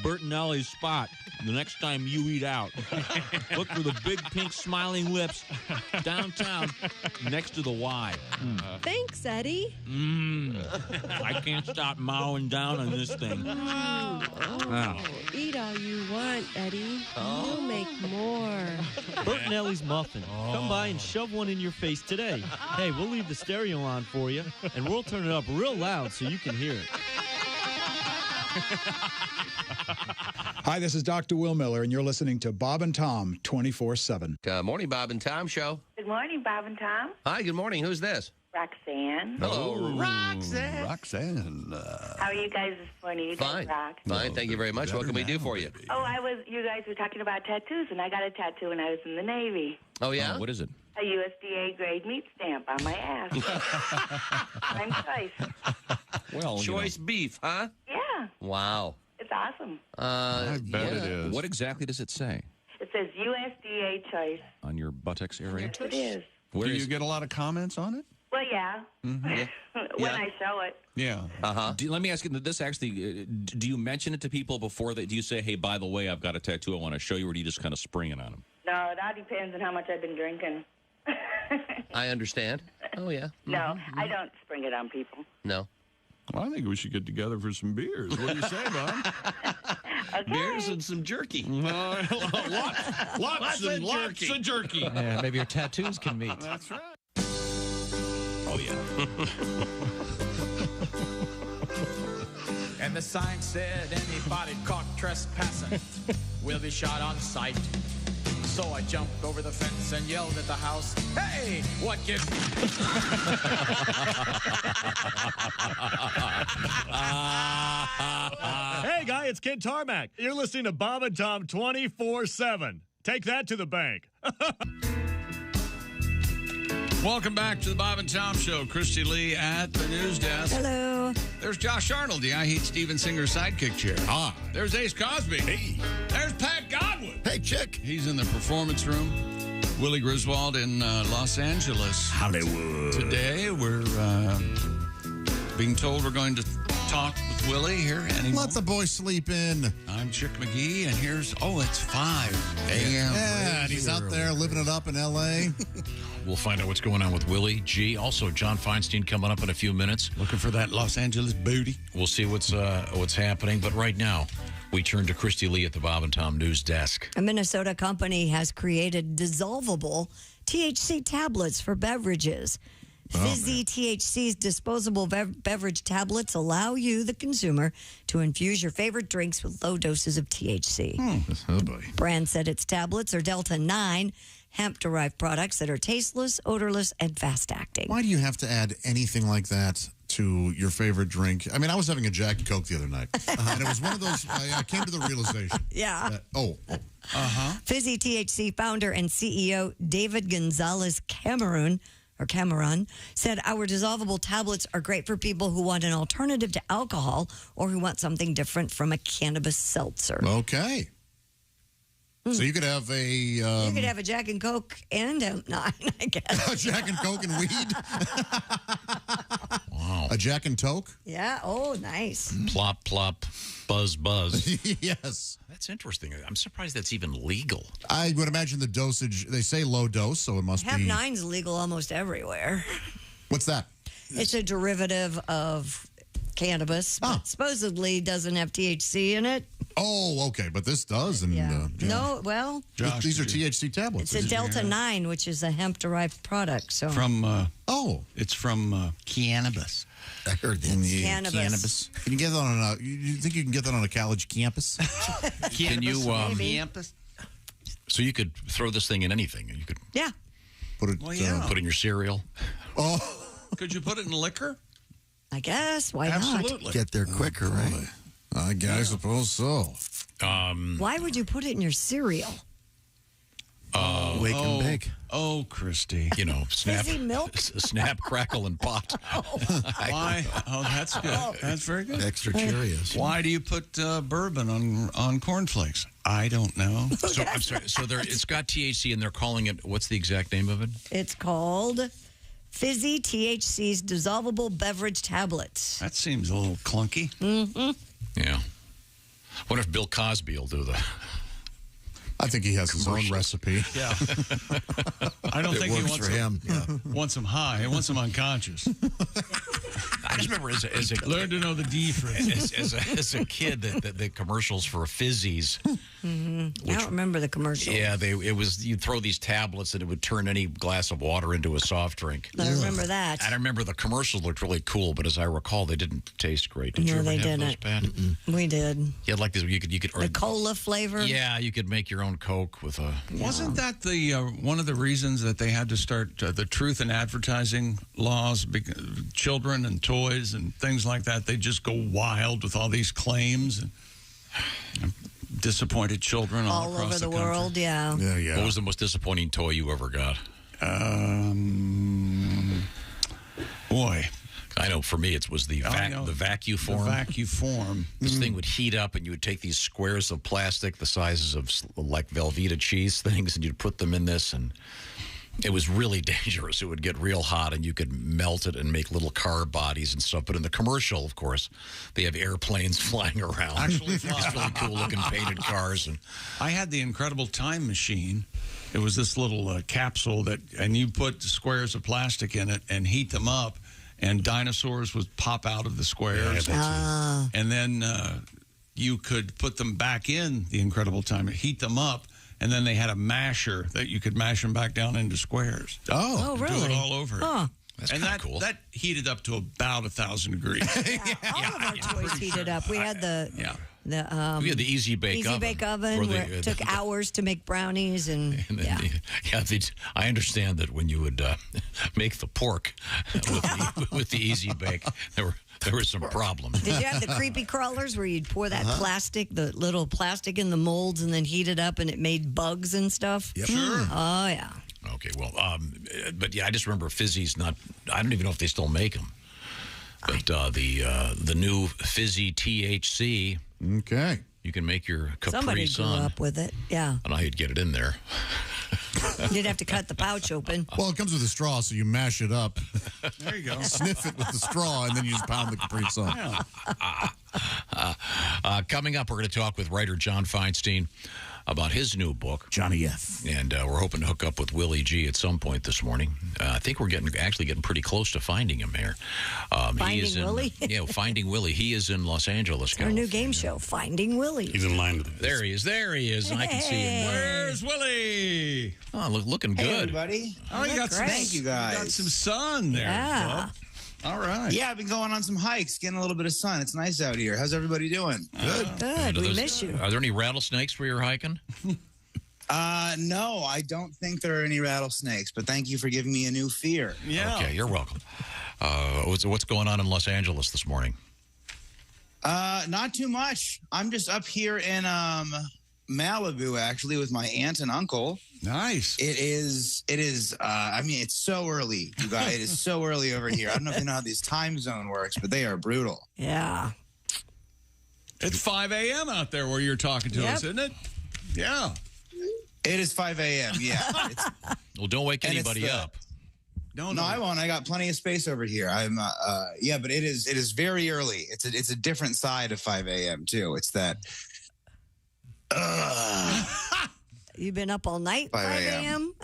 Bert and Ellie's spot the next time you eat out. Look for the big pink smiling lips downtown next to the Y. Thanks, Eddie. I can't stop mowing down on this thing. Eat all you want, Eddie. We'll make more. Bert and Ellie's Muffin. Come by and shove one in your face today. Hey, we'll leave the stereo on for you, and we'll turn it up real loud so you can hear it. Hi, this is Dr. Will Miller, and you're listening to Bob and Tom 24/7. Morning, Bob and Tom Show. Good morning, Bob and Tom. Hi, good morning. Who's this? Roxanne. Hello, Roxanne. Roxanne. How are you guys this morning? You guys Fine. rock. Fine, thank you very much. What can we do for you? Oh, you guys were talking about tattoos, and I got a tattoo when I was in the Navy. Oh, yeah? What is it? A USDA grade meat stamp on my ass. I'm choice. Well, Choice beef, huh? Yeah, Wow. it's awesome. I bet it is. What exactly does it say It says USDA choice. on your buttocks area? Yes, it is. Do you get a lot of comments on it? Well, yeah. Yeah. When I show it. Yeah. Uh-huh. Let me ask you, this actually, do you mention it to people before that? Do you say, hey, by the way, I've got a tattoo I want to show you, or do you just kind of spring it on them? No, that depends on how much I've been drinking. I understand. Oh, yeah. No, I don't spring it on people. No. Well, I think we should get together for some beers. What do you say, Bob? Okay. Beers and some jerky. Lots and lots of jerky. Yeah, maybe your tattoos can meet. That's right. Oh, yeah. And the sign said anybody caught trespassing will be shot on sight. So I jumped over the fence and yelled at the house, hey, what gives... Hey, guy, it's Kid Tarmac. You're listening to Bob and Tom 24/7. Take that to the bank. Welcome back to the Bob and Tom Show. Christy Lee at the news desk. Hello. There's Josh Arnold, the I Hate Steven Singer sidekick chair. Ah. There's Ace Cosby. Hey. There's Pat Godwin. Hey, chick. He's in the performance room. Willie Griswold in Los Angeles. Hollywood. Today, we're being told we're going to talk with Willie here. Let the boy sleep in. I'm Chick McGee, and here's, it's 5 a.m. Yeah, and he's out there living it up in L.A. We'll find out what's going on with Willie G. Also, John Feinstein coming up in a few minutes. Looking for that Los Angeles booty. We'll see what's happening. But right now, we turn to Christy Lee at the Bob and Tom News Desk. A Minnesota company has created dissolvable THC tablets for beverages. Fizzy THC's disposable beverage tablets allow you, the consumer, to infuse your favorite drinks with low doses of THC. Oh, boy. Brand said its tablets are Delta 9 hemp-derived products that are tasteless, odorless, and fast-acting. Why do you have to add anything like that to your favorite drink? I mean, I was having a Jack and Coke the other night, and it was one of those, I came to the realization. Yeah. Fizzy THC founder and CEO David Gonzalez Cameron said our dissolvable tablets are great for people who want an alternative to alcohol or who want something different from a cannabis seltzer. Okay. So you could have a... you could have a Jack and Coke and a 9, I guess. A Jack and Coke and weed? Wow. A Jack and Toke? Yeah. Oh, nice. Plop, plop, buzz, buzz. Yes. That's interesting. I'm surprised that's even legal. I would imagine the dosage, they say low dose, so it must Hemp be... 9's legal almost everywhere. What's that? It's a derivative of cannabis, but supposedly doesn't have THC in it. Oh, okay, but this does. And, No, well... these are THC tablets. It's a Delta 9, which is a hemp-derived product. So it's from cannabis. I heard that. Cannabis. Can you get that on you think you can get that on a college campus? Can you... campus? So you could throw this thing in anything. You could put it put in your cereal. Oh. Could you put it in liquor? I guess. Why not? Absolutely. Get there quicker, right? I suppose so. Why would you put it in your cereal? Wake and bake. Oh, Christy. You know, snap, Fizzy milk? snap, crackle, and pot. Why? Oh, that's good. That's very good. Extra Cheerios. Why do you put bourbon on cornflakes? I don't know. So I'm sorry. So it's got THC, and they're calling it. What's the exact name of it? It's called Fizzy THC's dissolvable beverage tablets. That seems a little clunky. Mm-hmm. Yeah. Wonder if Bill Cosby will do that. I think he has his own recipe. Yeah. I don't think he wants for him. Wants him high. He wants him unconscious. I just remember as a learn to know the difference. as a kid, the commercials for Fizzies. Mm-hmm. I don't remember the commercial. Yeah, you'd throw these tablets and it would turn any glass of water into a soft drink. I remember that. I remember the commercials looked really cool, but as I recall, they didn't taste great. Did you ever have those, Pat? We did. You had like this. You could the cola flavor. Yeah, you could make your own Coke with a. Wasn't that the one of the reasons that they had to start the truth in advertising laws? Children and toys and things like that, they just go wild with all these claims and disappointed children all across over the country. world. Yeah. What was the most disappointing toy you ever got? Boy. I know for me it was the vacuum form. The vacuum form. This thing would heat up, and you would take these squares of plastic the sizes of like Velveeta cheese things, and you'd put them in this, and it was really dangerous. It would get real hot, and you could melt it and make little car bodies and stuff. But in the commercial, of course, they have airplanes flying around. Actually, these really cool-looking painted cars. And I had the Incredible Time Machine. It was this little capsule and you put squares of plastic in it and heat them up, and dinosaurs would pop out of the squares. And then you could put them back in the Incredible Time, heat them up, and then they had a masher that you could mash them back down into squares. Oh, really? Do it all over. Huh. That's and cool. That heated up to about 1,000 degrees. All of our toys heated up. We had we had the Easy Bake Oven. Where it took hours to make brownies, I understand that when you would make the pork with the Easy Bake, there were some problems. Did you have the creepy crawlers where you'd pour that plastic, the little plastic in the molds, and then heat it up, and it made bugs and stuff? Yep. Sure. Oh yeah. Okay, well, but yeah, I just remember Fizzy's not. I don't even know if they still make them. But the new Fizzy THC. Okay. You can make your Capri Somebody grew Sun. up with it. Yeah. I don't know how you'd get it in there. You'd have to cut the pouch open. Well, it comes with a straw, so you mash it up. There you go. Sniff it with the straw, and then you just pound the Capri Sun. Coming up, we're going to talk with writer John Feinstein about his new book, Johnny F. And we're hoping to hook up with Willie G at some point this morning. I think we're actually getting pretty close to finding him here. Finding Willie? Yeah, Finding Willie. He is in Los Angeles. Our new game show, Finding Willie. He's in line with There he is. There he is. I can see him. Where's Willie? Oh, looking good. Hey, everybody. Oh, you got some. Thank you, guys. You got some sun there. Yeah. Bub. All right. Yeah, I've been going on some hikes, getting a little bit of sun. It's nice out here. How's everybody doing? Good. We miss you. Are there any rattlesnakes where you're hiking? No, I don't think there are any rattlesnakes, but thank you for giving me a new fear. Yeah. Okay, you're welcome. What's going on in Los Angeles this morning? Not too much. I'm just up here in Malibu, actually, with my aunt and uncle. Nice. It is. I mean, it's so early, you guys. It is so early over here. I don't know if you know how this time zone works, but they are brutal. Yeah. It's 5 a.m. out there where you're talking to Yep. us, isn't it? Yeah. It is 5 a.m. Yeah. Well, don't wake anybody up. No, I won't. I got plenty of space over here. I'm. Yeah, but it is very early. It's a different side of 5 a.m. too. It's that. You've been up all night, 5 a.m.?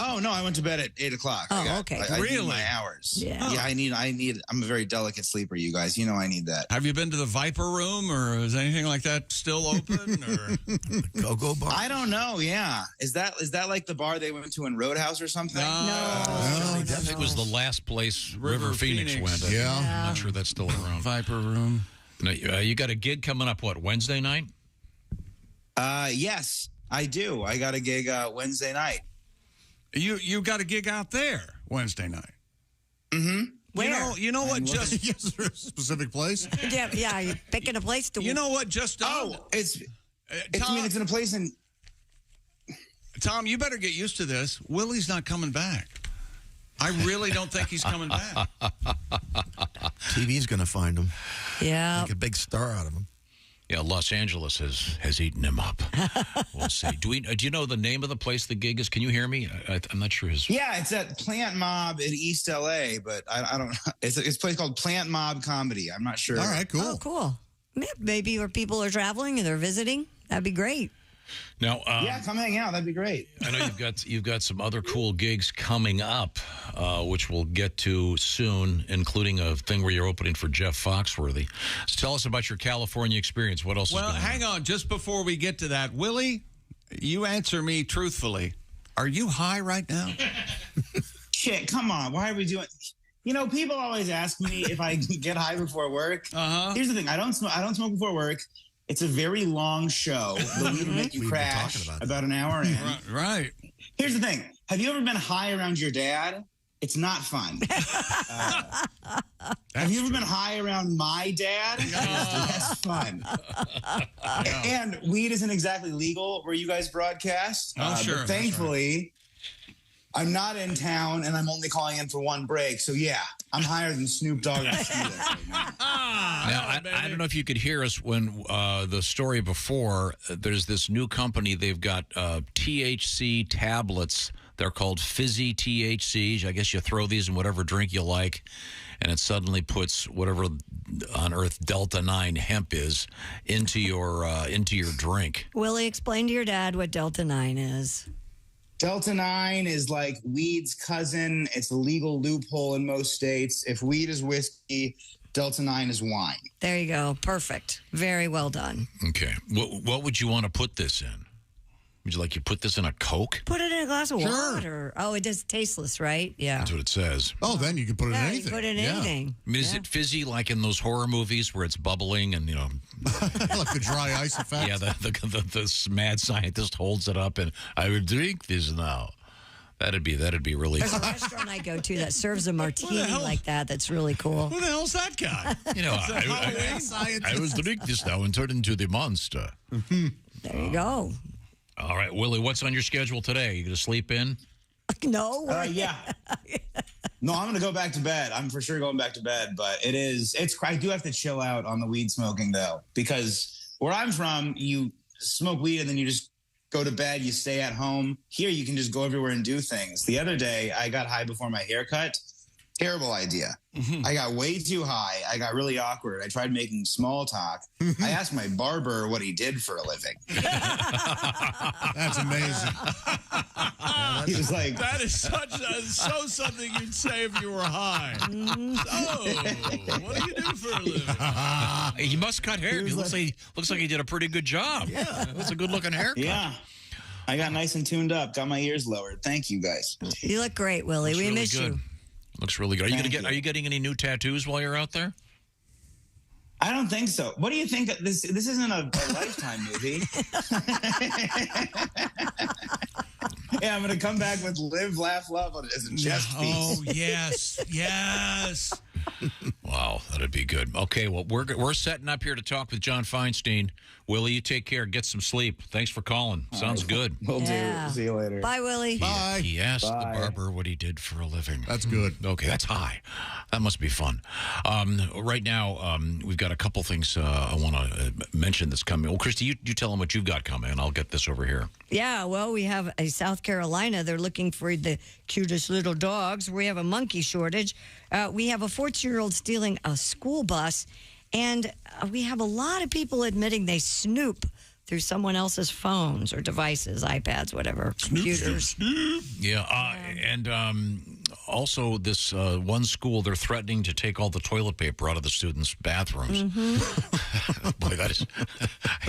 Oh, no, I went to bed at 8 o'clock. Oh, okay. I Really? need my hours. Yeah. Yeah, I need, I'm a very delicate sleeper, you guys. You know I need that. Have you been to the Viper Room, or is anything like that still open? Or Go-go bar? I don't know, yeah. Is that like the bar they went to in Roadhouse or something? I think it was the last place River Phoenix went. Yeah. I'm not sure that's still around. Viper Room. Now, you got a gig coming up, what, Wednesday night? Yes, I do. I got a gig Wednesday night. You got a gig out there Wednesday night. Mm-hmm. Where? You know what? Just Is there a specific place? Yeah, you're picking a place to. You know what? Just it's Tom, I mean, it's in a place in. Tom, you better get used to this. Willie's not coming back. I really don't think he's coming back. TV's going to find him. Yeah. Make a big star out of him. Yeah, Los Angeles has eaten him up. We'll see. Do you know the name of the place the gig is? Can you hear me? I'm not sure his. Yeah, it's at Plant Mob in East LA, but I don't know. It's a place called Plant Mob Comedy. I'm not sure. All right, cool. Oh, cool. Maybe where people are traveling and they're visiting. That'd be great. Now, yeah, come hang out. That'd be great. I know you've got some other cool gigs coming up, which we'll get to soon, including a thing where you're opening for Jeff Foxworthy. So tell us about your California experience. What else? Well, hang on. Just before we get to that, Willie, you answer me truthfully. Are you high right now? Shit, come on. Why are we doing? You know, people always ask me if I get high before work. Here's the thing: I don't smoke before work. It's a very long show. The weed will make you crash about an hour in. Right. Here's the thing. Have you ever been high around your dad? It's not fun. Have you ever been high around my dad? That's fun. And weed isn't exactly legal where you guys broadcast. Sure. But thankfully, I'm not in town, and I'm only calling in for one break. So, yeah, I'm higher than Snoop Dogg and Steelers right now. Now, I don't know if you could hear us when the story before, there's this new company. They've got THC tablets. They're called Fizzy THCs. I guess you throw these in whatever drink you like, and it suddenly puts whatever on earth Delta 9 hemp is into your drink. Willie, explain to your dad what Delta 9 is. Delta 9 is like weed's cousin. It's a legal loophole in most states. If weed is whiskey, Delta 9 is wine. There you go. Perfect. Very well done. Okay. What would you want to put this in? Would you like you put this in a Coke? Put it in a glass of water. Oh, it does tasteless, right? Yeah. That's what it says. Oh, then you can put it in anything. You can put it in anything. I mean, is it fizzy like in those horror movies where it's bubbling and, like the dry ice effect? Yeah, the mad scientist holds it up and I would drink this now. That'd be really There's a restaurant I go to that serves a martini like that. That's really cool. Who the hell's that guy? I was drink this now and turn into the monster. There you go. All right, Willie, what's on your schedule today? You going to sleep in? No. Yeah. No, I'm going to go back to bed. I'm for sure going back to bed, but I do have to chill out on the weed smoking though, because where I'm from, you smoke weed and then you just go to bed, you stay at home. Here, you can just go everywhere and do things. The other day, I got high before my haircut. Terrible idea. I got way too high. I got really awkward. I tried making small talk. I asked my barber what he did for a living. That's amazing. He was like, that is so something you'd say if you were high. So, what do you do for a living? He must cut hair. He looks like he did a pretty good job. Yeah. That's a good-looking haircut. Yeah. I got nice and tuned up. Got my ears lowered. Thank you, guys. You look great, Willie. We miss you. Looks really good. Are you getting any new tattoos while you're out there? I don't think so. What do you think? This isn't a Lifetime movie. Yeah, I'm going to come back with Live, Laugh, Love as a chest piece. Oh, yes. Yes. Wow, that'd be good. Okay, well, we're setting up here to talk with John Feinstein. Willie, you take care. Get some sleep. Thanks for calling. Sounds good. We'll do. See you later. Bye, Willie. Bye. He asked the barber what he did for a living. That's good. Okay, that's high. That must be fun. Right now, we've got a couple things I want to mention that's coming. Well, Christy, you tell them what you've got coming, and I'll get this over here. Yeah, well, we have a South Carolina. They're looking for the cutest little dogs. We have a monkey shortage. We have a 14-year-old stealing a school bus. And we have a lot of people admitting they snoop through someone else's phones or devices, iPads, whatever, computers. Yeah, and also this one school, they're threatening to take all the toilet paper out of the students' bathrooms. Boy, that is...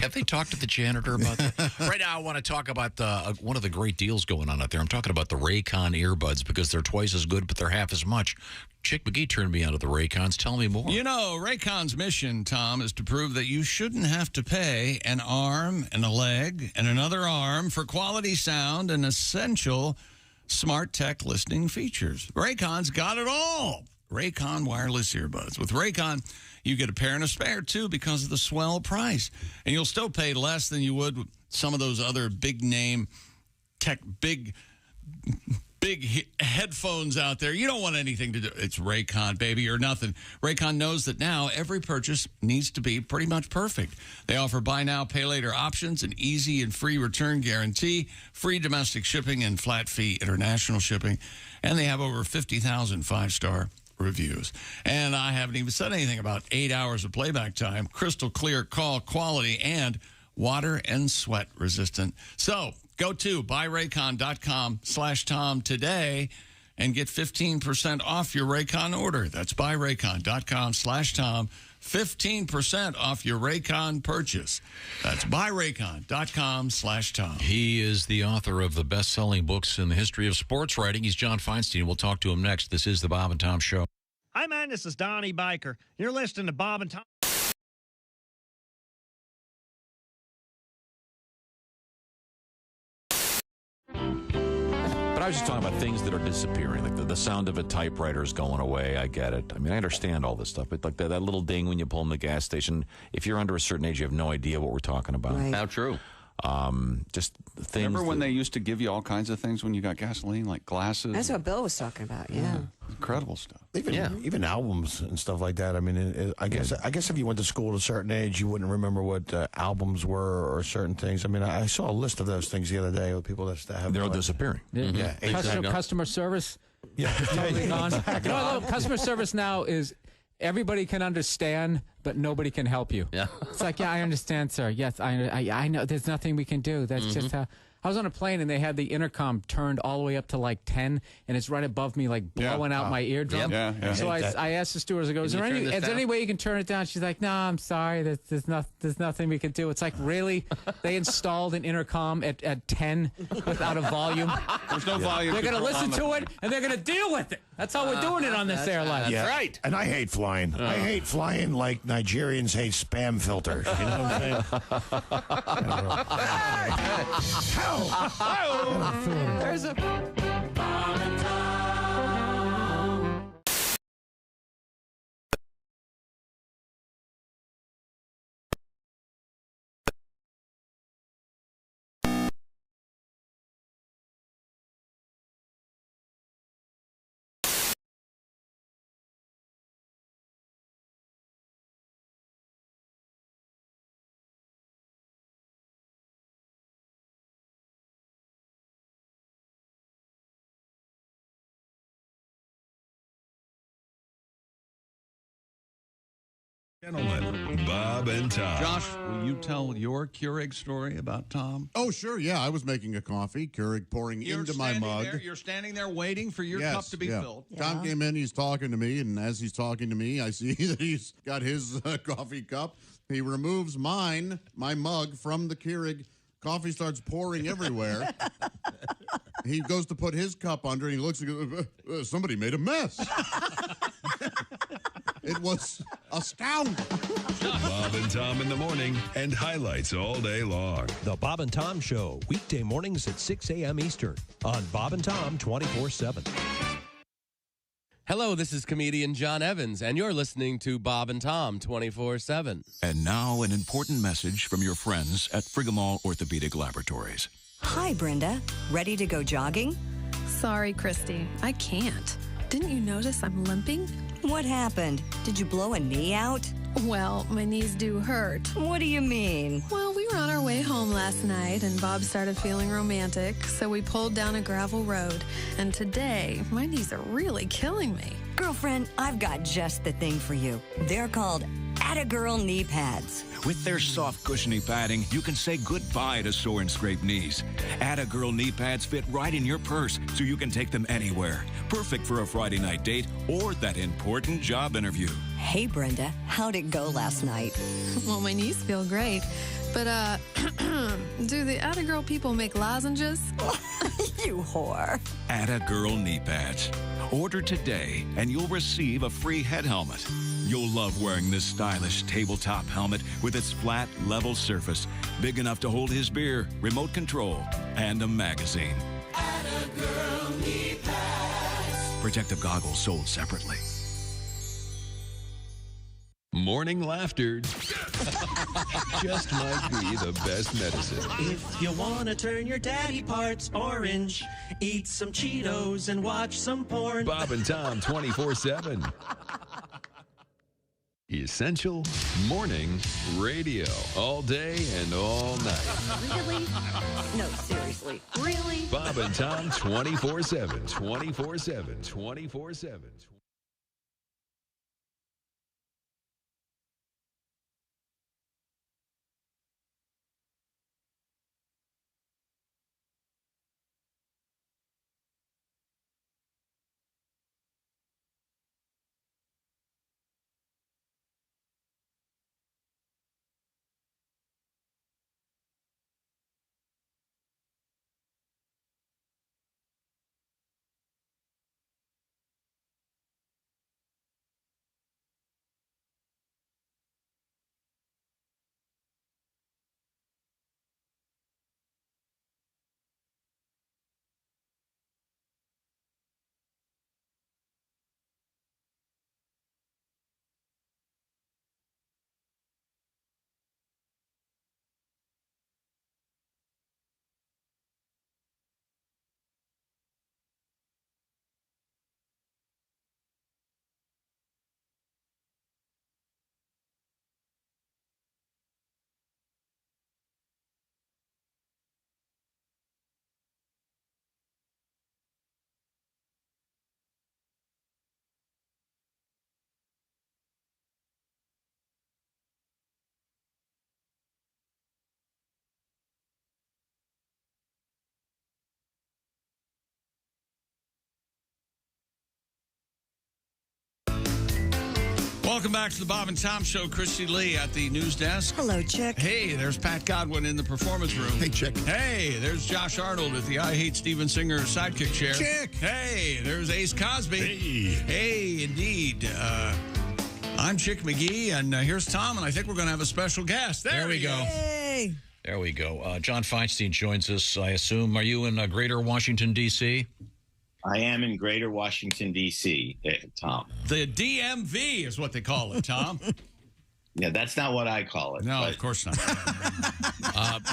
Have they talked to the janitor about that? Right now, I want to talk about one of the great deals going on out there. I'm talking about the Raycon earbuds because they're twice as good, but they're half as much. Chick McGee turned me onto the Raycons. Tell me more. You know, Raycon's mission, Tom, is to prove that you shouldn't have to pay an arm and a leg and another arm for quality sound and essential smart tech listening features. Raycon's got it all. Raycon wireless earbuds. With Raycon, you get a pair and a spare, too, because of the swell price. And you'll still pay less than you would with some of those other big-name tech, big headphones out there. You don't want anything to do. It's Raycon, baby, or nothing. Raycon knows that now every purchase needs to be pretty much perfect. They offer buy now, pay later options, an easy and free return guarantee, free domestic shipping, and flat fee international shipping. And they have over 50,000 five-star reviews. And I haven't even said anything about 8 hours of playback time, crystal clear call quality, and water and sweat resistant. So go to buyraycon.com/Tom today and get 15% off your Raycon order. That's buyraycon.com/Tom. 15% off your Raycon purchase. That's buyraycon.com/Tom. He is the author of the best-selling books in the history of sports writing. He's John Feinstein. We'll talk to him next. This is the Bob and Tom Show. Hi, man. This is Donnie Biker. You're listening to Bob and Tom. But I was just talking about things that are disappearing, like the sound of a typewriter is going away. I get it. I mean, I understand all this stuff, but like that little ding when you pull in the gas station, if you're under a certain age, you have no idea what we're talking about. Right. How true. Just things. Remember when they used to give you all kinds of things when you got gasoline, like glasses? That's what Bill was talking about, yeah. Incredible stuff. Even albums and stuff like that. I mean, I guess if you went to school at a certain age, you wouldn't remember what albums were or certain things. I mean, I saw a list of those things the other day with people that have. They're all disappearing. Yeah, exactly. Customer service. Yeah, Totally gone. You know, customer service now is everybody can understand, but nobody can help you. Yeah. It's like, yeah, I understand, sir. Yes, I know. There's nothing we can do. That's just how. I was on a plane and they had the intercom turned all the way up to like 10, and it's right above me, like blowing out my eardrum. Yeah. So I asked the stewardess, I go, is there any way you can turn it down? She's like, no, I'm sorry. There's nothing we can do. It's like, really? They installed an intercom at 10 without a volume? There's no volume. They're going to listen to it and they're going to deal with it. That's how we're doing it on this airline. Yeah. That's right. And I hate flying. I hate flying like Nigerians hate spam filters. You know what I'm saying? There's a... Gentlemen, Bob and Tom. Josh, will you tell your Keurig story about Tom? Oh, sure. Yeah, I was making a coffee, Keurig pouring into my mug. You're standing there waiting for your cup to be filled. Tom came in, he's talking to me, and as he's talking to me, I see that he's got his coffee cup. He removes my mug from the Keurig. Coffee starts pouring everywhere. He goes to put his cup under, and he looks and goes, somebody made a mess. It was astounding. Bob and Tom in the morning and highlights all day long. The Bob and Tom Show, weekday mornings at 6 a.m. Eastern on Bob and Tom 24/7. Hello, this is comedian John Evans, and you're listening to Bob and Tom 24/7. And now an important message from your friends at Frigamall Orthopedic Laboratories. Hi, Brenda. Ready to go jogging? Sorry, Christy. I can't. Didn't you notice I'm limping? What happened? Did you blow a knee out? Well, my knees do hurt. What do you mean? Well, we were on our way home last night, and Bob started feeling romantic, so we pulled down a gravel road. And today, my knees are really killing me. Girlfriend, I've got just the thing for you. They're called Atta-Girl knee pads. With their soft, cushiony padding, you can say goodbye to sore and scraped knees. Atta-Girl knee pads fit right in your purse, so you can take them anywhere. Perfect for a Friday night date or that important job interview. Hey, Brenda, how'd it go last night? Well, my knees feel great. But, do the Atta-Girl people make lozenges? You whore. Atta-Girl knee pads. Order today, and you'll receive a free head helmet. You'll love wearing this stylish tabletop helmet with its flat, level surface, big enough to hold his beer, remote control, and a magazine. Atta-Girl knee pads. Protective goggles sold separately. Morning laughter just might be the best medicine. If you want to turn your daddy parts orange, eat some Cheetos and watch some porn. Bob and Tom 24/7. Essential morning radio. All day and all night. Really? No, seriously. Really? Bob and Tom 24/7. 24/7. 24/7. Welcome back to the Bob and Tom Show. Christy Lee at the news desk. Hello, Chick. Hey, there's Pat Godwin in the performance room. Hey, Chick. Hey, there's Josh Arnold at the I Hate Steven Singer sidekick chair. Chick. Hey, there's Ace Cosby. Hey. Hey, indeed. I'm Chick McGee, and here's Tom, and I think we're going to have a special guest. There we go. Hey. There we go. John Feinstein joins us, I assume. Are you in greater Washington, D.C.? I am in greater Washington, D.C., Tom. The DMV is what they call it, Tom. Yeah, that's not what I call it. No, of course not.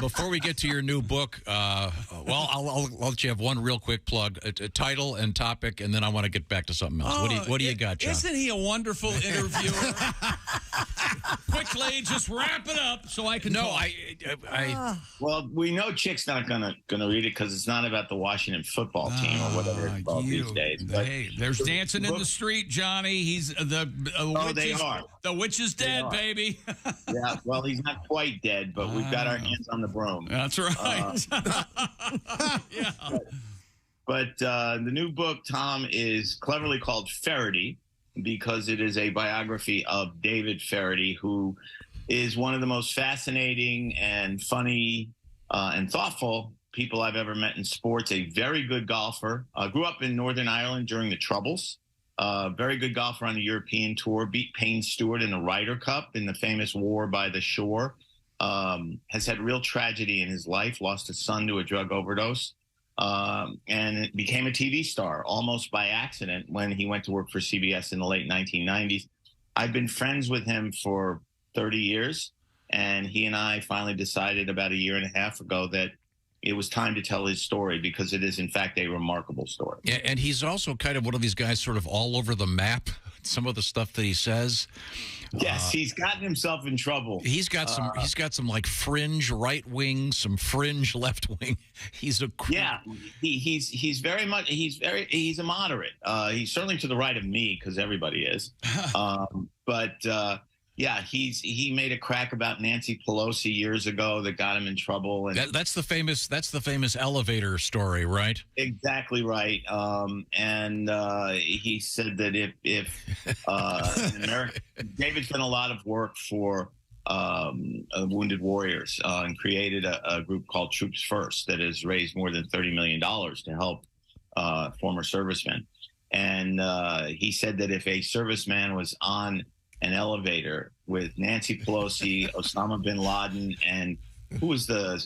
Before we get to your new book, I'll let you have one real quick plug, a title and topic, and then I want to get back to something else. What do you got, John? Isn't he a wonderful interviewer? quickly, just wrap it up so I can. No, talk. Well, we know Chick's not gonna read it because it's not about the Washington football team or whatever it's called these days. But Hey, there's dancing in the street, Johnny. He's the witch they is, are. The witch is dead, baby. Yeah, well, he's not quite dead, but we've got our hands on the broom. That's right. Yeah. But the new book, Tom, is cleverly called Feherty because it is a biography of David Feherty, who is one of the most fascinating and funny and thoughtful people I've ever met in sports. A very good golfer. Grew up in Northern Ireland during the Troubles. Very good golfer on the European tour. Beat Payne Stewart in the Ryder Cup in the famous War by the Shore. Has had real tragedy in his life. Lost his son to a drug overdose. And became a TV star almost by accident when he went to work for CBS in the late 1990s. I've been friends with him for 30 years, and he and I finally decided about a year and a half ago that it was time to tell his story because it is, in fact, a remarkable story. Yeah, and he's also kind of one of these guys sort of all over the map, some of the stuff that he says. Yes, he's gotten himself in trouble. He's got some like fringe right wing, some fringe left wing. He's a he's very much he's a moderate. He's certainly to the right of me because everybody is. Yeah, he made a crack about Nancy Pelosi years ago that got him in trouble. And that's the famous elevator story, right? Exactly right. He said that if in America, David's done a lot of work for Wounded Warriors and created a group called Troops First that has raised more than $30 million to help former servicemen. And he said that if a serviceman was on an elevator with Nancy Pelosi, Osama bin Laden, and who was the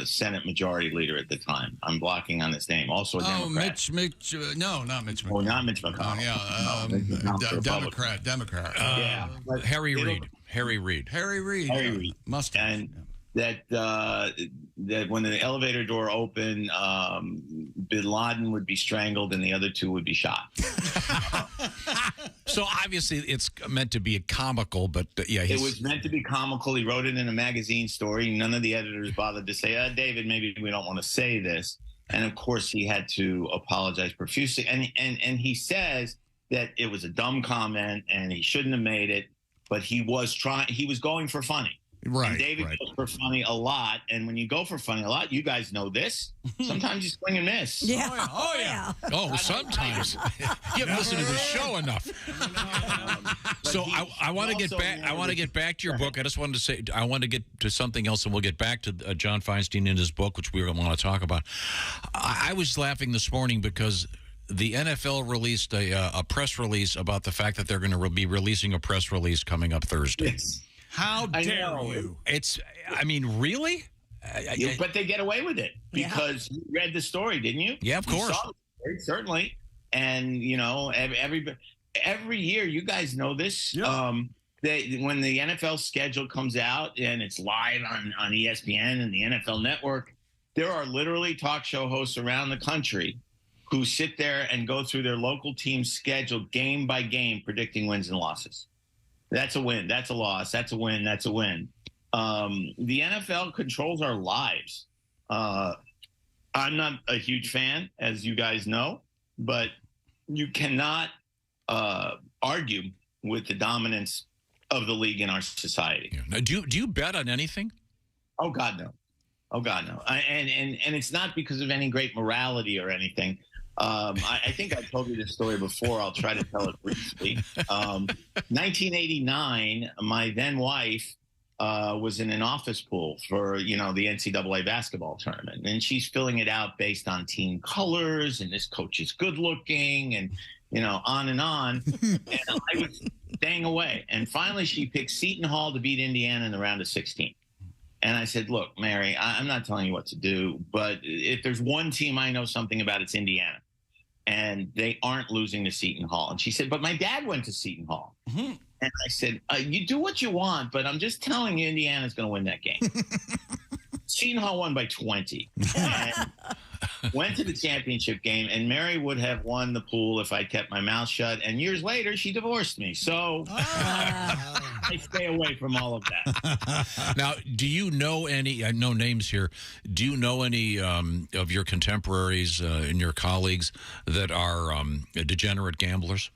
Senate Majority Leader at the time? I'm blocking on his name. Also a Democrat. No, not Mitch McConnell. Oh, not Mitch McConnell. Democrat. Yeah. Harry Reid. Must and that when the elevator door opened, bin Laden would be strangled and the other two would be shot. So obviously it's meant to be comical, but yeah. It was meant to be comical. He wrote it in a magazine story. None of the editors bothered to say, David, maybe we don't want to say this. And of course he had to apologize profusely. And he says that it was a dumb comment and he shouldn't have made it, but he was going for funny. Right. And David goes for funny a lot. And when you go for funny a lot, you guys know this. Sometimes you swing and miss. Yeah. Oh, yeah. Oh, sometimes. You haven't listened to the show enough. So I want to get back. I want to get back to your book. I just wanted to say I want to get to something else, and we'll get back to John Feinstein in his book, which we want to talk about. I was laughing this morning because the NFL released a press release about the fact that they're going to be releasing a press release coming up Thursday. Yes. How dare you? Really? But they get away with it because you read the story, didn't you? Yeah, of course. You saw the story, certainly. And, you know, every year, you guys know this. Yeah. When the NFL schedule comes out and it's live on ESPN and the NFL Network, there are literally talk show hosts around the country who sit there and go through their local team's schedule game by game, predicting wins and losses. That's a win. That's a loss. That's a win. That's a win. The NFL controls our lives. I'm not a huge fan, as you guys know, but you cannot argue with the dominance of the league in our society. Yeah. Now, do you bet on anything? Oh, God, no. Oh, God, no. And it's not because of any great morality or anything. I think I told you this story before. I'll try to tell it briefly. 1989, my then wife was in an office pool for, the NCAA basketball tournament. And she's filling it out based on team colors and this coach is good looking and, on and on. And I was staying away. And finally, she picked Seton Hall to beat Indiana in the round of 16. And I said, look, Mary, I'm not telling you what to do, but if there's one team I know something about, it's Indiana. And they aren't losing to Seton Hall. And she said, but my dad went to Seton Hall. Mm-hmm. And I said, you do what you want, but I'm just telling you Indiana's going to win that game. Seton Hall won by 20. And went to the championship game, and Mary would have won the pool if I kept my mouth shut. And years later, she divorced me. So I stay away from all of that. Now, do you know any, no names here, do you know any of your contemporaries and your colleagues that are degenerate gamblers?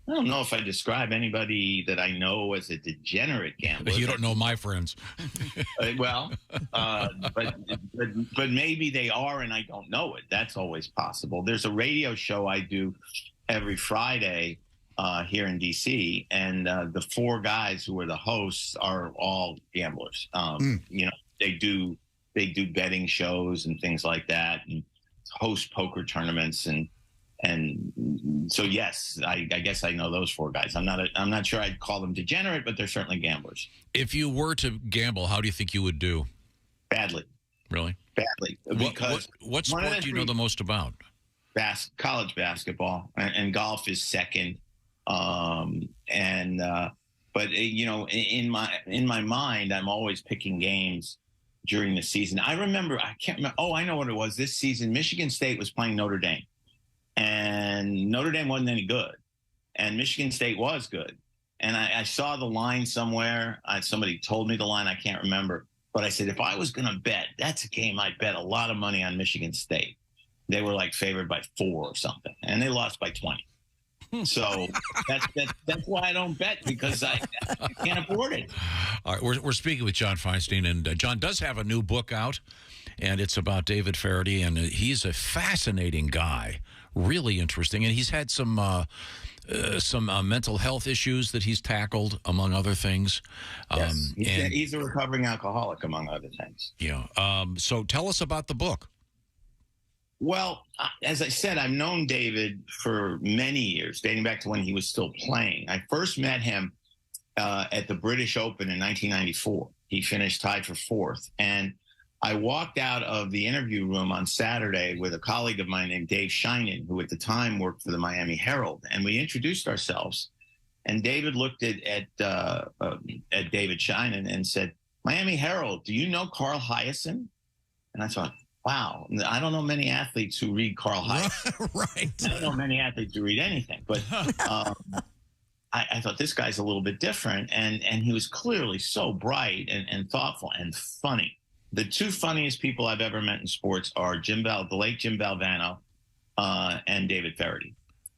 I don't know if I describe anybody that I know as a degenerate gambler. You don't know my friends. But maybe they are and I don't know it. That's always possible. There's a radio show I do every Friday here in D.C., and the four guys who are the hosts are all gamblers. You know, they do betting shows and things like that, and host poker tournaments, and so yes, I guess I know those four guys. I'm not sure I'd call them degenerate, but they're certainly gamblers. If you were to gamble, how do you think you would do? Badly. Really? Badly. Because what sport do you know the most about? College basketball, and golf is second. But you know, in my mind, I'm always picking games during the season. I can't remember. Oh, I know what it was. This season, Michigan State was playing Notre Dame, and Notre Dame wasn't any good, and Michigan State was good. And I saw the line somewhere. Somebody told me the line. I can't remember. But I said, if I was going to bet, that's a game I'd bet a lot of money on Michigan State. They were like favored by 4 or something, and they lost by 20. So that's why I don't bet, because I can't afford it. All right, we're speaking with John Feinstein, and John does have a new book out, and it's about David Feherty, and he's a fascinating guy, really interesting, and he's had some mental health issues that he's tackled, among other things. Yes, he's a recovering alcoholic, among other things. Yeah. So tell us about the book. Well, as I said, I've known David for many years, dating back to when he was still playing. I first met him at the British Open in 1994. He finished tied for 4th. And I walked out of the interview room on Saturday with a colleague of mine named Dave Sheinin, who at the time worked for the Miami Herald. And we introduced ourselves. And David looked at David Sheinin and said, "Miami Herald, do you know Carl Hiaasen?" And I thought, wow, I don't know many athletes who read Carl Hiaasen. Right. I don't know many athletes who read anything. But I thought this guy's a little bit different. And he was clearly so bright and thoughtful and funny. The two funniest people I've ever met in sports are the late Jim Valvano and David Feherty.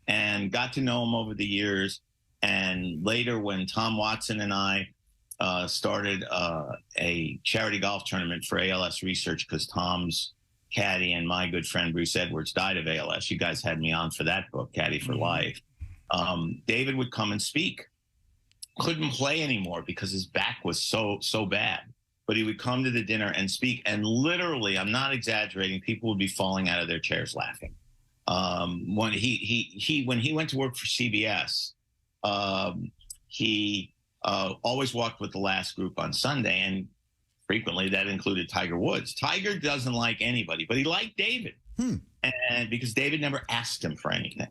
And got to know him over the years. And later when Tom Watson and I started a charity golf tournament for ALS Research, because Tom's caddy and my good friend Bruce Edwards died of ALS. You guys had me on for that book, Caddy for Life. David would come and speak. Couldn't play anymore because his back was so bad. But he would come to the dinner and speak, and literally, I'm not exaggerating, people would be falling out of their chairs laughing. When he went to work for CBS, he always walked with the last group on Sunday, and frequently that included Tiger Woods. Tiger doesn't like anybody, but he liked David, and because David never asked him for anything.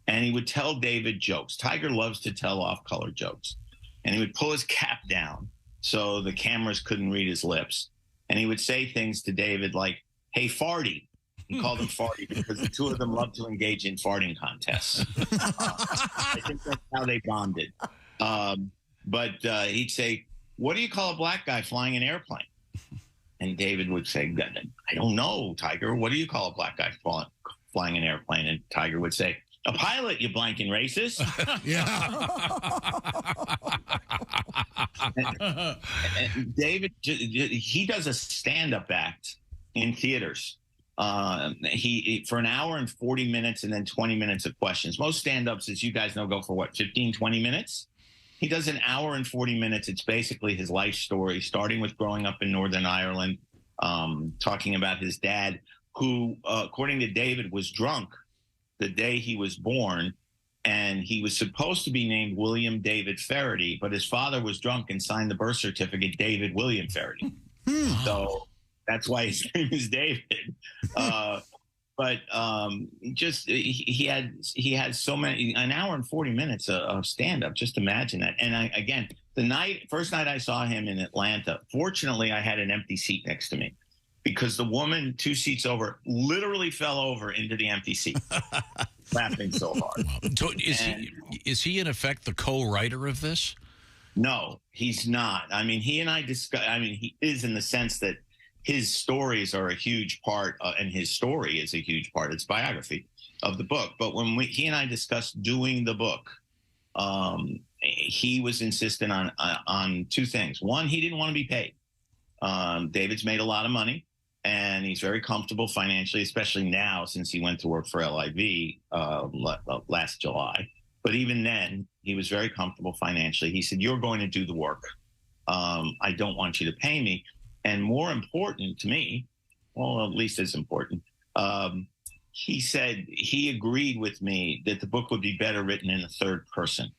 And he would tell David jokes. Tiger loves to tell off-color jokes. And he would pull his cap down so the cameras couldn't read his lips. And he would say things to David like, "Hey, Farty." He called him Farty because the two of them love to engage in farting contests. I think that's how they bonded. But he'd say, "What do you call a black guy flying an airplane?" And David would say, "I don't know, Tiger. What do you call a black guy flying an airplane?" And Tiger would say, "A pilot, you blanking racist." and David, he does a stand-up act in theaters. He for an hour and 40 minutes and then 20 minutes of questions. Most stand-ups, as you guys know, go for what, 15, 20 minutes? He does an hour and 40 minutes. It's basically his life story, starting with growing up in Northern Ireland, talking about his dad, who, according to David, was drunk the day he was born, and he was supposed to be named William David Feherty, but his father was drunk and signed the birth certificate David William Feherty. So that's why his name is David. He had so many, an hour and 40 minutes of stand-up. Just imagine that. And first night I saw him in Atlanta, fortunately I had an empty seat next to me, because the woman 2 seats over literally fell over into the empty seat, laughing so hard. So is he in effect the co-writer of this? No, he's not. I mean, he and I discuss. I mean, he is in the sense that his stories are a huge part, and his story is a huge part. It's biography of the book. But when he and I discussed doing the book, he was insistent on two things. One, he didn't want to be paid. David's made a lot of money, and he's very comfortable financially, especially now since he went to work for LIV last July. But even then, he was very comfortable financially. He said, "You're going to do the work. I don't want you to pay me." And more important to me, well, at least as important, he said he agreed with me that the book would be better written in the third person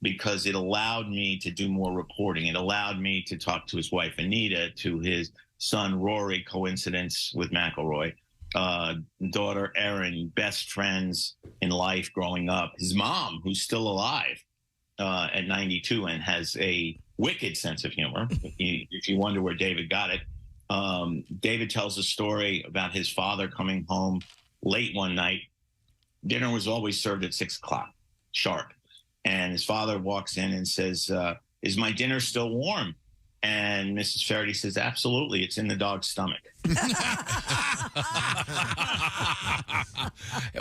because it allowed me to do more reporting. It allowed me to talk to his wife, Anita, to his son, Rory, coincidence with McElroy, daughter, Erin, best friends in life growing up, his mom, who's still alive at 92 and has a wicked sense of humor. If you wonder where David got it, David tells a story about his father coming home late one night. Dinner was always served at 6 o'clock sharp. And his father walks in and says, "Is my dinner still warm?" And Mrs. Feherty says, "Absolutely. It's in the dog's stomach."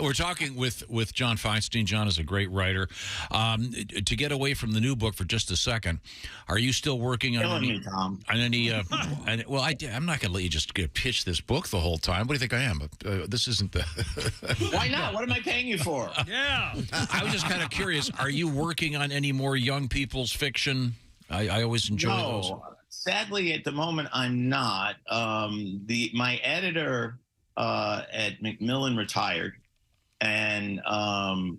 We're talking with John Feinstein. John is a great writer. To get away from the new book for just a second, are you still working on any? Well, I'm not going to let you just pitch this book the whole time. What do you think I am? This isn't the. Why not? What am I paying you for? Yeah. I was just kind of curious. Are you working on any more young people's fiction? I always enjoy those. Sadly, at the moment, I'm not. My editor at Macmillan retired, and I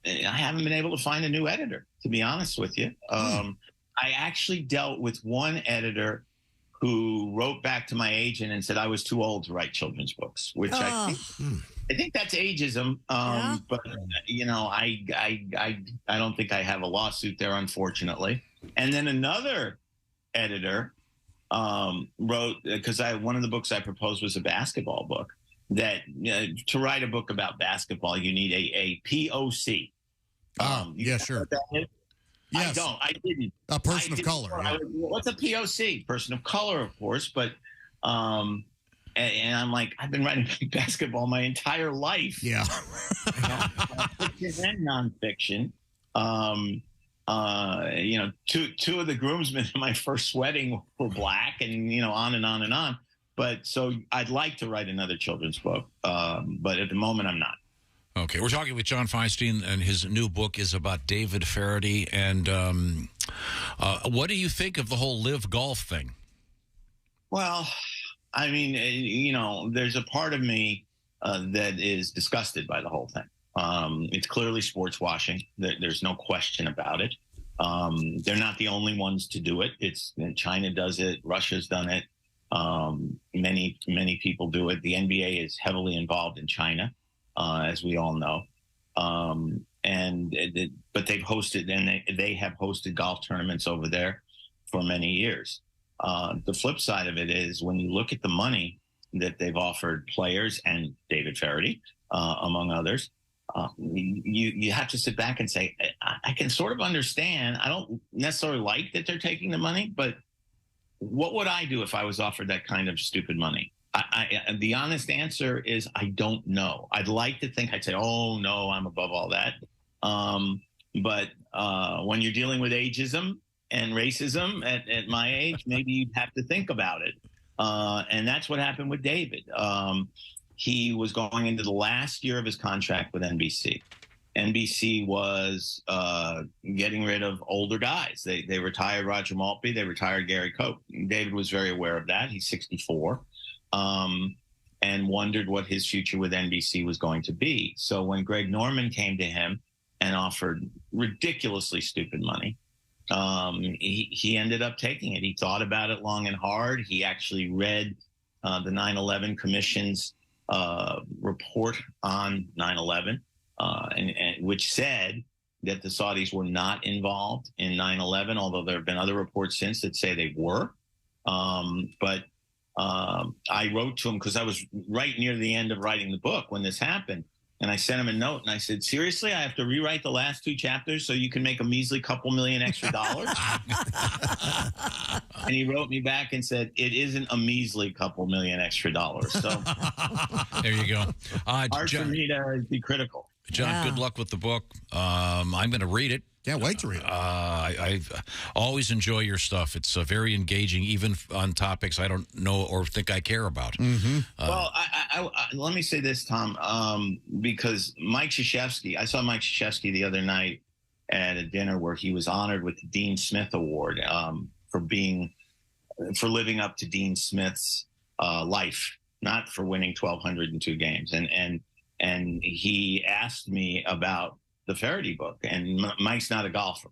haven't been able to find a new editor, to be honest with you. I actually dealt with one editor who wrote back to my agent and said I was too old to write children's books, which I think that's ageism. But you know, I don't think I have a lawsuit there, unfortunately. And then another editor wrote, because one of the books I proposed was a basketball book, that to write a book about basketball, you need a POC. Yeah, sure. Yes. I didn't. A person of color. Yeah. What's a POC? Person of color, of course. But, and I'm like, I've been writing basketball my entire life. Yeah. Fiction and nonfiction. You know, two of the groomsmen in my first wedding were black, and you know, on and on and on. But so I'd like to write another children's book, but at the moment I'm not. Okay, we're talking with John Feinstein, and his new book is about David Feherty. And what do you think of the whole LIV Golf thing? Well, I mean, you know, there's a part of me that is disgusted by the whole thing. It's clearly sports washing. There's no question about it. They're not the only ones to do it. China does it. Russia's done it. Many people do it. The NBA is heavily involved in China, as we all know. But they've hosted, and they have hosted golf tournaments over there for many years. The flip side of it is when you look at the money that they've offered players and David Feherty, among others, you have to sit back and say, I can sort of understand. I don't necessarily like that they're taking the money, but what would I do if I was offered that kind of stupid money? The honest answer is I don't know. I'd like to think I'd say, oh, no, I'm above all that. But when you're dealing with ageism and racism at my age, maybe you'd have to think about it. And that's what happened with David. He was going into the last year of his contract with NBC. NBC was getting rid of older guys. They retired Roger Maltby. They retired Gary Cope. David was very aware of that. He's 64, and wondered what his future with NBC was going to be. So when Greg Norman came to him and offered ridiculously stupid money, he ended up taking it. He thought about it long and hard. He actually read the 9/11 Commission's report on 9/11, and which said that the Saudis were not involved in 9/11, although there have been other reports since that say they were. But I wrote to him because I was right near the end of writing the book when this happened. And I sent him a note, and I said, seriously, I have to rewrite the last 2 chapters so you can make a measly couple million extra dollars? And he wrote me back and said, it isn't a measly couple million extra dollars. So there you go. Hard for me to be critical. John, good luck with the book. I'm going to read it. Can't wait to read it. I always enjoy your stuff. It's very engaging, even on topics I don't know or think I care about. Well, let me say this, Tom, because Mike Krzyzewski, I saw Mike Krzyzewski the other night at a dinner where he was honored with the Dean Smith Award for living up to Dean Smith's life, not for winning 1,202 games. And he asked me about the Feherty book, and Mike's not a golfer,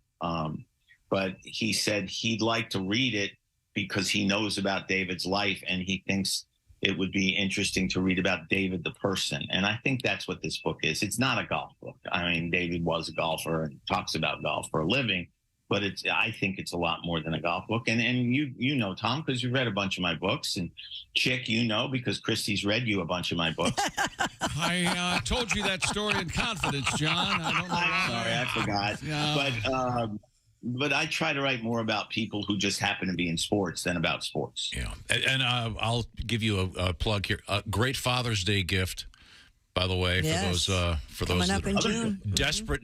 but he said he'd like to read it because he knows about David's life, and he thinks it would be interesting to read about David the person. And I think that's what this book is. It's not a golf book. I mean, David was a golfer and talks about golf for a living, but I think it's a lot more than a golf book. And you know, Tom, because you've read a bunch of my books, and Chick, you know, because Christy's read you a bunch of my books. I told you that story in confidence, John. I don't know why. Sorry, I forgot. Yeah. But I try to write more about people who just happen to be in sports than about sports. Yeah, and I'll give you a plug here. A great Father's Day gift, by the way, for those that are June. desperate.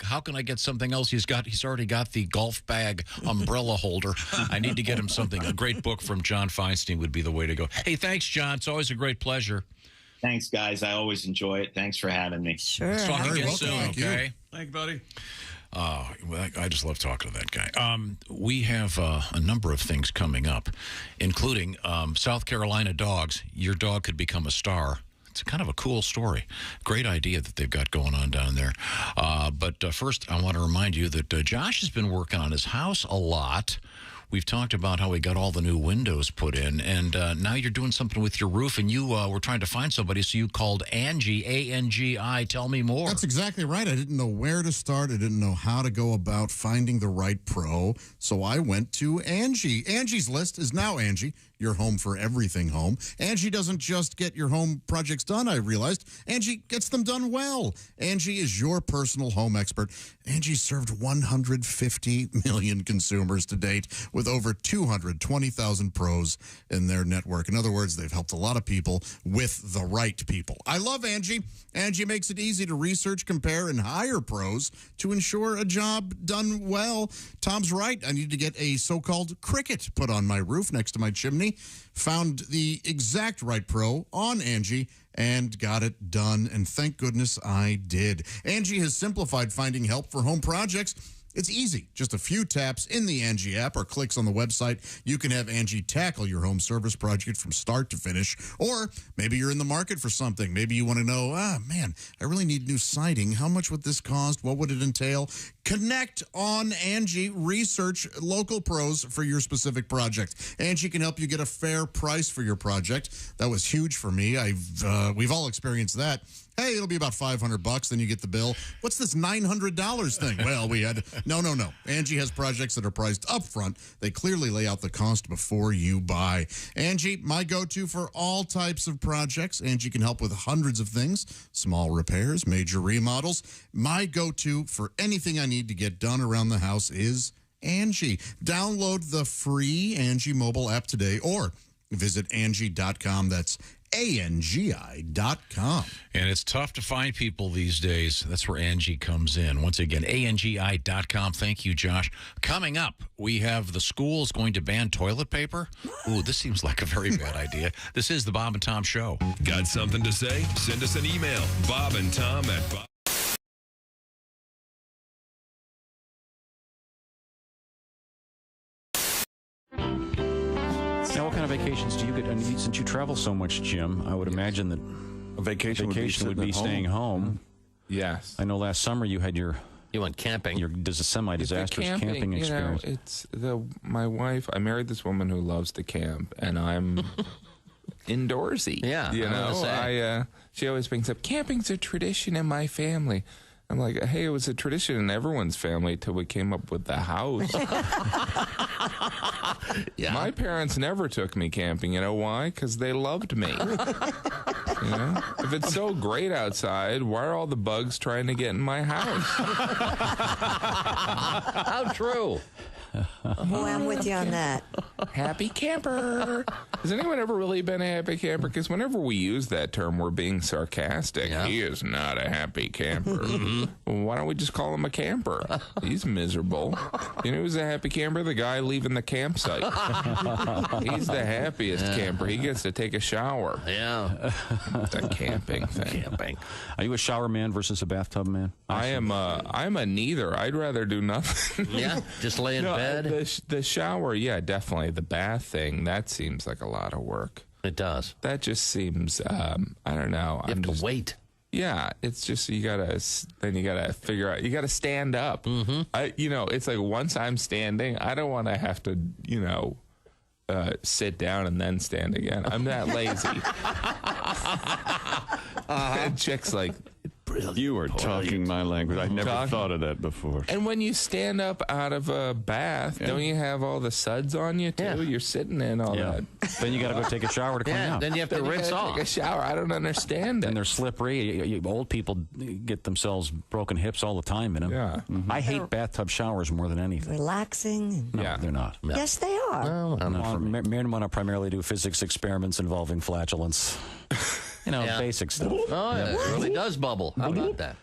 How can I get something else? He's already got the golf bag umbrella holder. I need to get him something. A great book from John Feinstein would be the way to go. Hey, thanks, John. It's always a great pleasure. Thanks, guys. I always enjoy it. Thanks for having me. Sure. Let's talk again soon, okay? Thank you, buddy. I just love talking to that guy. We have a number of things coming up, including South Carolina dogs. Your dog could become a star. It's kind of a cool story. Great idea that they've got going on down there. But first, I want to remind you that Josh has been working on his house a lot. We've talked about how he got all the new windows put in, and now you're doing something with your roof, and you were trying to find somebody, so you called Angie, A-N-G-I. Tell me more. That's exactly right. I didn't know where to start. I didn't know how to go about finding the right pro, so I went to Angie. Angie's List is now Angie, your home for everything home. Angie doesn't just get your home projects done, I realized. Angie gets them done well. Angie is your personal home expert. Angie served 150 million consumers to date with over 220,000 pros in their network. In other words, they've helped a lot of people with the right people. I love Angie. Angie makes it easy to research, compare, and hire pros to ensure a job done well. Tom's right. I need to get a so-called cricket put on my roof next to my chimney. Found the exact right pro on Angie and got it done. And thank goodness I did. Angie has simplified finding help for home projects. It's easy. Just a few taps in the Angie app or clicks on the website. You can have Angie tackle your home service project from start to finish. Or maybe you're in the market for something. Maybe you want to know, man, I really need new siding. How much would this cost? What would it entail? Connect on Angie. Research local pros for your specific project. Angie can help you get a fair price for your project. That was huge for me. We've all experienced that. Hey, it'll be about $500. Then you get the bill. What's this $900 thing? Well, we had no. Angie has projects that are priced up front. They clearly lay out the cost before you buy. Angie, my go-to for all types of projects. Angie can help with hundreds of things, small repairs, major remodels. My go-to for anything I need to get done around the house is Angie. Download the free Angie mobile app today or visit Angie.com. That's ANGI.com. And it's tough to find people these days. That's where Angie comes in. Once again, ANGI.com. Thank you, Josh. Coming up, we have the schools going to ban toilet paper. Ooh, this seems like a very bad idea. This is the Bob and Tom Show. Got something to say? Send us an email. Bob and Tom at Bob. Now, what kind of vacations do you get? And since you travel so much, Jim, I would imagine that a vacation would be staying home. Yes. I know last summer you had you went camping. There's a semi-disastrous camping experience. My wife. I married this woman who loves to camp, and I'm indoorsy. Yeah, she always brings up camping's a tradition in my family. I'm like, hey, it was a tradition in everyone's family till we came up with the house. Yeah. My parents never took me camping. You know why? Because they loved me. You know? If it's so great outside, why are all the bugs trying to get in my house? How true. Boy, I'm with you on that. Happy camper. Has anyone ever really been a happy camper? Because whenever we use that term, we're being sarcastic. Yeah. He is not a happy camper. Well, why don't we just call him a camper? He's miserable. You know who's a happy camper? The guy leaving the campsite. He's the happiest camper. He gets to take a shower. Yeah. It's a camping thing. Camping. Are you a shower man versus a bathtub man? I'm a neither. I'd rather do nothing. Yeah, just lay in bed. The shower, yeah, definitely. The bath thing, that seems like a lot of work. It does. That just seems, I don't know. You have to wait. Yeah, it's just you gotta figure out. You gotta stand up. Mm-hmm. It's like once I'm standing, I don't want to have to, sit down and then stand again. I'm that lazy. And chick's like, you are talking my language. I never thought of that before. And when you stand up out of a bath, don't you have all the suds on you too? Yeah. You're sitting in all that. Then you got to go take a shower to clean out. Then you have to rinse off. Take a shower. I don't understand it. And they're slippery. Old people get themselves broken hips all the time in them. Yeah. Mm-hmm. I hate bathtub showers more than anything. Relaxing. No, they're not. No. Yes, they are. Men primarily do physics experiments involving flatulence. Basic stuff. Oh, yeah. It really does bubble. How about that?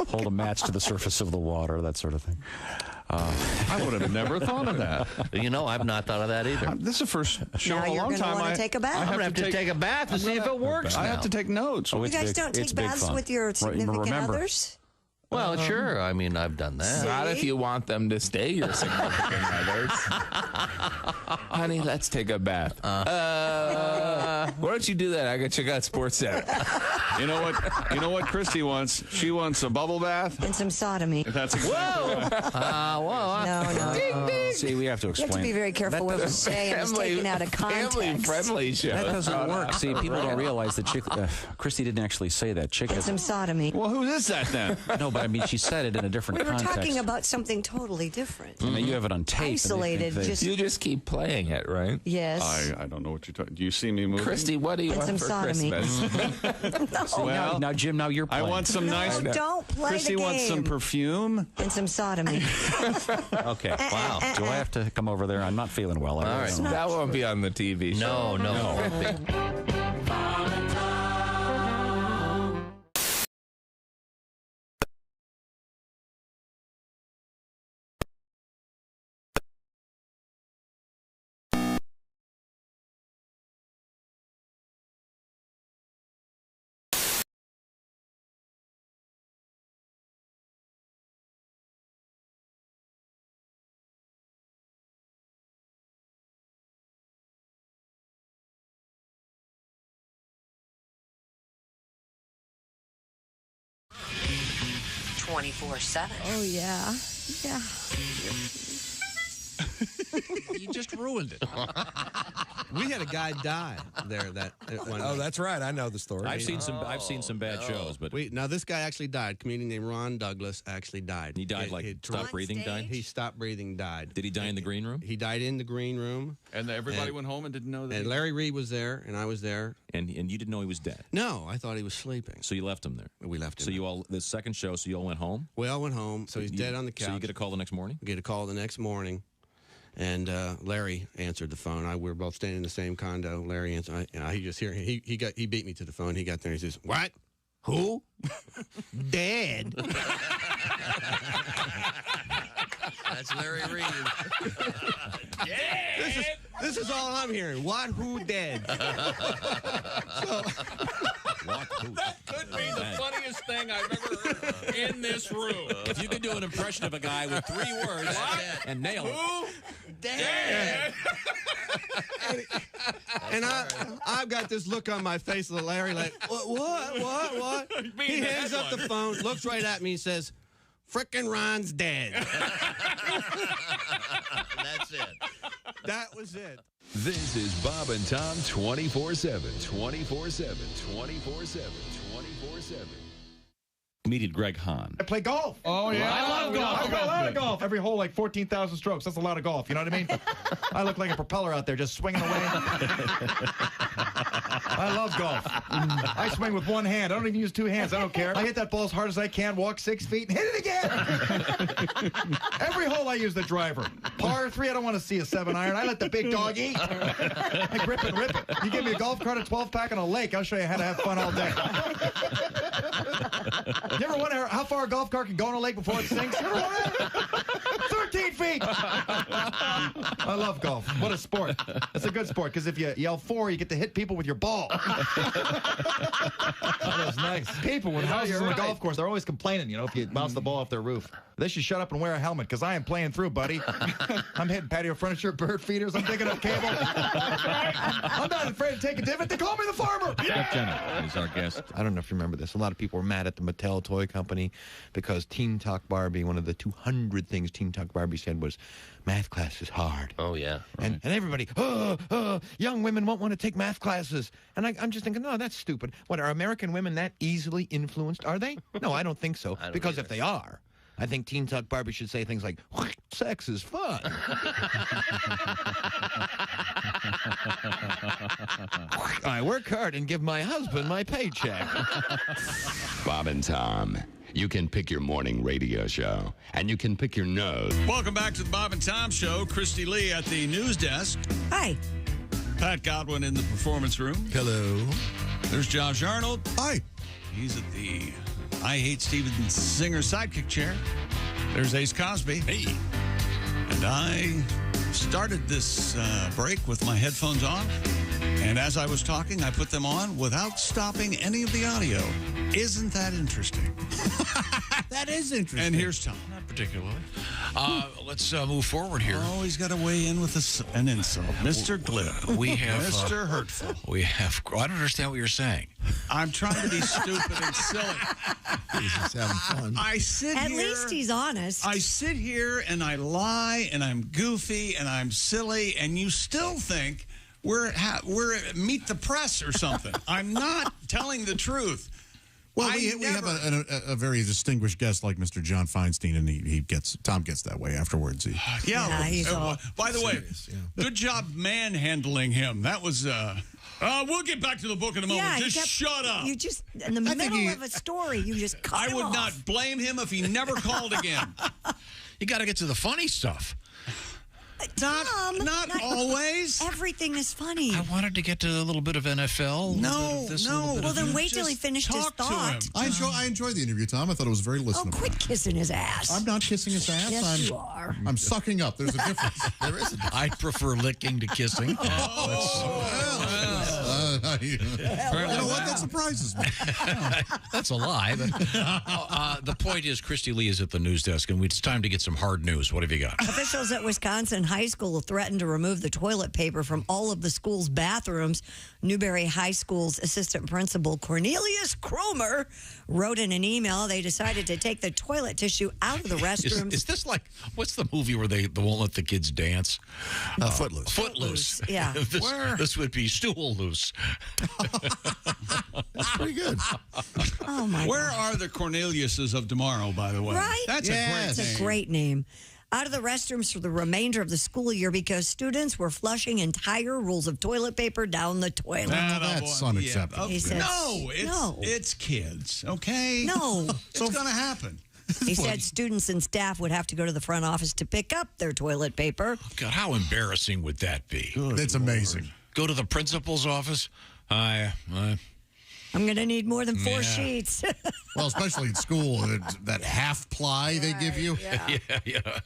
Hold a match to the surface of the water, that sort of thing. I would have never thought of that. I've not thought of that either. This is the first show in a long time. Now you're going to want to take a bath. I'm going to have to take a bath to see if it works. I have to take notes. You guys don't take baths with your significant others? Well, sure. I mean, I've done that. See? Not if you want them to stay your significant others. Honey, let's take a bath. Why don't you do that? I got check out Sports Center. You know what Christy wants? She wants a bubble bath and some sodomy. That's exactly right. No. Ding, ding. See, we have to explain. You have to be very careful what you say and it's taken out of context. Family-friendly show. That doesn't work. See, people don't realize that Christy didn't actually say that. Chick and some sodomy. Well, who is that then? No, but I mean, she said it in a different context. We were talking about something totally different. I mean, you have it on tape. Isolated. You just keep playing it, right? Yes. I don't know what you're talking. Do you see me moving? Christy, what do you want for Christmas? Well, now, Jim, now you're playing. I want some nice. Don't play Christy the game. wants some perfume and some sodomy. Okay. Wow. Do I have to come over there? I'm not feeling well. All right. That won't be on the TV show. No. 24/7. Oh, yeah. Yeah. You just ruined it. We had a guy die there. That's right. I know the story. I've seen some bad shows, but now this guy actually died. A comedian named Ron Douglas actually died. He died stopped breathing. Died. He stopped breathing. Died. Did he die in the green room? He died in the green room. And everybody went home and didn't know that. And Larry Reed was there, and I was there. And you didn't know he was dead. No, I thought he was sleeping. So you left him there. We left him. So you all the second show. So you all went home. We all went home. So he's dead on the couch. So you get a call the next morning. We get a call the next morning. And Larry answered the phone. We were both staying in the same condo. Larry answered. He just hear he beat me to the phone. He got there. And he says, "What? Who? Dead?" That's Larry Reed. This is all I'm hearing. What? Who? Dead? That could be the funniest thing I've ever heard in this room. If you could do an impression of a guy with 3 words and nail it. Who? Dead. And I've got this look on my face of Larry like, what? He hangs up the phone, looks right at me and says, "Frickin' Ron's dead." That's it. That was it. This is Bob and Tom 24/7. 24/7. 24/7. 24/7. Comedian Greg Hahn. I play golf. Oh, yeah. I love golf. I play a lot of golf. Every hole, like 14,000 strokes. That's a lot of golf. You know what I mean? I look like a propeller out there just swinging away. I love golf. I swing with one hand. I don't even use two hands. I don't care. I hit that ball as hard as I can, walk 6 feet, and hit it again. Every hole I use the driver. Par 3, I don't want to see a 7-iron. I let the big dog eat. I grip and rip it. You give me a golf cart, a 12-pack, and a lake, I'll show you how to have fun all day. You ever wonder how far a golf cart can go in a lake before it sinks? You ever wonder? 13 feet. I love golf. What a sport. It's a good sport because if you yell 4, you get to hit people with your ball. That's nice. People with houses on the golf course, they're always complaining, you know, if you bounce the ball off their roof. They should shut up and wear a helmet because I am playing through, buddy. I'm hitting patio furniture, bird feeders. I'm digging up cable. I'm not afraid to take a divot. They call me the farmer. Jeff Jenner is our guest. I don't know if you remember this. A lot of people were mad at the Mattel toy company because Teen Talk Barbie, one of the 200 things Teen Talk Barbie said was, math class is hard. Oh, yeah. And everybody, young women won't want to take math classes. And I'm just thinking, no, that's stupid. What, are American women that easily influenced? Are they? No, I don't think so. Because if they are, I think Teen Talk Barbie should say things like, sex is fun. I work hard and give my husband my paycheck. Bob and Tom. You can pick your morning radio show, and you can pick your nose. Welcome back to the Bob and Tom Show. Christy Lee at the news desk. Hi. Pat Godwin in the performance room. Hello. There's Josh Arnold. Hi. He's at the I Hate Steven Singer sidekick chair. There's Ace Cosby. Hey. And I started this break with my headphones on. And as I was talking, I put them on without stopping any of the audio. Isn't that interesting? That is interesting. And here's Tom. Not particularly. Let's move forward here. Oh, he's got to weigh in with an insult. Mr. Glib. We have Mr. Hurtful. We have. I don't understand what you're saying. I'm trying to be stupid and silly. He's just having fun. I sit At here. least he's honest. I sit here and I lie and I'm goofy and I'm silly, and you still think we're Meet the Press or something. I'm not telling the truth. Well, we have a very distinguished guest like Mr. John Feinstein, and Tom gets that way afterwards. He's by the way, good job manhandling him. That was. We'll get back to the book in a moment. Just shut up. You just in the middle of a story. You just cut him I would off. not blame him if he never called again. You got to get to the funny stuff. Tom, not always. Everything is funny. I wanted to get to a little bit of NFL. No. Well, then wait till he finished his thought. I enjoyed the interview, Tom. I thought it was very listenable. Oh, quit kissing his ass. I'm not kissing his ass. Yes, you are. I'm sucking up. There's a difference. There is a difference. I prefer licking to kissing. You know what? That surprises me. That's a lie. But the point is, Christy Lee is at the news desk, and it's time to get some hard news. What have you got? Officials at Wisconsin High School threatened to remove the toilet paper from all of the school's bathrooms. Newberry High School's assistant principal, Cornelius Cromer, wrote in an email they decided to take the toilet tissue out of the restrooms. Is this like, what's the movie where they won't let the kids dance? Footloose. Footloose. Yeah. This would be stool loose. That's pretty good. Oh, my Where God. are the Corneliuses of tomorrow, by the way? Right? That's a great name. It's a great name. Out of the restrooms for the remainder of the school year because students were flushing entire rolls of toilet paper down the toilet. That's unacceptable. He said, It's kids, okay? No. It's going to happen. He said students and staff would have to go to the front office to pick up their toilet paper. God, how embarrassing would that be? It's amazing. Go to the principal's office. I'm going to need more than 4 sheets. Well, especially in school, that half ply they give you. Yeah,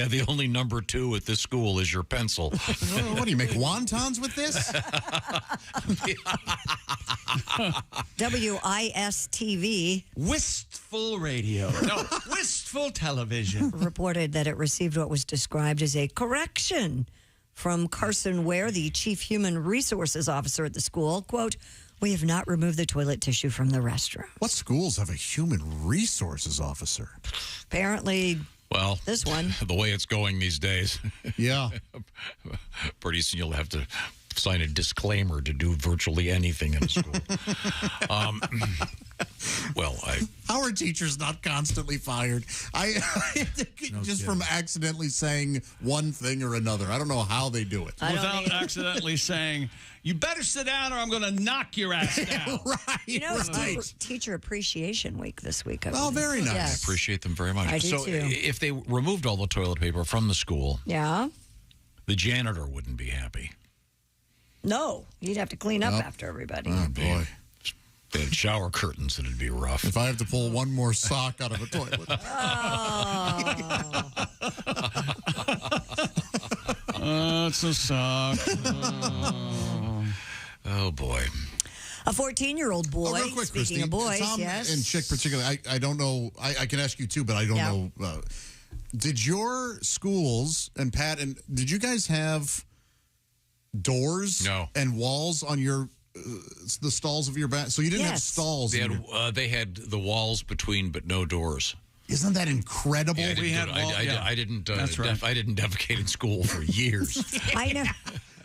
the only number 2 at this school is your pencil. What do you make wontons with this? WISTV. Wistful radio. No, wistful television. Reported that it received what was described as a correction from Carson Ware, the chief human resources officer at the school. Quote, "We have not removed the toilet tissue from the restroom." What schools have a human resources officer? Apparently, well, this one. The way it's going these days. Yeah. Pretty soon you'll have to sign a disclaimer to do virtually anything in a school. Well, how are teachers not constantly fired? Just from accidentally saying one thing or another. I don't know how they do it. Without accidentally saying, you better sit down or I'm going to knock your ass down. Right. You know, it's Teacher Appreciation Week this week. Oh, very nice. I appreciate them very much. I do so too. if they removed all the toilet paper from the school, Yeah. the janitor wouldn't be happy. No, you'd have to clean up after everybody. Oh, boy. They had shower curtains, and it'd be rough. If I have to pull one more sock out of a toilet. It's a sock. Oh, boy. A 14-year-old boy, real quick, speaking Christy, of boys, Tom yes. and Chick particularly, I don't know, I can ask you too, but I don't know. Did your schools, and Pat, and did you guys have doors and walls on your the stalls of your bath? So you didn't have stalls. They had the walls between, but no doors. Isn't that incredible? Yeah, I didn't defecate in school for years. I know.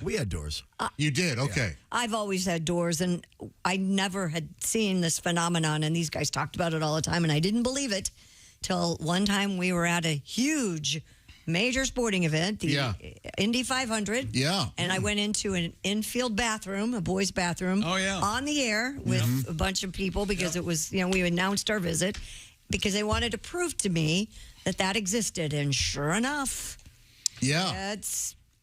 We had doors. You did? Okay. I've always had doors, and I never had seen this phenomenon, and these guys talked about it all the time, and I didn't believe it till one time we were at a huge major sporting event, the Indy 500. Yeah. And I went into an infield bathroom, a boys' bathroom. Oh, yeah. On the air with a bunch of people because it was, we announced our visit because they wanted to prove to me that existed. And sure enough. Yeah.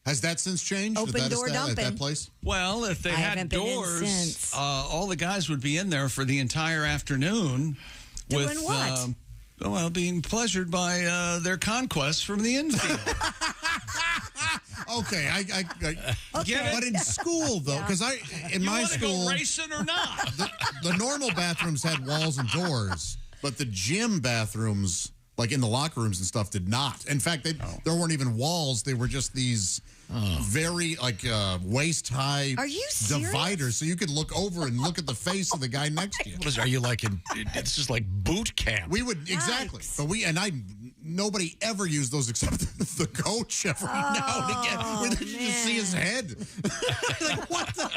Has that since changed? Open door dumping. At that place? Well, if they had doors, all the guys would be in there for the entire afternoon. Doing what? Being pleasured by their conquests from the infield. Okay, I get it. But in school, though, because in my school, go racing or not? The normal bathrooms had walls and doors, but the gym bathrooms, like in the locker rooms and stuff, did not. In fact, there weren't even walls; they were just these very waist-high dividers, so you could look over and look at the face of the guy next to you. Are you like it's just like boot camp? We would exactly, but nobody ever used those except the coach every now and again, where you just see his head. Like, what the?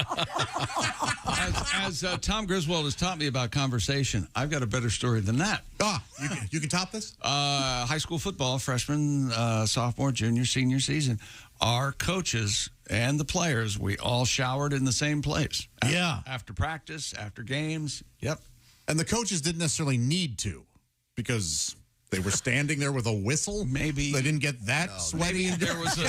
As Tom Griswold has taught me about conversation, I've got a better story than that. You can top this? High school football, freshman, sophomore, junior, senior season. Our coaches and the players, we all showered in the same place. After practice, after games. Yep. And the coaches didn't necessarily need to because they were standing there with a whistle. Maybe they didn't get that sweaty. Maybe there was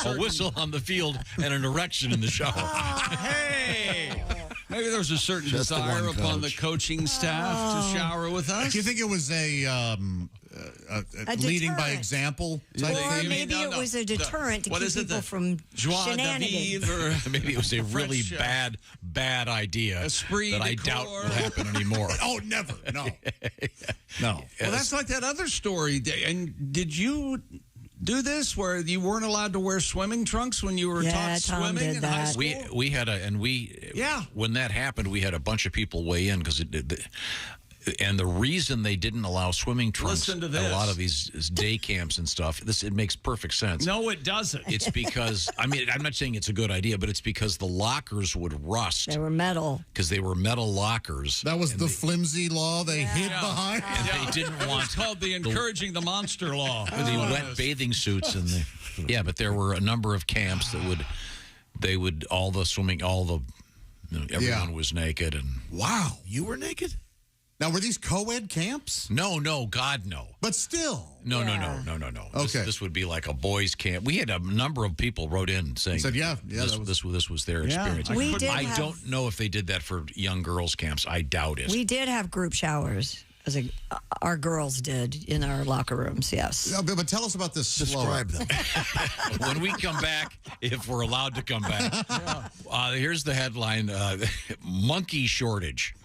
a whistle on the field and an erection in the shower. Hey! Maybe there was a certain desire upon the coaching staff to shower with us. Do you think it was a leading by example type or thing? maybe it was a deterrent to keep people from shenanigans. Or maybe it was a really bad idea that I doubt will happen anymore. Oh, never. No. No. Well, that's like that other story. And did you do this where you weren't allowed to wear swimming trunks when you were taught swimming in high school? We had when that happened, we had a bunch of people weigh in because and the reason they didn't allow swimming trunks at a lot of these day camps and stuff, it makes perfect sense. No, it doesn't. It's because, I'm not saying it's a good idea, but it's because the lockers would rust. They were metal. Because they were metal lockers. That was the flimsy law they hid behind. And they didn't want... It's called the encouraging the monster law. The wet bathing suits. But there were a number of camps that everyone was naked. And wow. You were naked? Now, were these co-ed camps? No, God, no. But still. No. Okay. This would be like a boys' camp. We had a number of people wrote in saying this was their experience. I don't know if they did that for young girls' camps. I doubt it. We did have group showers. Our girls did in our locker rooms, yes. No, but tell us about this. Describe them. When we come back, if we're allowed to come back, here's the headline, monkey shortage.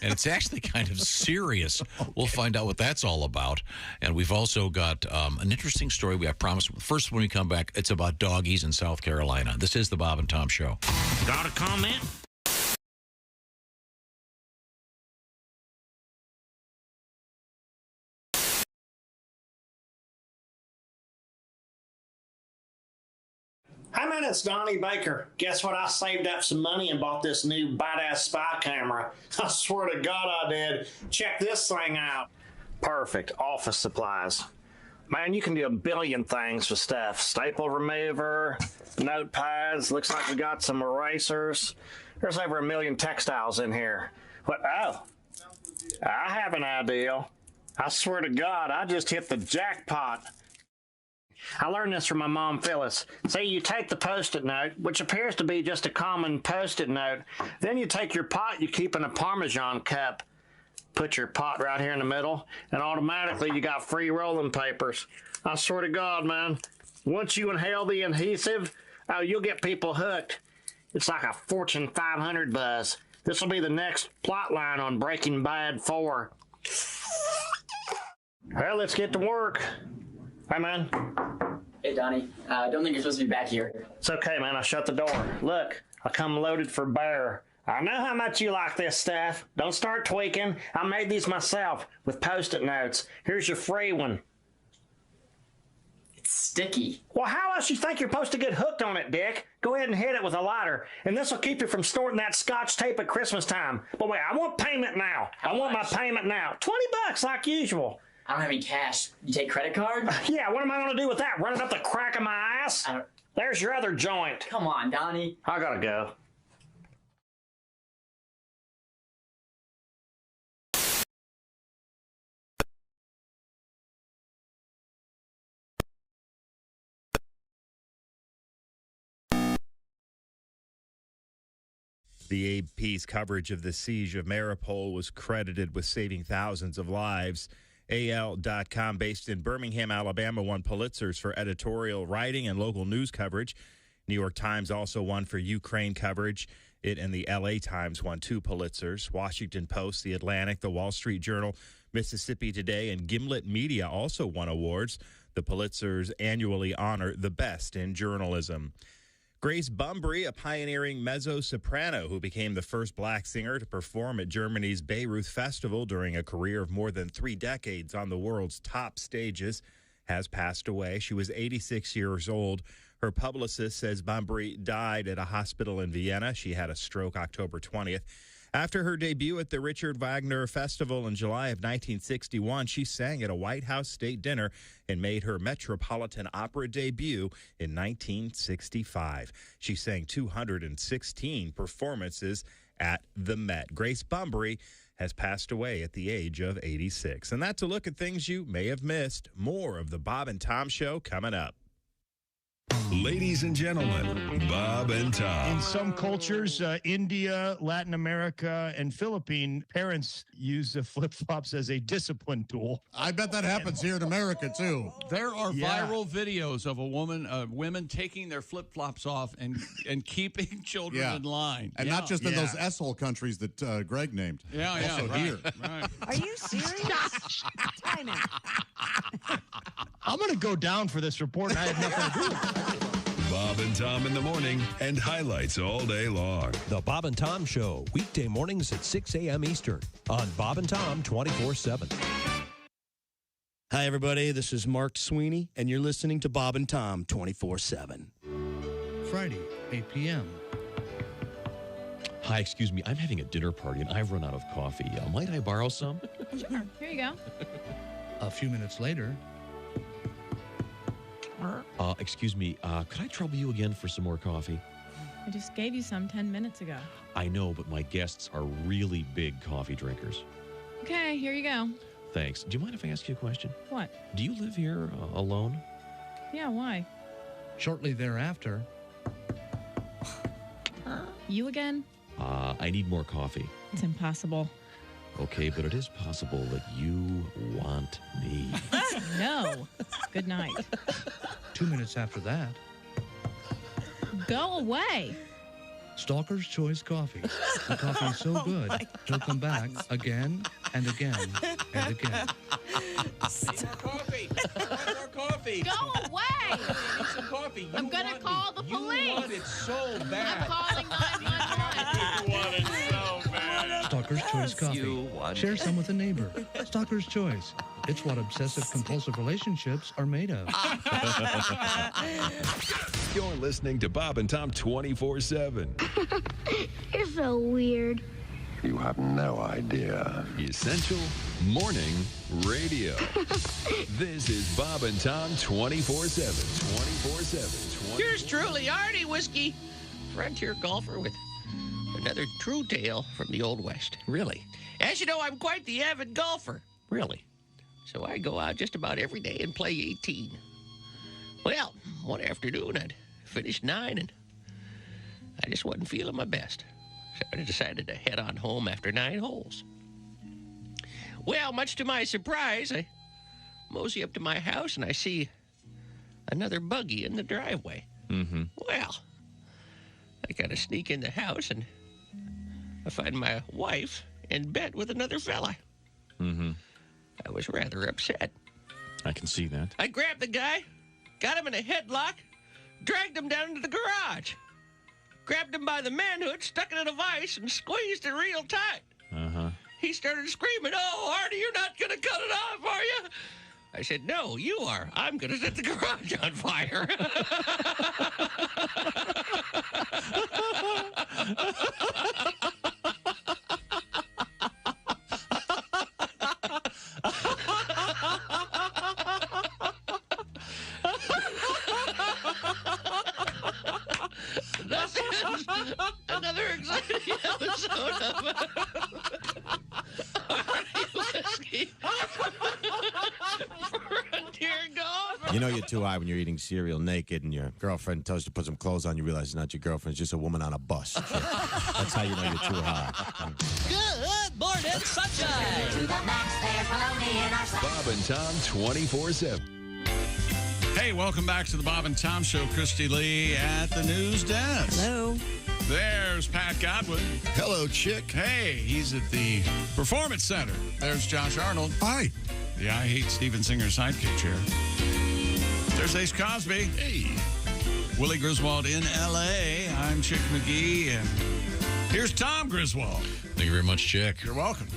And it's actually kind of serious. We'll find out what that's all about. And we've also got an interesting story I promised. First, when we come back, it's about doggies in South Carolina. This is the Bob and Tom Show. Got a comment? Hi, man, it's Donnie Baker. Guess what? I saved up some money and bought this new badass spy camera. I swear to God I did. Check this thing out. Perfect. Office supplies. Man, you can do a billion things with stuff. Staple remover, notepads. Looks like we got some erasers. There's over 1 million textiles in here. What? Oh, I have an idea. I swear to God, I just hit the jackpot. I learned this from my mom, Phyllis. See, you take the Post-it note, which appears to be just a common Post-it note. Then you take your pot you keep in a Parmesan cup. Put your pot right here in the middle, and automatically you got free rolling papers. I swear to God, man. Once you inhale the adhesive, oh, you'll get people hooked. It's like a Fortune 500 buzz. This will be the next plot line on Breaking Bad 4. Well, let's get to work. Hi, man. Hey, Donnie. I don't think you're supposed to be back here. It's okay, man. I shut the door. Look, I come loaded for bear. I know how much you like this stuff. Don't start tweaking. I made these myself with Post-it notes. Here's your free one. It's sticky. Well, how else you think you're supposed to get hooked on it, Dick? Go ahead and hit it with a lighter, and this will keep you from snorting that Scotch tape at Christmas time. But wait, I want payment now. I want my payment now. $20 like usual. I don't have any cash. You take credit card? Yeah, what am I going to do with that? Run it up the crack of my ass? There's your other joint. Come on, Donnie. I gotta go. The AP's coverage of the siege of Mariupol was credited with saving thousands of lives. AL.com, based in Birmingham, Alabama, won Pulitzers for editorial writing and local news coverage. New York Times also won for Ukraine coverage. It and the LA Times won 2 Pulitzers. Washington Post, The Atlantic, The Wall Street Journal, Mississippi Today, and Gimlet Media also won awards. The Pulitzers annually honor the best in journalism. Grace Bumbry, a pioneering mezzo-soprano who became the first black singer to perform at Germany's Bayreuth Festival during a career of more than 3 decades on the world's top stages, has passed away. She was 86 years old. Her publicist says Bumbry died at a hospital in Vienna. She had a stroke October 20th. After her debut at the Richard Wagner Festival in July of 1961, she sang at a White House state dinner and made her Metropolitan Opera debut in 1965. She sang 216 performances at the Met. Grace Bumbry has passed away at the age of 86. And that's a look at things you may have missed. More of the Bob and Tom Show coming up. Ladies and gentlemen, Bob and Tom. In some cultures, India, Latin America, and Philippine, parents use the flip-flops as a discipline tool. I bet that happens here in America, too. There are viral videos of women taking their flip-flops off and keeping children in line. And not just in those S-hole countries that Greg named. Also here. Right. Are you serious? Time out. I'm going to go down for this report, and I had nothing to do with it. Bob and Tom in the morning and highlights all day long. The Bob and Tom Show, weekday mornings at 6 a.m. Eastern on Bob and Tom 24/7. Hi, everybody. This is Mark Sweeney, and you're listening to Bob and Tom 24/7. Friday, 8 p.m. Hi, excuse me. I'm having a dinner party, and I've run out of coffee. Might I borrow some? Sure. Here you go. A few minutes later. Excuse me. Could I trouble you again for some more coffee? I just gave you some 10 minutes ago. I know, but my guests are really big coffee drinkers. Okay, here you go. Thanks. Do you mind if I ask you a question? What? Do you live here alone? Yeah, why? Shortly thereafter. You again? I need more coffee. It's impossible. Okay, but it is possible that you want me. No. Good night. 2 minutes after that. Go away. Stalker's Choice Coffee. The coffee is so good, he'll come back again and again and again. Coffee. More coffee. Go away. Need some coffee. I'm going to call the police. You want it so bad. I'm calling 911. You want it so bad. Stalker's Choice Coffee. Share some with a neighbor. Stalker's Choice. It's what obsessive-compulsive relationships are made of. You're listening to Bob and Tom 24/7. You're so weird. You have no idea. Essential Morning Radio. This is Bob and Tom 24/7. 24/7. Yours truly, Artie Whiskey, frontier golfer with another true tale from the Old West. Really? As you know, I'm quite the avid golfer. Really? So I go out just about every day and play 18. Well, one afternoon I'd finished 9 and I just wasn't feeling my best. So I decided to head on home after 9 holes. Well, much to my surprise, I mosey up to my house and I see another buggy in the driveway. Mm-hmm. Well, I kind of sneak in the house and I find my wife in bed with another fella. Mm-hmm. I was rather upset. I can see that. I grabbed the guy, got him in a headlock, dragged him down to the garage, grabbed him by the manhood, stuck it in a vise, and squeezed it real tight. Uh-huh. He started screaming, "Oh, Artie, you're not going to cut it off, are you?" I said, "No, you are. I'm going to set the garage on fire." This is another exciting episode of Artie Whiskey. Frontier Golf. You know you're too high when you're eating cereal naked and your girlfriend tells you to put some clothes on. You realize it's not your girlfriend. It's just a woman on a bus. That's how you know you're too high. Good morning, sunshine. To the max, there's baloney in our side. Bob and Tom 24/7. Hey, welcome back to the Bob and Tom Show. Christy Lee at the news desk. Hello. There's Pat Godwin. Hello, chick. Hey, he's at the Performance Center. There's Josh Arnold. Hi. The I Hate Steven Singer sidekick chair. There's Ace Cosby. Hey. Willie Griswold in L.A. I'm Chick McGee, and here's Tom Griswold. Thank you very much, Chick. You're welcome.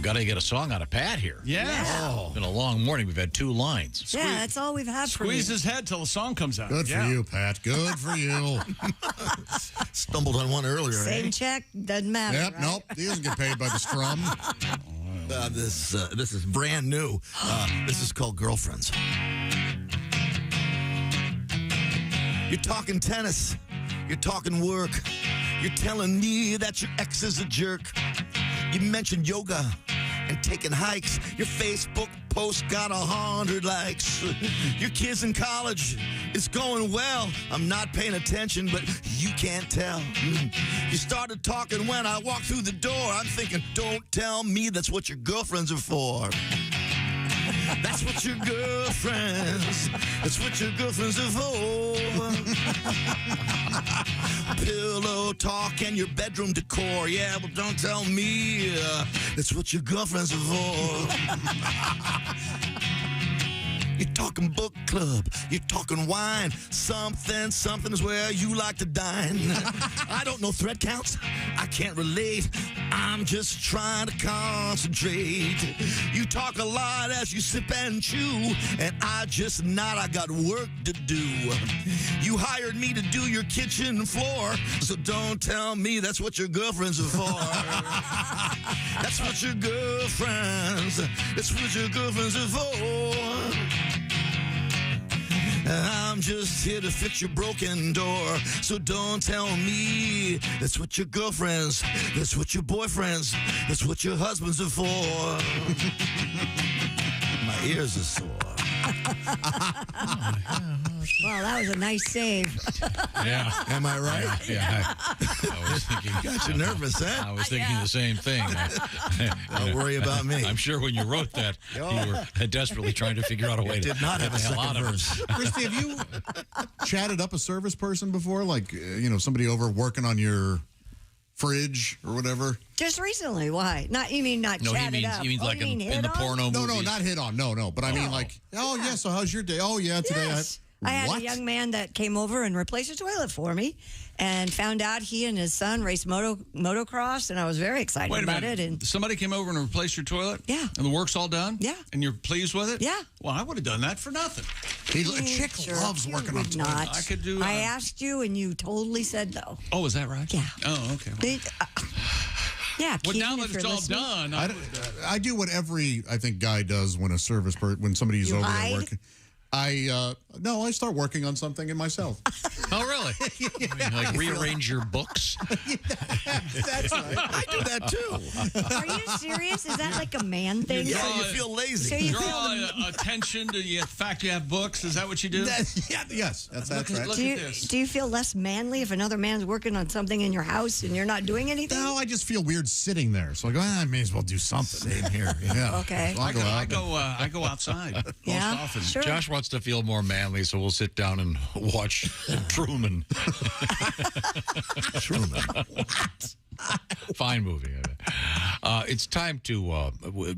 Got to get a song out of Pat here. Yes. Oh. It's been a long morning. We've had 2 lines. Yeah, that's all we've had for you. Squeeze his head till the song comes out. Good for you, Pat. Good for you. Stumbled on one earlier. Same check, doesn't matter. Yep, right? nope. He doesn't get paid by the strum. This is brand new. This is called Girlfriends. You're talking tennis. You're talking work. You're telling me that your ex is a jerk. You mentioned yoga and taking hikes. Your Facebook post got 100 likes. Your kids in college, it's going well. I'm not paying attention, but you can't tell. You started talking when I walked through the door. I'm thinking, don't tell me that's what your girlfriends are for. That's what your girlfriends, that's what your girlfriends are for. Pillow talk and your bedroom decor. Yeah, well, don't tell me that's what your girlfriends are for. You're talking book club. You're talking wine. Something's where you like to dine. I don't know thread counts. I can't relate. I'm just trying to concentrate. You talk a lot as you sip and chew, and I just nod. I got work to do. You hired me to do your kitchen floor, so don't tell me that's what your girlfriends are for. That's what your girlfriends. That's what your girlfriends are for. I'm just here to fix your broken door. So don't tell me that's what your girlfriends, that's what your boyfriends, that's what your husbands are for. My ears are sore. Wow, that was a nice save. Yeah. Am I right? Yeah. I was thinking. Got you nervous, huh? I was thinking the same thing. Don't worry about me. I'm sure when you wrote that, you were desperately trying to figure out a way to did not get have the a hell out second of verse. it. Christy, have you chatted up a service person before? Like, somebody over working on your fridge or whatever? Just recently. Why? Not you mean not No, chatted up? he means Oh, like you mean in hit the on? porno movies. No, not hit on. No. But I mean, like, oh, yeah, so how's your day? Oh, yeah, today Yes. I had a young man that came over and replaced a toilet for me, and found out he and his son raced motocross, and I was very excited Wait a about minute. it. And Somebody came over and replaced your toilet? Yeah. And the work's all done? Yeah. And you're pleased with it? Yeah. Well, I would have done that for nothing. A chick loves working on toilets. not. I could do. I asked you, and you totally said no. Oh, is that right? Yeah. Oh, okay. Well, Yeah. well Keith, now if that it's you're all listening. done, I do what every, I think, guy does when a when somebody's You over hide? there working. I start working on something in myself. Oh, really? Like rearrange your books? That's right. I do that too. Are you serious? Is that like a man thing? Yeah, you feel lazy. So you draw attention to the fact you have books. Is that what you do? Yes, that's right. Look do at this. Do you feel less manly if another man's working on something in your house and you're not doing anything? No, I just feel weird sitting there. So I go, I may as well do something. Same here. Yeah. Okay. So I go outside Yeah, most often. sure. Josh wants to feel more manly, so we'll sit down and watch Truman. Truman. Fine movie. It's time to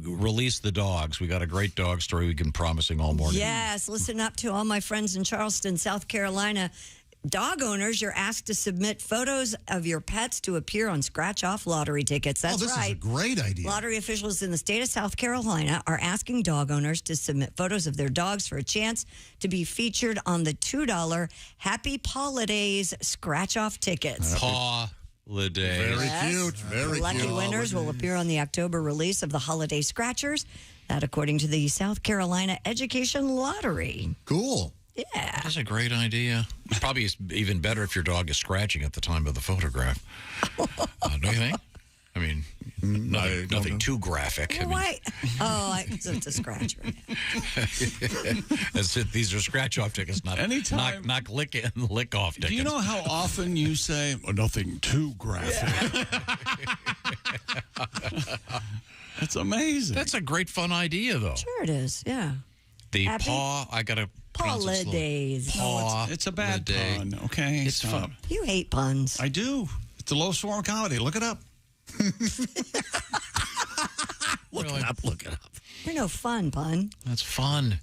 release the dogs. We got a great dog story we've been promising all morning. Yes, listen up to all my friends in Charleston, South Carolina. Dog owners, you're asked to submit photos of your pets to appear on scratch-off lottery tickets. That's this right. is a great idea. Lottery officials in the state of South Carolina are asking dog owners to submit photos of their dogs for a chance to be featured on the $2 Happy Holidays scratch-off tickets. Holiday. Very cute. Very Lucky cute. winners will appear on the October release of the Holiday Scratchers. That, according to the South Carolina Education Lottery. Cool. Yeah. That's a great idea. Probably is even better if your dog is scratching at the time of the photograph. Don't you think? I mean, nothing too graphic. Well, why? Oh, it's a scratcher. These are scratch-off tickets, not lick-off tickets. Do you know how often you say, nothing too graphic? That's amazing. That's a great, fun idea, though. Sure it is, yeah. The Happy paw, I got to pronounce it slowly. Holidays. Paw. It's a bad Holiday. pun, okay? It's Stop. fun. You hate puns. I do. It's the lowest form of comedy. Look it up. Look it up. Look it up. You're no fun, pun. That's fun.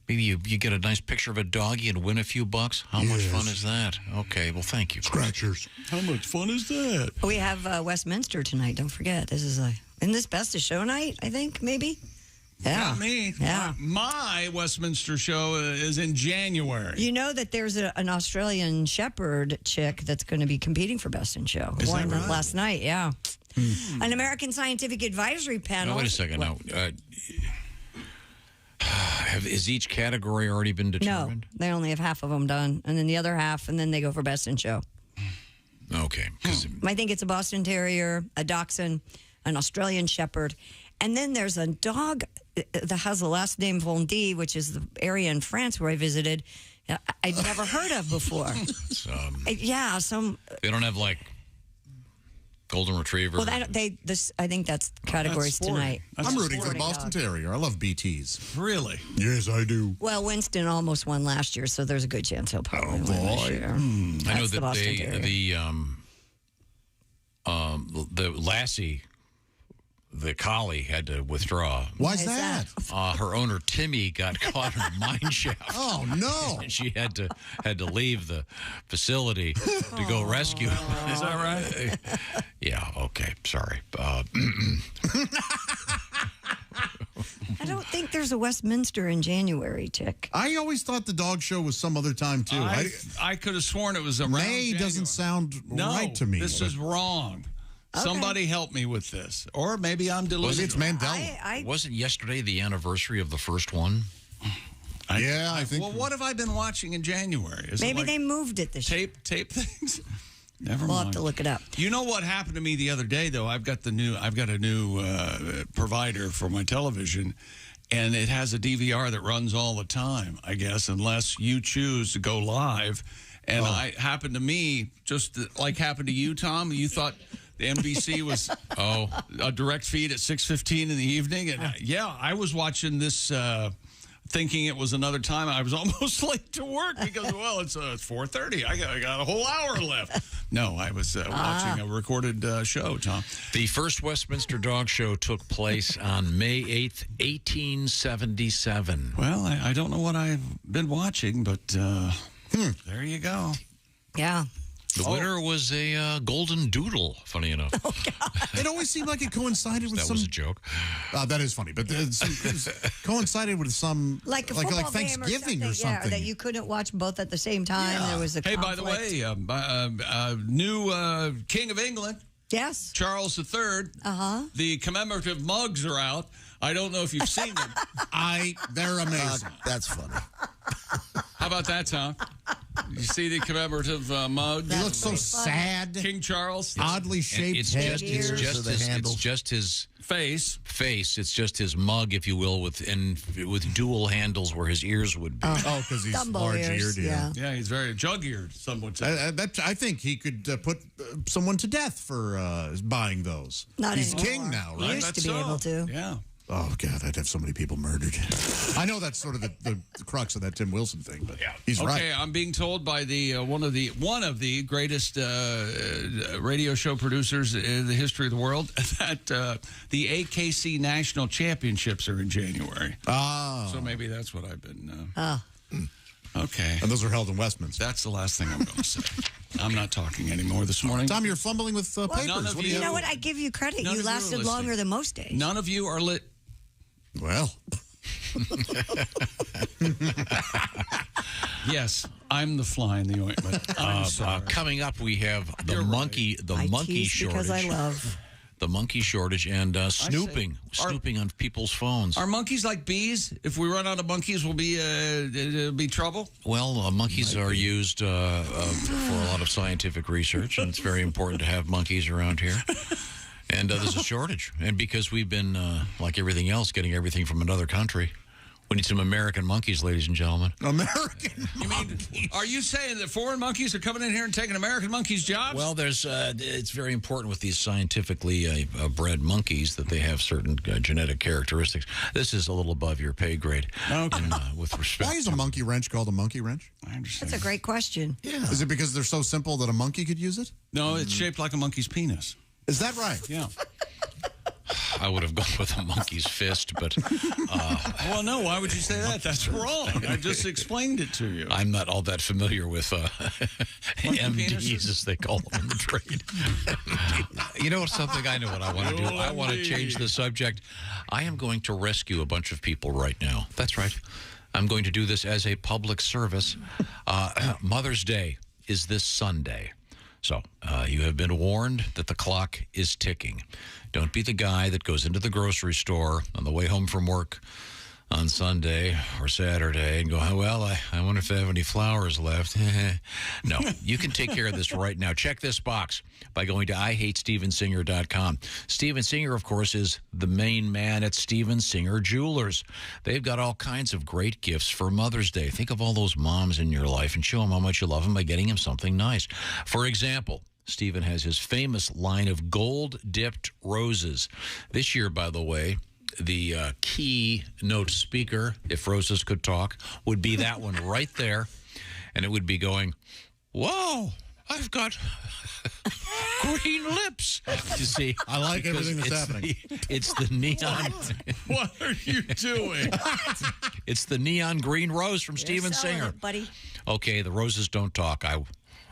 Maybe you get a nice picture of a doggy and win a few bucks. How much fun is that? Okay, well, thank you. Scratchers. How much fun is that? We have Westminster tonight. Don't forget. This is isn't this Best of Show night, I think, maybe? Yeah. Not me. Yeah. My Westminster show is in January. You know that there's an Australian Shepherd chick that's going to be competing for Best in Show. Is that Won right? last night, yeah. An American Scientific Advisory Panel. Now, wait a second. Now, has each category already been No, determined? they only have half of them done, and then the other half, and then they go for Best in Show. Okay. 'Cause I think it's a Boston Terrier, a Dachshund, an Australian Shepherd, and then there's a dog that has the last name Vendée, which is the area in France where I visited. I'd never heard of before. Yeah, they don't have like golden retriever. Well, I think that's categories tonight. I'm rooting for the Boston Terrier. I love BTs. Really? Yes, I do. Well, Winston almost won last year, so there's a good chance he'll probably win this year. I know That's the that Boston Terrier. the Lassie, the collie, had to withdraw. Why's that? Her owner Timmy got caught in a mine shaft. Oh no! And she had to leave the facility to go rescue. Is that right? Yeah. Okay. Sorry. I don't think there's a Westminster in January, Tick. I always thought the dog show was some other time too. I could have sworn it was around May January. doesn't sound right to me. This is wrong. Okay. Somebody help me with this. Or maybe I'm deluded. It's Mandela. Wasn't yesterday the anniversary of the first one? I think. Well, what have I been watching in January? Is it Maybe like they moved it this year. tape things? Never We'll mind. have to look it up. You know what happened to me the other day, though? I've got a new provider for my television, and it has a DVR that runs all the time, I guess, unless you choose to go live. And it happened to me, just like happened to you, Tom. You thought the NBC was a direct feed at 6:15 in the evening, and I was watching this thinking it was another time. I was almost late to work because, well, it's 4:30. I got a whole hour left. No, I was watching a recorded show, Tom. The first Westminster Dog Show took place on May 8th, 1877. Well, I don't know what I've been watching, but there you go. Yeah. The winner was a golden doodle, funny enough. It always seemed like it coincided with That some... was a joke. That is funny, but it coincided with some... Like a football Thanksgiving game or something. Yeah, that you couldn't watch both at the same time. Yeah. There was a Hey, conflict. by the way, new King of England. Yes. Charles III. Uh-huh. The commemorative mugs are out. I don't know if you've seen them. They're amazing. That's funny. How about that, Tom? You see the commemorative mugs? He looks so sad. King Charles. Oddly shaped head. It's just his face. It's just his mug, if you will, with dual handles where his ears would be. Oh, because he's large-eared. Yeah, he's very jug-eared, some would say. I think he could put someone to death for buying those. Not he's anymore. king now, He right? used to be able to. Yeah. Oh, God, I'd have so many people murdered. I know that's sort of the crux of that Tim Wilson thing, but he's right. Okay, I'm being told by the one of the greatest radio show producers in the history of the world that the AKC National Championships are in January. Ah. So maybe that's what I've been... Okay. And those are held in Westminster. That's the last thing I'm going to say. I'm not talking anymore this morning. Tom, you're fumbling with papers. None of You know what? I give you credit. None of You you are lasted listening. longer than most days. None of you are lit. Well. Yes, I'm the fly in the ointment. I'm sorry. Coming up, we have the monkey shortage. Because I love. The monkey shortage and snooping on people's phones. Are monkeys like bees? If we run out of monkeys, will it'll be trouble? Well, monkeys are used for a lot of scientific research, and it's very important to have monkeys around here. And there's a shortage. And because we've been, like everything else, getting everything from another country, we need some American monkeys, ladies and gentlemen. American Are you saying that foreign monkeys are coming in here and taking American monkeys' jobs? Well, it's very important with these scientifically bred monkeys that they have certain genetic characteristics. This is a little above your pay grade. Okay. With respect. Why is a monkey wrench called a monkey wrench? I understand. That's a great question. Yeah. Is it because they're so simple that a monkey could use it? No, it's shaped like a monkey's penis. Is that right? Yeah. I would have gone with a monkey's fist, but... well, no, why would you say that? That's wrong. I just explained it to you. I'm not all that familiar with MDs, as they call them in the trade. You know something? I know what I want to do. I want to change the subject. I am going to rescue a bunch of people right now. That's right. I'm going to do this as a public service. Mother's Day is this Sunday. So you have been warned that the clock is ticking. Don't be the guy that goes into the grocery store on the way home from work on Sunday or Saturday and go, oh, well, I wonder if they have any flowers left. No, you can take care of this right now. Check this box by going to IHateStevenSinger.com. Steven Singer, of course, is the main man at Steven Singer Jewelers. They've got all kinds of great gifts for Mother's Day. Think of all those moms in your life and show them how much you love them by getting them something nice. For example, Steven has his famous line of gold-dipped roses. This year, by the way, the keynote speaker, if roses could talk, would be that one right there. And it would be going, whoa, I've got green lips. You see, I like everything that's happening. It's the neon. What are you doing? It's the neon green rose from Steven Singer. Buddy. Okay, the roses don't talk.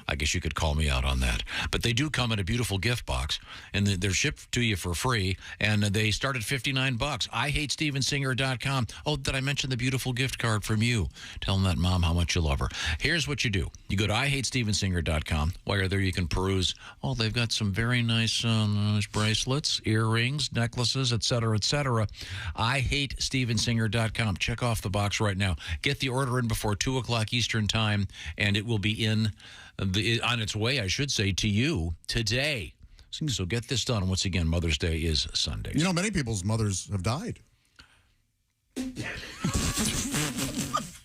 I guess you could call me out on that. But they do come in a beautiful gift box, and they're shipped to you for free, and they start at $59. IHateStevenSinger.com. Oh, did I mention the beautiful gift card from you? Telling that mom how much you love her. Here's what you do. You go to IHateStevenSinger.com. While you're there, you can peruse. Oh, they've got some very nice bracelets, earrings, necklaces, etc., etc. IHateStevenSinger.com. Check off the box right now. Get the order in before 2 o'clock Eastern Time, and it will be on its way, I should say, to you today. So get this done. Once again, Mother's Day is Sunday. You know, many people's mothers have died.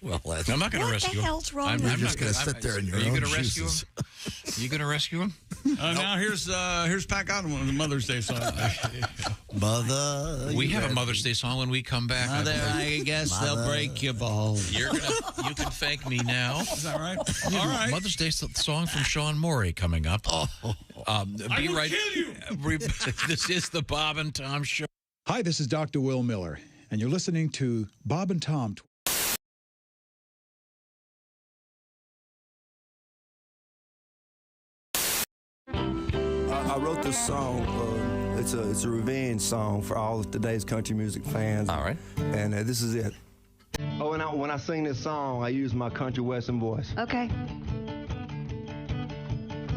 Well, I'm not going to rescue him. What the hell's wrong with you? You're just going to sit there in your own Are you going to rescue him? Are you going to rescue him? Now here's Pat Godwin with the Mother's Day song. Mother. We have a Mother's Day song when we come back. Mother, I guess they'll break your balls. You can thank me now. Is that right? Yeah, All right. Mother's Day song from Sean Morey coming up. I Be will right. kill you. This is the Bob and Tom Show. Hi, this is Dr. Will Miller, and you're listening to Bob and Tom. I wrote this song. It's a revenge song for all of today's country music fans. All right. And this is it. Oh, and when I sing this song, I use my country western voice. Okay.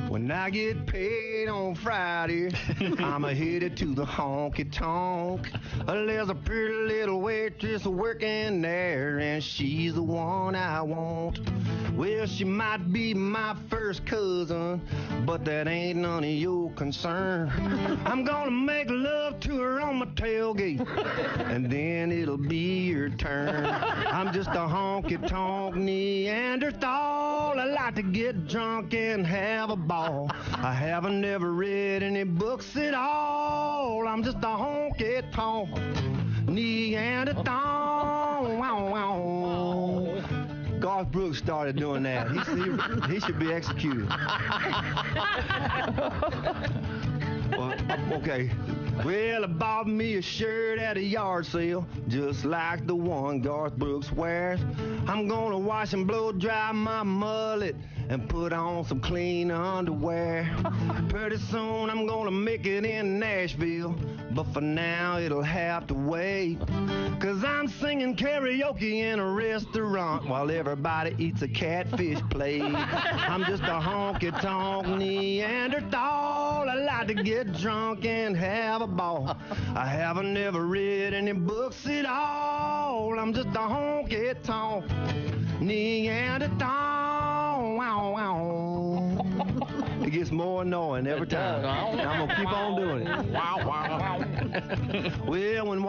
When I get paid on Friday, I'm headed to the honky-tonk. There's a pretty little waitress working there, and she's the one I want. Well, she might be my first cousin, but that ain't none of your concern. I'm gonna make love to her on my tailgate, and then it'll be your turn. I'm just a honky-tonk Neanderthal. I like to get drunk and have a ball. I haven't ever read any books at all. I'm just a honky-tonk Neanderthal. Garth Brooks started doing that. He should be executed. Well, okay. Well, I bought me a shirt at a yard sale, just like the one Garth Brooks wears. I'm gonna wash and blow dry my mullet and put on some clean underwear. Pretty soon I'm gonna make it in Nashville, but for now it'll have to wait. 'Cause I'm singing karaoke in a restaurant while everybody eats a catfish plate. I'm just a honky-tonk Neanderthal. I like to get drunk and have a ball. I haven't ever read any books at all. I'm just a honky-tonk Neanderthal. It gets more annoying every time. And I'm gonna keep on doing it. Well, when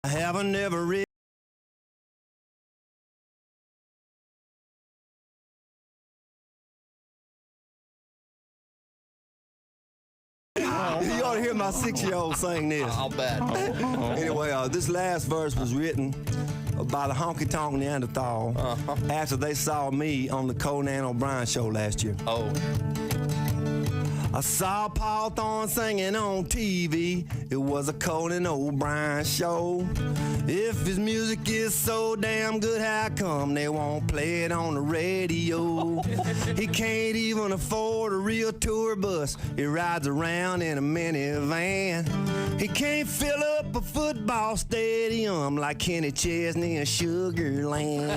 I haven't ever read. You ought to hear my 6-year-old sing this. I'll bet. Anyway, this last verse was written by the honky-tonk Neanderthal after they saw me on the Conan O'Brien show last year. Oh. I saw Paul Thorne singing on TV. It was a Conan O'Brien show. If his music is so damn good, how come they won't play it on the radio? He can't even afford a real tour bus. He rides around in a minivan. He can't fill up a football stadium like Kenny Chesney and Sugar Land.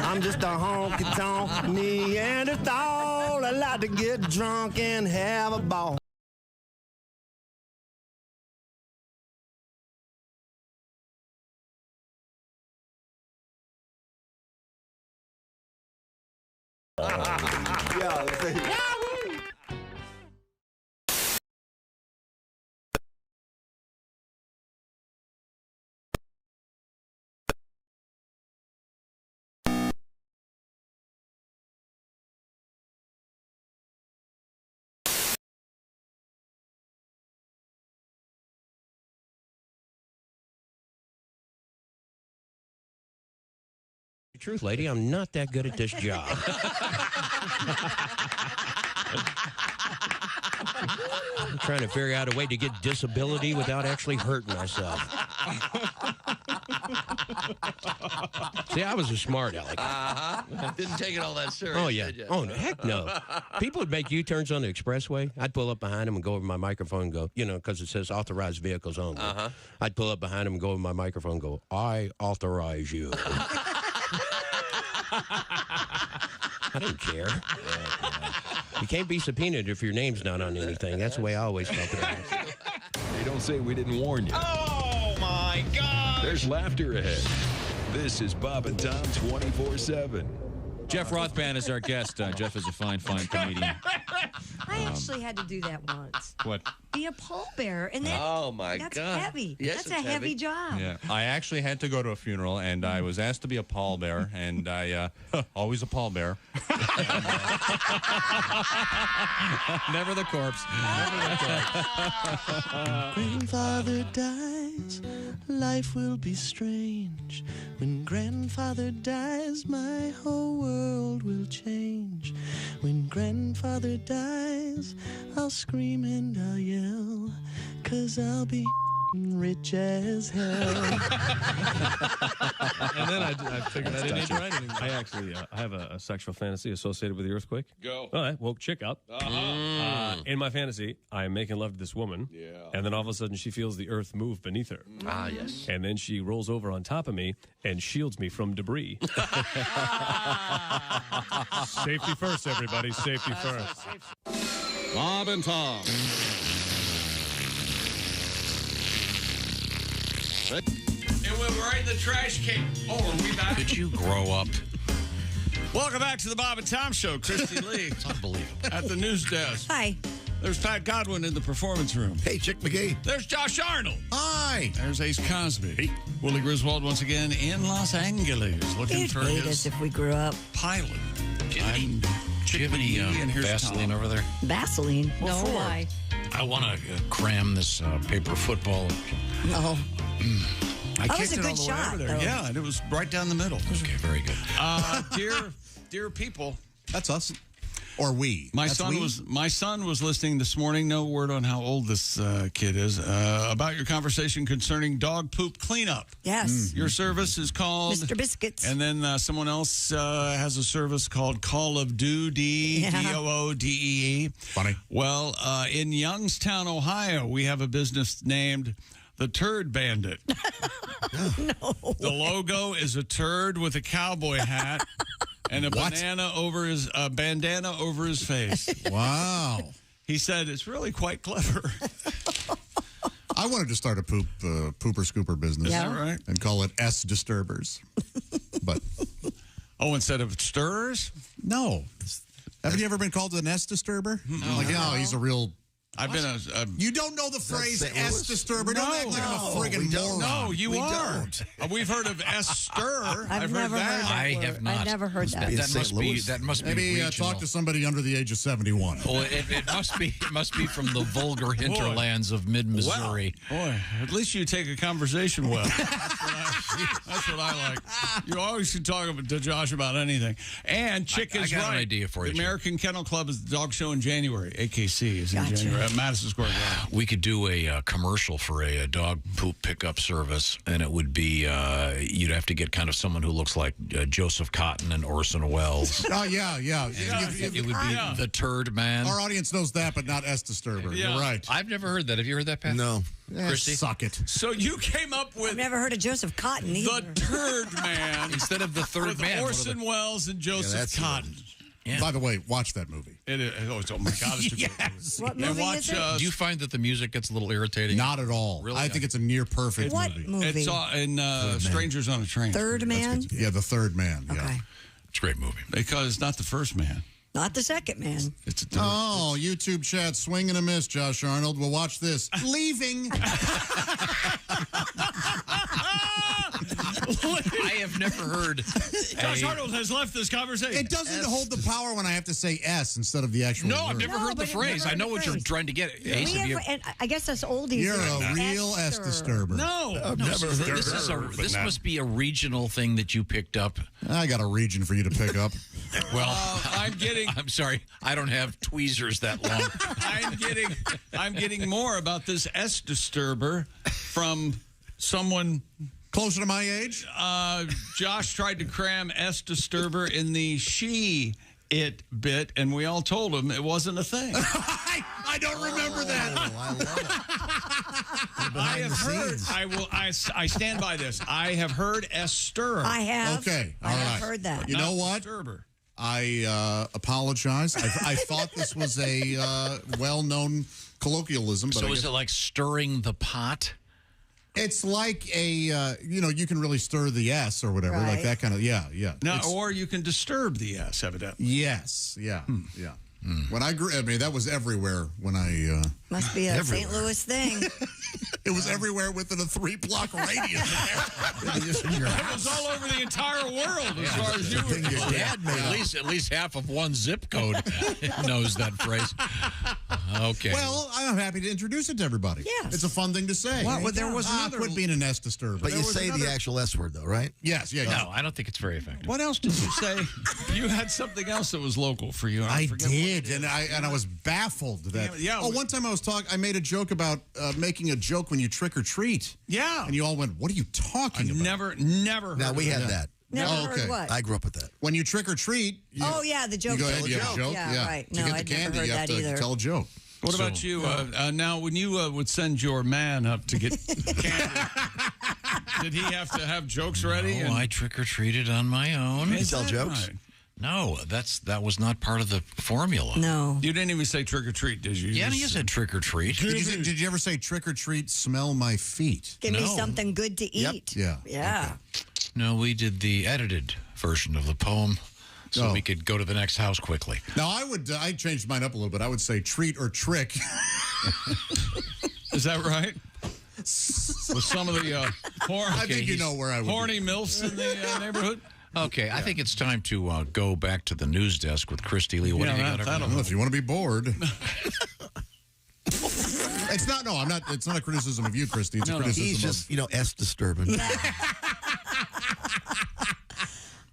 I'm just a honky-tonk Neanderthal. I like to get drunk and have a ball. Truth, lady, I'm not that good at this job. I'm trying to figure out a way to get disability without actually hurting myself. See, I was a smart aleck. Didn't take it all that serious. Oh, yeah. Did you? Oh, heck no. People would make U-turns on the expressway. I'd pull up behind them and go over my microphone and go, because it says authorized vehicles only. I'd pull up behind them and go over my microphone and go, I authorize you. I don't care. You can't be subpoenaed if your name's not on anything. That's the way I always felt about it. They don't say we didn't warn you. Oh, my There's laughter ahead. This is Bob and Tom 24/7. Jeff Rothband is our guest. Jeff is a fine comedian. I actually had to do that once. What? Be a pallbearer. And that, Oh, my that's God. heavy. Yes, that's a it's heavy heavy. job. Yeah, I actually had to go to a funeral, and I was asked to be a pallbearer, and I always a pallbearer. Never the corpse. Grandfather dies, life will be strange. When grandfather dies, my whole world will change. When grandfather dies, I'll scream and I'll yell, 'cause I'll be rich as hell. And then I figured I didn't need to write anything. I actually I have a sexual fantasy associated with the earthquake. Go. All right, woke chick up. In my fantasy, I'm making love to this woman. Yeah. And then all of a sudden, she feels the earth move beneath her. Ah, yes. And then she rolls over on top of me and shields me from debris. Safety first, everybody. Safety first. Bob and Tom. It went right in the trash can. Oh, are we back? Could you grow up? Welcome back to the Bob and Tom Show. Christy Lee. It's unbelievable. At the news desk. Hi. There's Pat Godwin in the performance room. Hey, Chick McGee. There's Josh Arnold. Hi. There's Ace Cosby. Hey. Willie Griswold once again in Los Angeles looking You'd for hate his us if we grew up. pilot. Do you have any and here's Vaseline Tom. over there? Vaseline? What No, for? why? I want to cram this paper football. No. I That kicked was a it all good the way shot, over there. though. Yeah, and it was right down the middle. Okay, very good. Dear people, That's us. Or we. my That's son was listening this morning. No word on how old this kid is. About your conversation concerning dog poop cleanup. Yes. Your service is called Mr. Biscuits. And then someone else has a service called Call of Duty, Yeah. DOODEE. Funny. Well, in Youngstown, Ohio, we have a business named the Turd Bandit. No. The logo is a turd with a cowboy hat and a bandana over his face. Wow. He said it's really quite clever. I wanted to start a pooper scooper business. Yeah. Right. And call it S Disturbers. But instead of stirrers? no. Haven't you ever been called an S Disturber? Like, oh, he's a real... I've been You don't know the phrase St. S Louis? Disturber. Don't act like I'm a friggin' we don't. moron. No, you We are. don't. We've heard of S stir. I've never heard that I word. have not. I've never heard that. That St. must be. Louis? That must be Maybe regional. talk to somebody under the age of 71. Oh, it must be. It must be from the vulgar hinterlands of mid-Missouri. Boy, at least you take a conversation well. That's what I like. You always should talk to Josh about anything. And Chick I is got an right. idea for you, The Chick. American Kennel Club is the dog show in January. AKC is in Gotcha. January at Madison Square Garden. We could do a commercial for a dog poop pickup service, and it would be you'd have to get kind of someone who looks like Joseph Cotton and Orson Welles. Oh, yeah. It would be the Turd Man. Our audience knows that, but not S Disturber. Yeah. You're right. I've never heard that. Have you heard that, Pat? No. Christy? Suck it. So you came up with I've never heard of Joseph Cotton either. the Turd Man Instead of the Third with Man. Orson Welles and Joseph that's the Cotton. Yeah. By the way, watch that movie. It is. Oh my God! It's a good Yes. What movie. movie And is watch. it? Do you find that the music gets a little irritating? Not at all. Really? I think it's a near perfect What movie. movie? It's in Strangers on a Train. Third Man? Yeah, The Third Man. Yeah. Okay. It's a great movie. Because it's not the first man. Not the second man. It's a Oh, YouTube chat, swing and a miss, Josh Arnold. Well, watch this. Leaving. I have never heard. Josh Arnold has left this conversation. It doesn't hold the power when I have to say S instead of the actual No, word. I've never heard the but I've phrase. never I know heard what the you're phrase. trying to get. We Ace, have you have, and I guess us oldies. You're a real S Disturber. No. I've never heard This is this must be a regional thing that you picked up. I got a region for you to pick up. Well, I'm sorry, I don't have tweezers that long. I'm getting more about this S Disturber from someone closer to my age. Josh tried to cram S Disturber in the it bit, and we all told him it wasn't a thing. I don't remember that. I love it. I have heard. I stand by this. I have heard S stir. I have. Okay, I all have right. heard that. You know what? Disturber. I apologize. I thought this was a well-known colloquialism. But So I is guess it like stirring the pot? It's like a, you can really stir the S or whatever, like that kind of, yeah. Now, or you can disturb the S, evidently. Yes, yeah. When I grew, that was everywhere when I. Must be a St. Louis thing. It was everywhere within a 3-block radius. It was all over the entire world as far as you were Your dad made at least half of one zip code knows that phrase. Okay. Well, I'm happy to introduce it to everybody. Yes. It's a fun thing to say. Well, there was another. Quit being an S disturber. But you say the actual S word, though, right? Yes, yeah. No, I don't think it's very effective. What else did you say? You had something else that was local for you. I did, and I was baffled that. Yeah. One time I made a joke about making a joke when you trick or treat. Yeah. And you all went, "What are you talking about?" Never heard Now, we had that. that. Never heard what? I grew up with that. When you trick or treat, the joke. You go ahead, you have a joke. Yeah, right. No, to get I'd the candy, never heard you have that to either. tell a joke. What about you? Now, when you would send your man up to get candy, did he have to have jokes ready? No, I trick-or-treated on my own. Did you tell jokes? Right? No, that was not part of the formula. No. You didn't even say trick-or-treat, did you? Yeah, you said trick-or-treat. Did you ever say trick or treat? Smell my feet. Give me something good to eat. Yeah. Yeah. No, we did the edited version of the poem so we could go to the next house quickly. Now, I changed mine up a little bit. I would say treat or trick. Is that right? With some of the I think you know where I would horny MILFs in the neighborhood? Okay, I think it's time to go back to the news desk with Christy Lee. What do you got? Well, if you want to be bored. It's not. No, I'm not. It's not a criticism of you, Christy. It's a criticism He's just, S disturbing.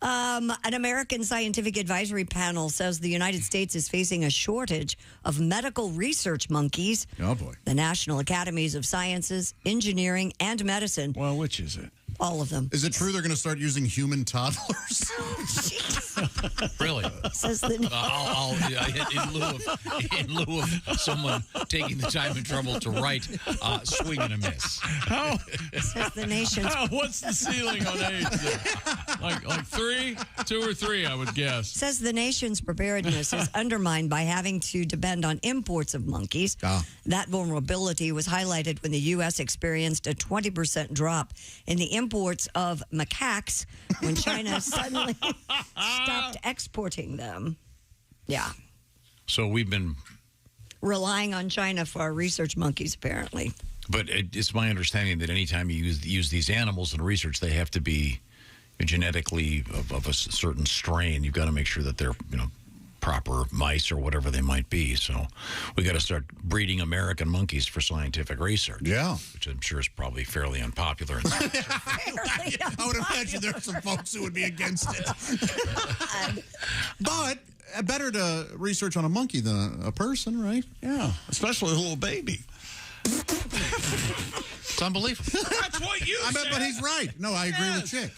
An American scientific advisory panel says the United States is facing a shortage of medical research monkeys. Oh, boy. The National Academies of Sciences, Engineering, and Medicine. Well, which is it? All of them. Is it true they're going to start using human toddlers? Really? Says the in lieu of someone taking the time and trouble to write swing and a miss. How? Says the nation's. What's the ceiling on age? Like 3, 2 or 3, I would guess. Says the nation's preparedness is undermined by having to depend on imports of monkeys. That vulnerability was highlighted when the U.S. experienced a 20% drop in the imports of macaques when China suddenly stopped exporting them. Yeah. So we've been relying on China for our research monkeys, apparently. But it's my understanding that anytime you use these animals in research, they have to be genetically of a certain strain. You've got to make sure that they're, proper mice or whatever they might be. So we got to start breeding American monkeys for scientific research. Yeah. Which I'm sure is probably fairly unpopular. I would imagine there are some folks who would be against it. But better to research on a monkey than a person, right? Yeah, especially a little baby. It's unbelievable. That's what you said. But he's right. No, I agree with Chick.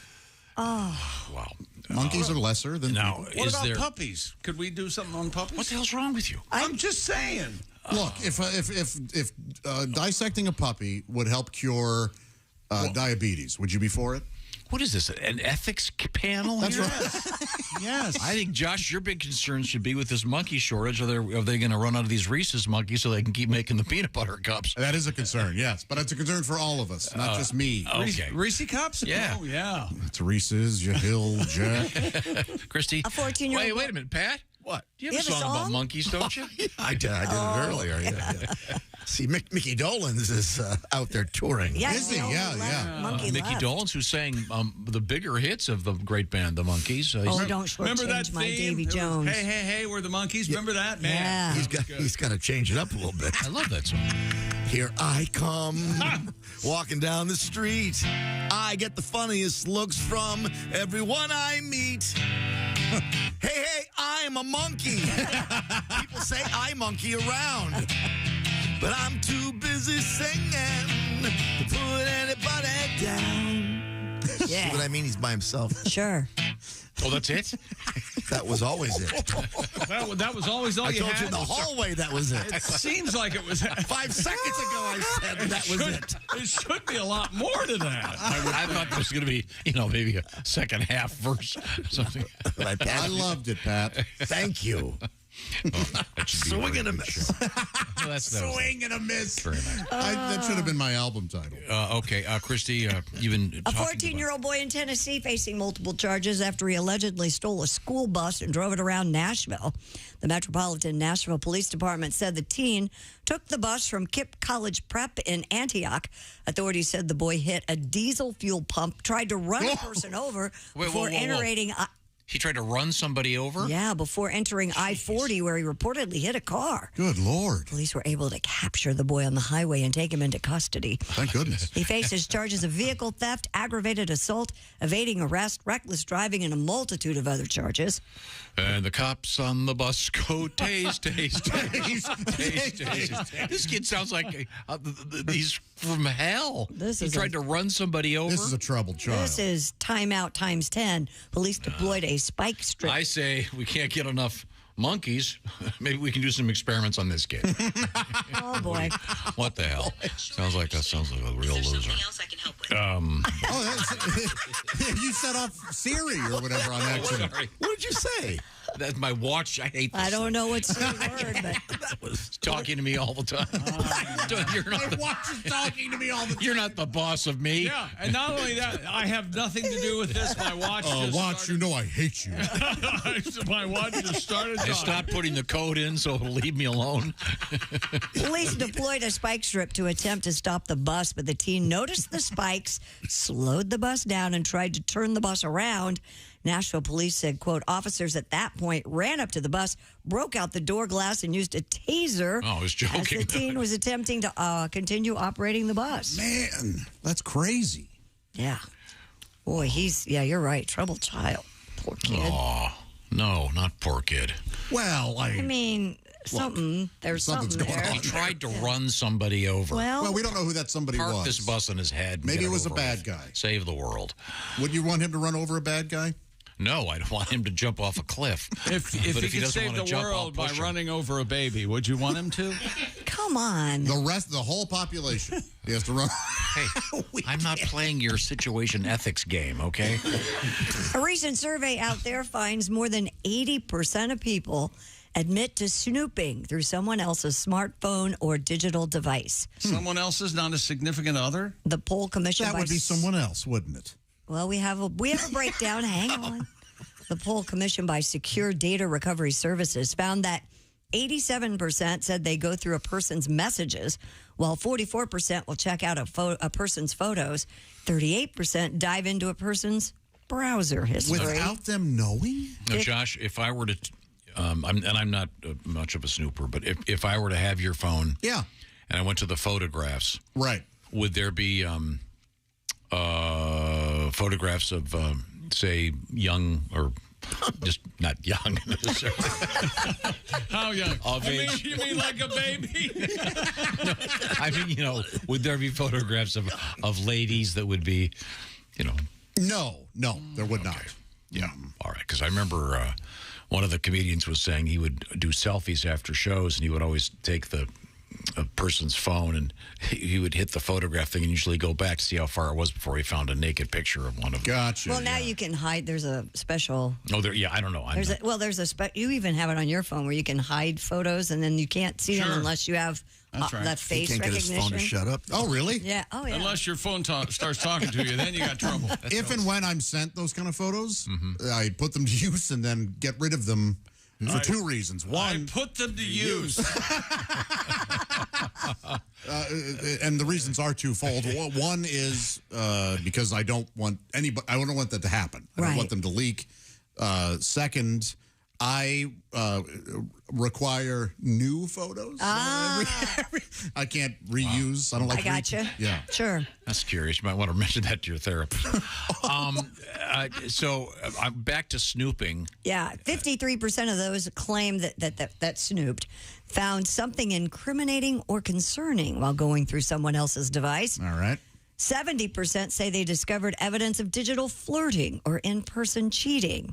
Oh. Wow. Monkeys are lesser than now. What about puppies? Could we do something on puppies? What the hell's wrong with you? I'm just saying. Look, if dissecting a puppy would help cure diabetes, would you be for it? What is this, an ethics panel? That's here? right. Yes. I think, Josh, your big concern should be with this monkey shortage. Are they going to run out of these Reese's monkeys so they can keep making the peanut butter cups? That is a concern, yes. But it's a concern for all of us, not just me. Okay. Reese cups? Yeah. Oh, yeah. It's Reese's, Hill, Jack. Christy. A 14-year-old. Wait a minute, Pat. What? You have a song about monkeys, don't you? I did it earlier. Yeah. See, Mickey Dolenz is out there touring. Yeah, is he? Yeah. Monkey Mickey left. Dolenz, who sang the bigger hits of the great band, the Monkees. Don't shortchange my Davy Jones. Hey, we're the Monkees. Remember that? Man. Yeah. He's got to change it up a little bit. I love that song. Here I come, walking down the street. I get the funniest looks from everyone I meet. Hey, I'm a monkey. People say I monkey around, but I'm too busy singing to put anybody down. Yeah. See what I mean? He's by himself. Sure. Oh, that's it? That was always it. That was always all I you told had. you in the hallway that was it. It seems like it was 5 seconds ago I said that was it. There should be a lot more to that. I thought there was going to be, maybe a second half verse or something. I loved it, Pat. Thank you. Swing and a miss. Swing and a miss. Very nice. That should have been my album title. Okay, Christy, you've been A talking 14-year-old boy in Tennessee facing multiple charges after he allegedly stole a school bus and drove it around Nashville. The Metropolitan Nashville Police Department said the teen took the bus from Kipp College Prep in Antioch. Authorities said the boy hit a diesel fuel pump, tried to run a person over before entering... He tried to run somebody over? Yeah, before entering I-40, where he reportedly hit a car. Good Lord. Police were able to capture the boy on the highway and take him into custody. Thank goodness. He faces charges of vehicle theft, aggravated assault, evading arrest, reckless driving, and a multitude of other charges. And the cops on the bus go tase, tase, tase, tase, tase. This kid sounds like he's from hell. He tried to run somebody over. This is a troubled child. This is timeout times 10. Police deployed a spike strip. I say we can't get enough monkeys. Maybe we can do some experiments on this kid. Oh, boy. What the hell? Sounds like a real loser. You set off Siri or whatever on accident. What did you say? That's my watch. I hate this. I don't know what's the word, but That was talking to me all the time. You're not My watch is talking to me all the time. You're not the boss of me. Yeah, and not only that, I have nothing to do with this. My watch just watch, started. you know I hate you. My watch just started. I stopped putting the code in, so it'll leave me alone. police deployed a spike strip to attempt to stop the bus, but the teen noticed the spikes, slowed the bus down, and tried to turn the bus around. Nashville police said, quote, officers at that point ran up to the bus, broke out the door glass, and used a taser. Oh, I was joking. As the teen was attempting to continue operating the bus. Man, that's crazy. Yeah. Boy, you're right. Troubled child. Poor kid. Oh, no, not poor kid. Well, I mean, there's something's something going there. on. He tried to run somebody over. Well, we don't know who that somebody Park was. this bus on his head. and Maybe get it was a over bad with. guy. Save the world. Would you want him to run over a bad guy? No, I don't want him to jump off a cliff. If But he he could doesn't save wanna the jump, I'll world by push him. running over a baby, would you want him to? Come on. The whole population. He has to run. Hey, I'm not playing your situation ethics game, okay? A recent survey out there finds more than 80% of people admit to snooping through someone else's smartphone or digital device. Someone else is not a significant other? The poll commissioned That by would be someone else, wouldn't it? Well, we have a breakdown. Hang on. The poll commissioned by Secure Data Recovery Services found that 87% said they go through a person's messages, while 44% will check out a person's photos. 38% dive into a person's browser history. Without them knowing? No, Josh, if I were to, I'm not much of a snooper, but if I were to have your phone, yeah, and I went to the photographs, right, would there be photographs of, say, young or just not young? How young? Of age. You mean like a baby? No, I mean, would there be photographs of ladies that would be, No, there would not. Yeah. All right. Because I remember one of the comedians was saying he would do selfies after shows, and he would always take a person's phone and he would hit the photograph thing and usually go back to see how far it was before he found a naked picture of one of them. Gotcha. Well, now you can hide. There's a special. Oh, I don't know. You even have it on your phone where you can hide photos and then you can't see them unless you have that face He can't recognition. get his phone to shut up. Oh, really? Yeah. Oh, yeah. Unless your phone starts talking to you, then you got trouble. If and when I'm sent those kind of photos, I put them to use and then get rid of them for two reasons. One, I put them to use. And the reasons are twofold. One is because I don't want anybody. I don't want that to happen. I don't want them to leak. Second, I require new photos. I can't reuse. I don't like. I gotcha. Yeah, sure. That's curious. You might want to mention that to your therapist. So I'm back to snooping. Yeah, 53% of those claim that snooped found something incriminating or concerning while going through someone else's device. All right. 70% say they discovered evidence of digital flirting or in-person cheating.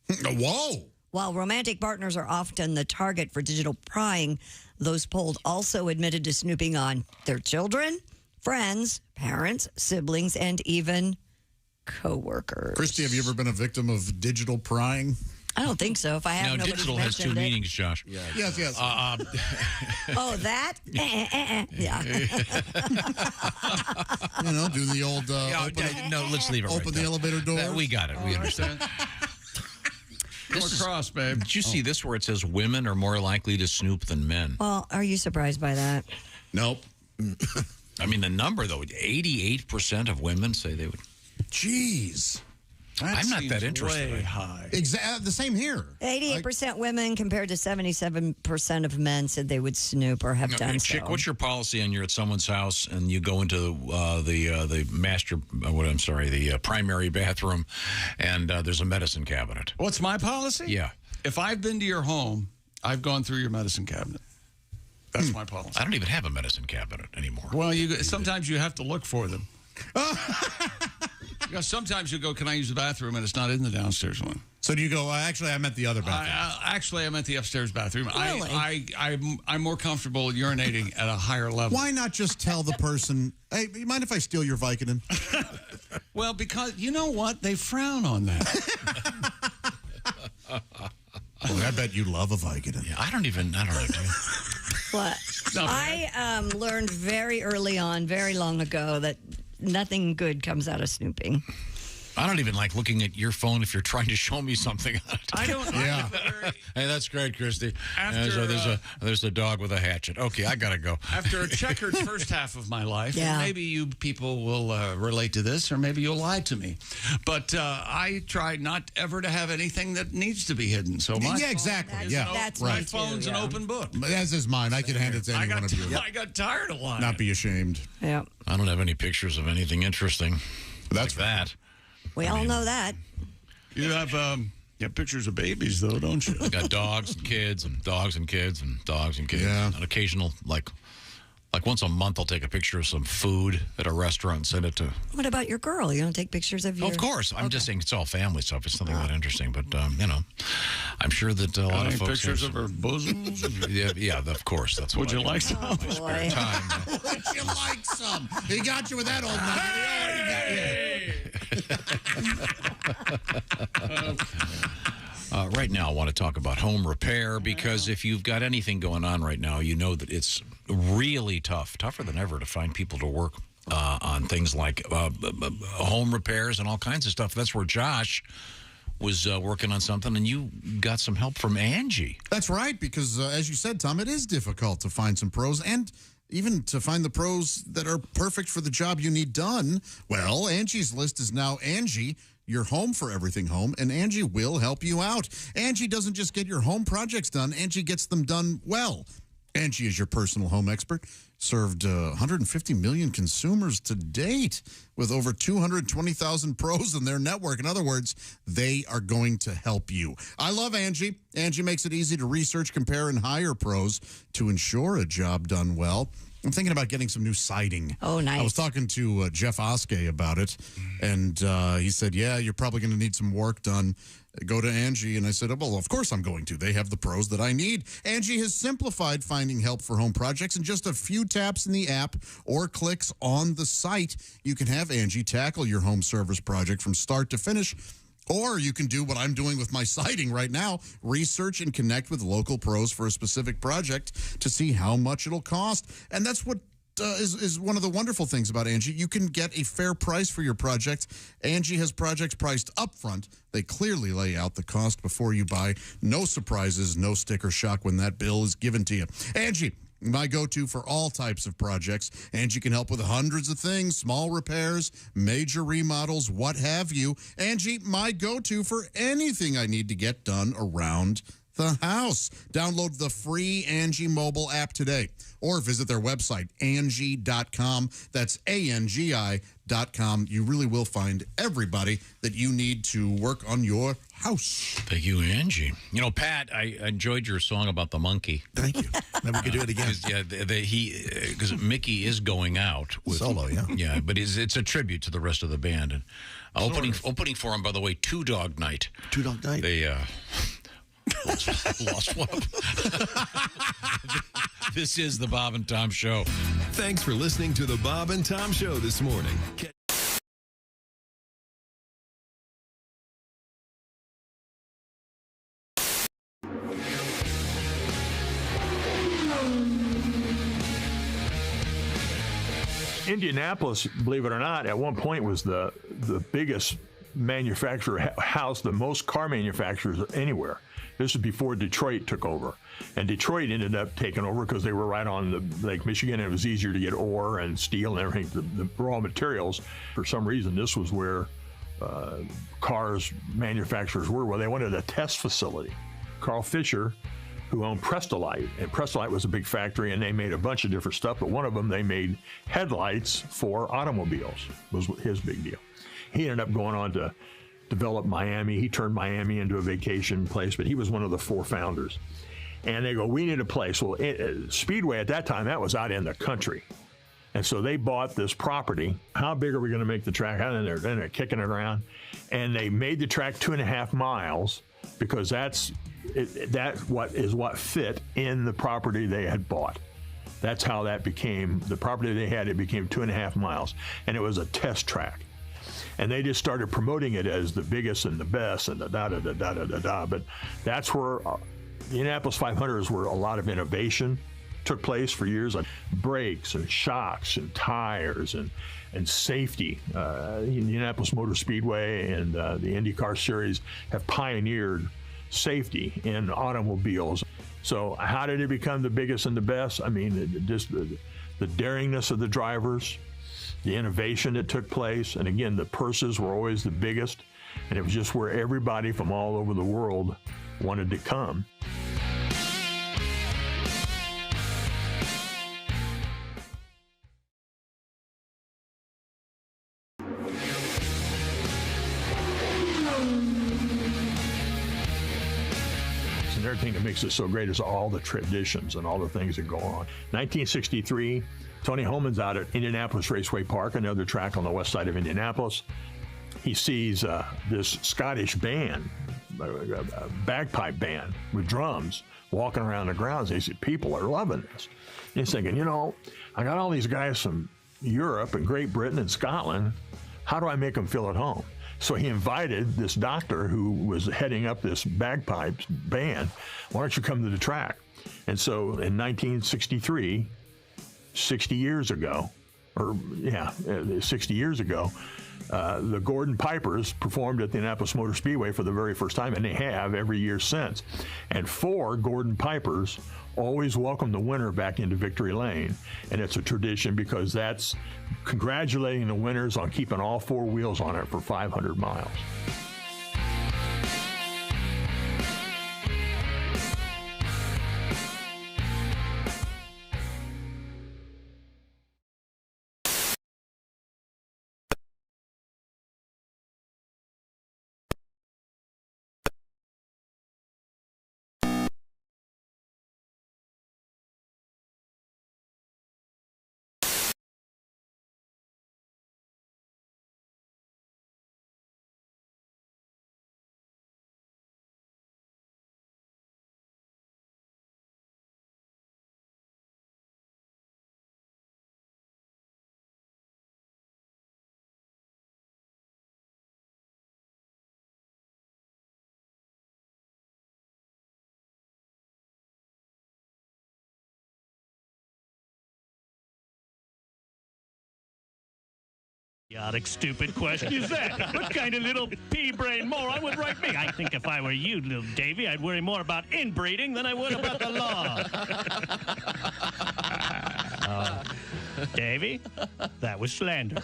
Whoa. While romantic partners are often the target for digital prying, those polled also admitted to snooping on their children, friends, parents, siblings, and even coworkers. Christy, have you ever been a victim of digital prying? I don't think so. If I have No, nobody's digital has two mentioned it. meanings, Josh. Yes. Oh, that? Yeah. Do the old no, let's leave it open right the there. elevator door. We got it. We understand. Come across, babe. Did you see this where it says women are more likely to snoop than men? Well, are you surprised by that? Nope. I mean, the number, though, 88% of women say they would. Jeez. I'm not that interested. Way high. Exactly. The same here. 88% women compared to 77% of men said they would snoop or have done Chick, so. what's your policy when you're at someone's house and you go into the primary bathroom and there's a medicine cabinet? What's my policy? Yeah. If I've been to your home, I've gone through your medicine cabinet. That's my policy. I don't even have a medicine cabinet anymore. Well, sometimes you have to look for them. Because sometimes you go, can I use the bathroom? And it's not in the downstairs one. So do you go, actually, I meant the other bathroom. I meant the upstairs bathroom. Really? I'm more comfortable urinating at a higher level. Why not just tell the person, hey, you mind if I steal your Vicodin? Well, because you know what? They frown on that. I bet you love a Vicodin. Yeah, I don't know. What? I learned very early on, very long ago, that nothing good comes out of snooping. I don't even like looking at your phone if you're trying to show me something. I don't. Yeah. Hey, that's great, Christy. After, there's a dog with a hatchet. Okay, I gotta go. After a checkered first half of my life, and maybe you people will relate to this, or maybe you'll lie to me. But I try not ever to have anything that needs to be hidden. So my exactly. That's right. My phone's an open book. As is mine. I can hand it to any one of you. I got tired of lying. Not be ashamed. Yeah. I don't have any pictures of anything interesting. That's like that. We all know that. You have pictures of babies, though, don't you? I got dogs and kids and dogs and kids and dogs and kids. Yeah. An occasional, like once a month, I'll take a picture of some food at a restaurant and send it to. What about your girl? You don't take pictures of your... Of course. I'm just saying it's all family stuff. It's nothing that interesting. But, I'm sure that a lot of folks... pictures of her bosoms? yeah, of course. That's what Would you like some? Oh, boy. Would you like some? He got you with that old Right now, I want to talk about home repair because if you've got anything going on right now, you know that it's really tougher than ever to find people to work on things like home repairs and all kinds of stuff. That's where Josh was working on something, and you got some help from Angie. That's right, because as you said, Tom, it is difficult to find some pros and even to find the pros that are perfect for the job you need done. Well, Angie's list is now Angie, your home for everything home, and Angie will help you out. Angie doesn't just get your home projects done, Angie gets them done well. Angie is your personal home expert, served 150 million consumers to date with over 220,000 pros in their network. In other words, they are going to help you. I love Angie. Angie makes it easy to research, compare, and hire pros to ensure a job done well. I'm thinking about getting some new siding. Oh, nice. I was talking to Jeff Oskey about it, and he said, yeah, you're probably going to need some work done. Go to Angie. And I said, well, of course I'm going to. They have the pros that I need. Angie has simplified finding help for home projects. In just a few taps in the app or clicks on the site, you can have Angie tackle your home service project from start to finish. Or you can do what I'm doing with my siding right now, research and connect with local pros for a specific project to see how much it'll cost. And that's what is one of the wonderful things about Angie. You can get a fair price for your project. Angie has projects priced up front. They clearly lay out the cost before you buy. No surprises, no sticker shock when that bill is given to you. Angie, my go-to for all types of projects. Angie can help with hundreds of things, small repairs, major remodels, what have you. Angie, my go-to for anything I need to get done around the house. Download the free Angie mobile app today or visit their website, Angie.com. That's ANGI.com. You really will find everybody that you need to work on your house. Thank you, Angie. You know, Pat, I enjoyed your song about the monkey. Thank you. Maybe we could do it again. Because Mickey is going out with solo, yeah. Yeah, but it's a tribute to the rest of the band. And opening for him, by the way, Two Dog Night. Two Dog Night. They lost one of them. This is the Bob and Tom Show. Thanks for listening to the Bob and Tom Show this morning. Indianapolis, believe it or not, at one point was the biggest manufacturer house, the most car manufacturers anywhere. This is before Detroit took over. And Detroit ended up taking over because they were right on the Lake Michigan, and it was easier to get ore and steel and everything, the raw materials. For some reason, this was where cars manufacturers were. Well, they wanted a test facility. Carl Fisher, who owned Prestolite, and Prestolite was a big factory, and they made a bunch of different stuff, but one of them, they made headlights for automobiles, was his big deal. He ended up going on to develop Miami. He turned Miami into a vacation place, but he was one of the 4 founders. And they go, we need a place. Well, Speedway at that time, that was out in the country. And so they bought this property. How big are we going to make the track? And they're kicking it around. And they made the track 2.5 miles because that's what fit in the property they had bought. That's how that became, the property they had, it became 2.5 miles. And it was a test track. And they just started promoting it as the biggest and the best and the da-da-da-da-da-da-da. But that's where the Indianapolis 500 is where a lot of innovation took place for years, like brakes and shocks and tires and safety. Indianapolis Motor Speedway and the IndyCar Series have pioneered safety in automobiles. So how did it become the biggest and the best? I mean, just the daringness of the drivers, the innovation that took place, and again, the purses were always the biggest, and it was just where everybody from all over the world wanted to come. Another thing that makes it so great is all the traditions and all the things that go on. 1963, Tony Holman's out at Indianapolis Raceway Park, another track on the west side of Indianapolis. He sees this Scottish band, a bagpipe band with drums, walking around the grounds. He said, people are loving this. And he's thinking, you know, I got all these guys from Europe and Great Britain and Scotland. How do I make them feel at home? So he invited this doctor who was heading up this bagpipes band. Why don't you come to the track? And so in 1963, 60 years ago, the Gordon Pipers performed at the Indianapolis Motor Speedway for the very first time, and they have every year since. And 4 Gordon Pipers always welcome the winner back into Victory Lane. And it's a tradition because that's congratulating the winners on keeping all 4 wheels on it for 500 miles. Idiotic, stupid question is that? What kind of little pea-brain moron would write me? I think if I were you, little Davy, I'd worry more about inbreeding than I would about the law. Davy, that was slander.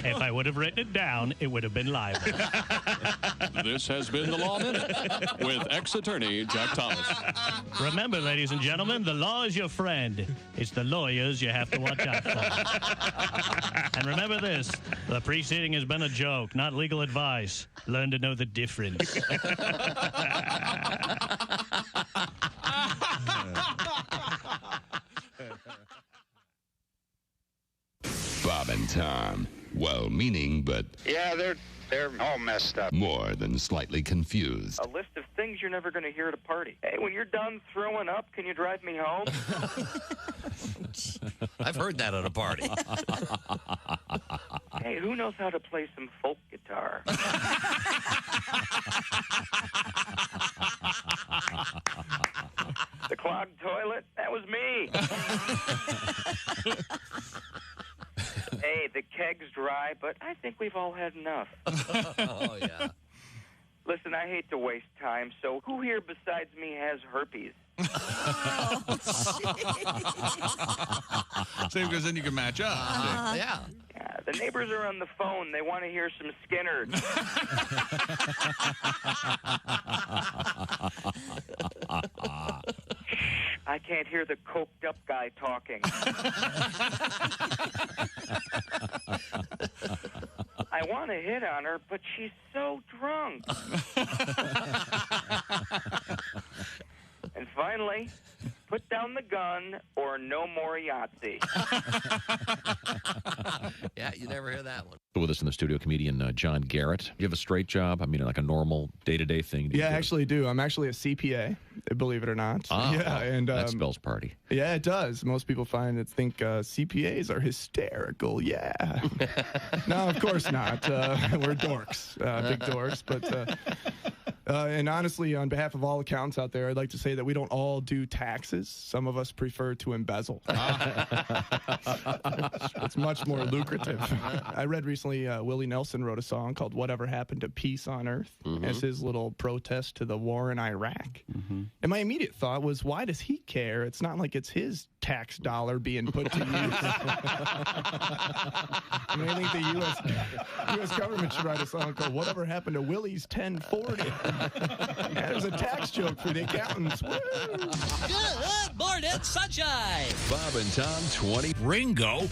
If I would have written it down, it would have been libel. This has been the Law Minute with ex-attorney Jack Thomas. Remember, ladies and gentlemen, the law is your friend. It's the lawyers you have to watch out for. And remember this, the preceding has been a joke, not legal advice. Learn to know the difference. Bob and Tom, well-meaning, but yeah, they're all messed up. More than slightly confused. A list of things you're never going to hear at a party. Hey, when you're done throwing up, can you drive me home? I've heard that at a party. Hey, who knows how to play some folk guitar? The clogged toilet? That was me. Hey, the keg's dry, but I think we've all had enough. Oh, yeah. Listen, I hate to waste time, so who here besides me has herpes? Same, because then you can match up. Yeah. Yeah, the neighbors are on the phone. They want to hear some Skinner. I can't hear the coked up guy talking. I want to hit on her, but she's so drunk. And finally, put down the gun or no more Yahtzee. Yeah, you never hear that one. With us in the studio, comedian John Garrett. You have a straight job? I mean, like a normal day-to-day thing? Yeah, I actually do. I'm actually a CPA, believe it or not. Oh, yeah, and that spells party. Yeah, it does. Most people think CPAs are hysterical. Yeah. No, of course not. We're dorks, big dorks. But and honestly, on behalf of all accountants out there, I'd like to say that we don't all do taxes. Some of us prefer to embezzle. It's much more lucrative. I read recently Willie Nelson wrote a song called Whatever Happened to Peace on Earth as his little protest to the war in Iraq. And my immediate thought was, why does he care? It's not like it's his tax dollar being put to use. I mean, I think the U.S. government should write a song called Whatever Happened to Willie's 1040. Yeah, there's a tax joke for the accountants. Woo! Good morning, sunshine. Bob and Tom 20. Ringo.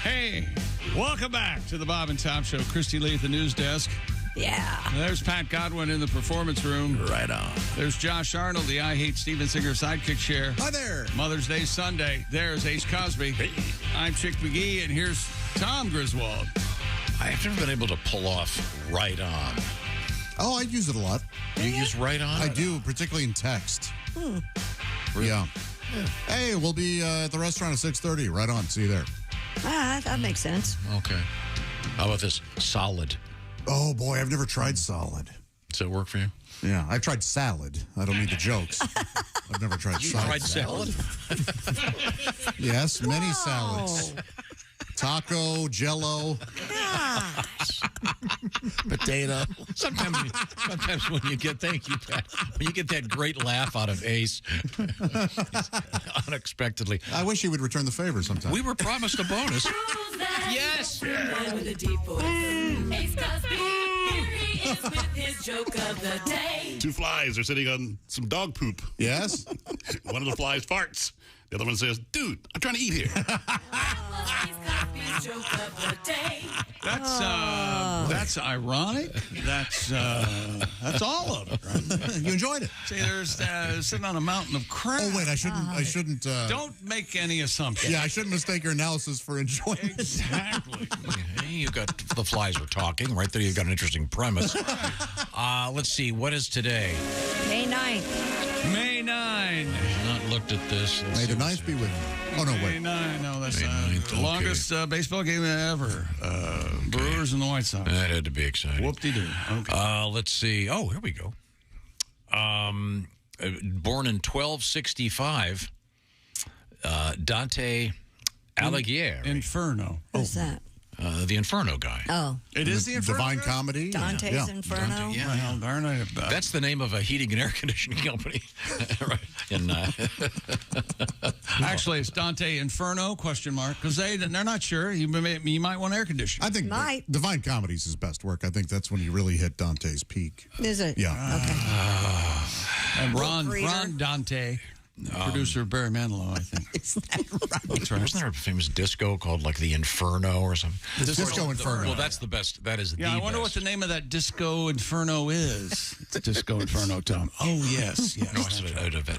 Hey, welcome back to the Bob and Tom Show. Christy Lee at the news desk. Yeah. There's Pat Godwin in the performance room. Right on. There's Josh Arnold, the I Hate Steven Singer sidekick chair. Hi there. Mother's Day Sunday. There's Ace Cosby. Hey. I'm Chick McGee, and here's Tom Griswold. I've never been able to pull off right on. Oh, I use it a lot. You use right on? I do, particularly in text. Really? Yeah. Hey, we'll be at the restaurant at 6:30. Right on. See you there. That makes sense. Okay. How about this? Solid. Oh, boy, I've never tried solid. Does it work for you? Yeah, I've tried salad. I don't need the jokes. I've never tried salad. You tried salad? Yes, many salads. Taco, Jello. Gosh. Potato. Sometimes when you get, thank you, Pat, when you get that great laugh out of Ace, unexpectedly. I wish he would return the favor sometime. We were promised a bonus. Yes. With a deep voice. Ace Cosby. Here he is with his joke of the day. Two flies are sitting on some dog poop. Yes? One of the flies farts. The other one says, dude, I'm trying to eat here. That's ironic. That's all of it. Right? You enjoyed it. See, there's sitting on a mountain of crap. Oh wait, I shouldn't. Don't make any assumptions. Yeah, I shouldn't mistake your analysis for enjoyment. Exactly. You got the flies were talking right there. You've got an interesting premise. Let's see. What is today? May 9th. May 9. I've not looked at this. May the 9th be with you. Oh no, wait. May 9. No, that's May 9th, the longest baseball game ever. Brewers and the White Sox. That had to be exciting. Whoop-de-doo. Okay. Let's see. Oh, here we go. Born in 1265, Dante Alighieri. Inferno. Who's that? The Inferno guy. Oh. It is the Inferno Divine guy? Comedy. Dante's Inferno. Dante, yeah. Well, darn it. That's the name of a heating and air conditioning company. Right. And, actually, it's Dante Inferno, ? Because they're not sure. You might want air conditioning. I think Divine Comedy is his best work. I think that's when he really hit Dante's peak. Is it? Yeah. Okay. And Ron Dante, producer of Barry Manilow, I think. Is that right? That's right. Wasn't there a famous disco called like the Inferno or something? Disco Inferno. Well, that's the best. That is the I wonder what the name of that Disco Inferno is. It's Disco Inferno, Tom. Oh, yes. No,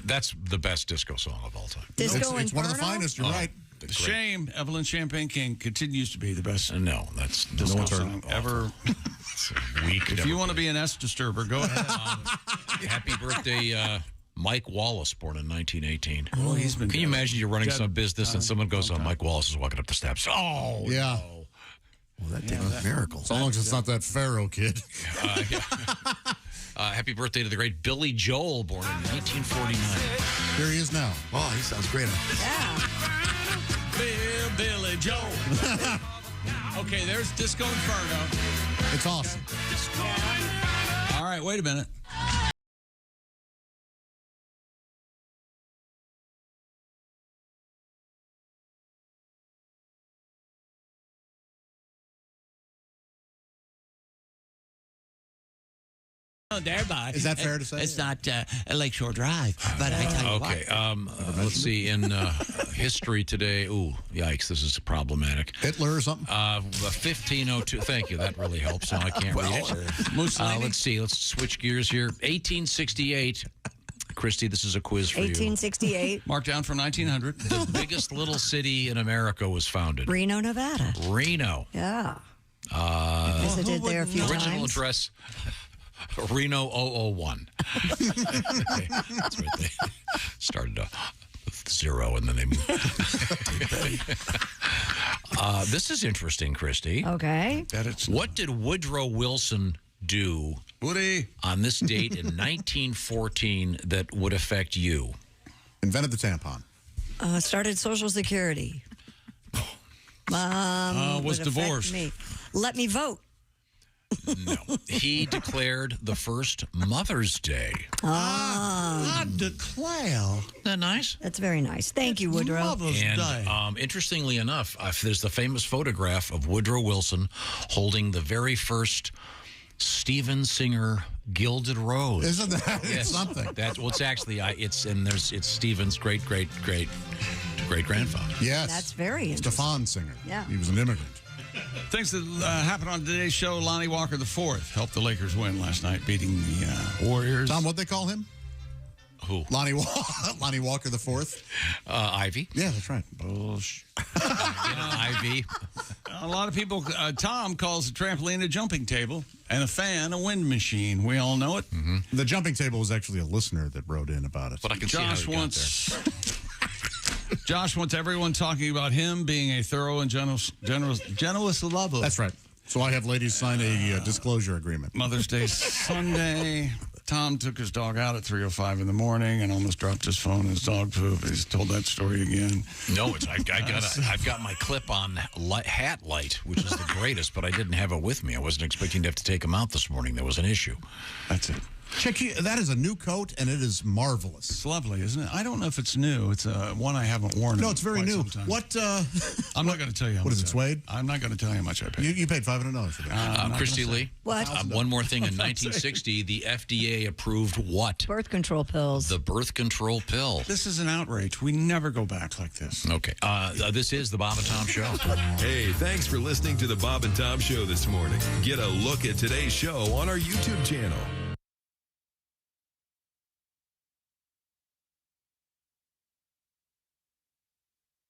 that's the best disco song of all time. Disco It's one of the finest. You're right. Shame Evelyn Champagne King continues to be the best No, that's disco song ever. Weak. If you want to be an S disturber, go ahead. Happy birthday, Mike Wallace, born in 1918. Oh, he's been. Can you imagine you're running some business and someone goes, Mike Wallace is walking up the steps. Oh, yeah. No. Well, that takes miracles. So long as it's not that Pharaoh kid. Happy birthday to the great Billy Joel, born in 1949. Here he is now. Oh, he sounds great. Billy Joel. Okay, there's Disco Inferno. It's awesome. All right, wait a minute. Thereby, Is that fair to say? It's not a Lakeshore Drive, but I tell you Okay, let's see. In history today, ooh, yikes, this is problematic. Hitler or something? 1502. Thank you. That really helps. Now I can't read it. Let's see. Let's switch gears here. 1868. Christy, this is a quiz for you. 1868. Marked down from 1900. The biggest little city in America was founded. Reno, Nevada. Reno. Yeah. Visited there a few Original times. address, Reno 001. Okay, that's right. They started with 0 and then they moved. This is interesting, Christy. Okay. What did Woodrow Wilson do on this date in 1914 that would affect you? Invented the tampon. Started Social Security. Was would affect divorced. Me. Let me vote. No. He declared the first Mother's Day. I declare. Isn't that nice? That's very nice. Thank you, Woodrow. Mother's Day. And interestingly enough, there's the famous photograph of Woodrow Wilson holding the very first Steven Singer Gilded Rose. Isn't that something? That's what's actually it's Steven's great grandfather. Yes. That's very interesting. Stefan Singer. Yeah. He was an immigrant. Things that happened on today's show. Lonnie Walker IV helped the Lakers win last night, beating the Warriors. Tom, what'd they call him? Who? Lonnie Walker IV. Ivy. Yeah, that's right. Bullshit. Ivy. A lot of people, Tom calls a trampoline a jumping table and a fan a wind machine. We all know it. Mm-hmm. The jumping table was actually a listener that wrote in about it. But I can see how he got there. Josh wants everyone talking about him being a thorough and generous lover. That's right. So I have ladies sign a disclosure agreement. Mother's Day Sunday. Tom took his dog out at 3:05 in the morning and almost dropped his phone in his dog poop. He's told that story again. No, I've got my clip-on hat light, which is the greatest, but I didn't have it with me. I wasn't expecting to have to take him out this morning. There was an issue. That's it. Check, that is a new coat, and it is marvelous. It's lovely, isn't it? I don't know if it's new. It's one I haven't worn. No, it's very new. What? I'm not going to tell you. What is it, suede? I'm not going to tell you how much I paid. You paid $500 for that. Christy Lee. What? One more thing. In 1960, the FDA approved what? Birth control pills. The birth control pill. This is an outrage. We never go back like this. Okay. This is the Bob and Tom Show. Hey, thanks for listening to the Bob and Tom Show this morning. Get a look at today's show on our YouTube channel.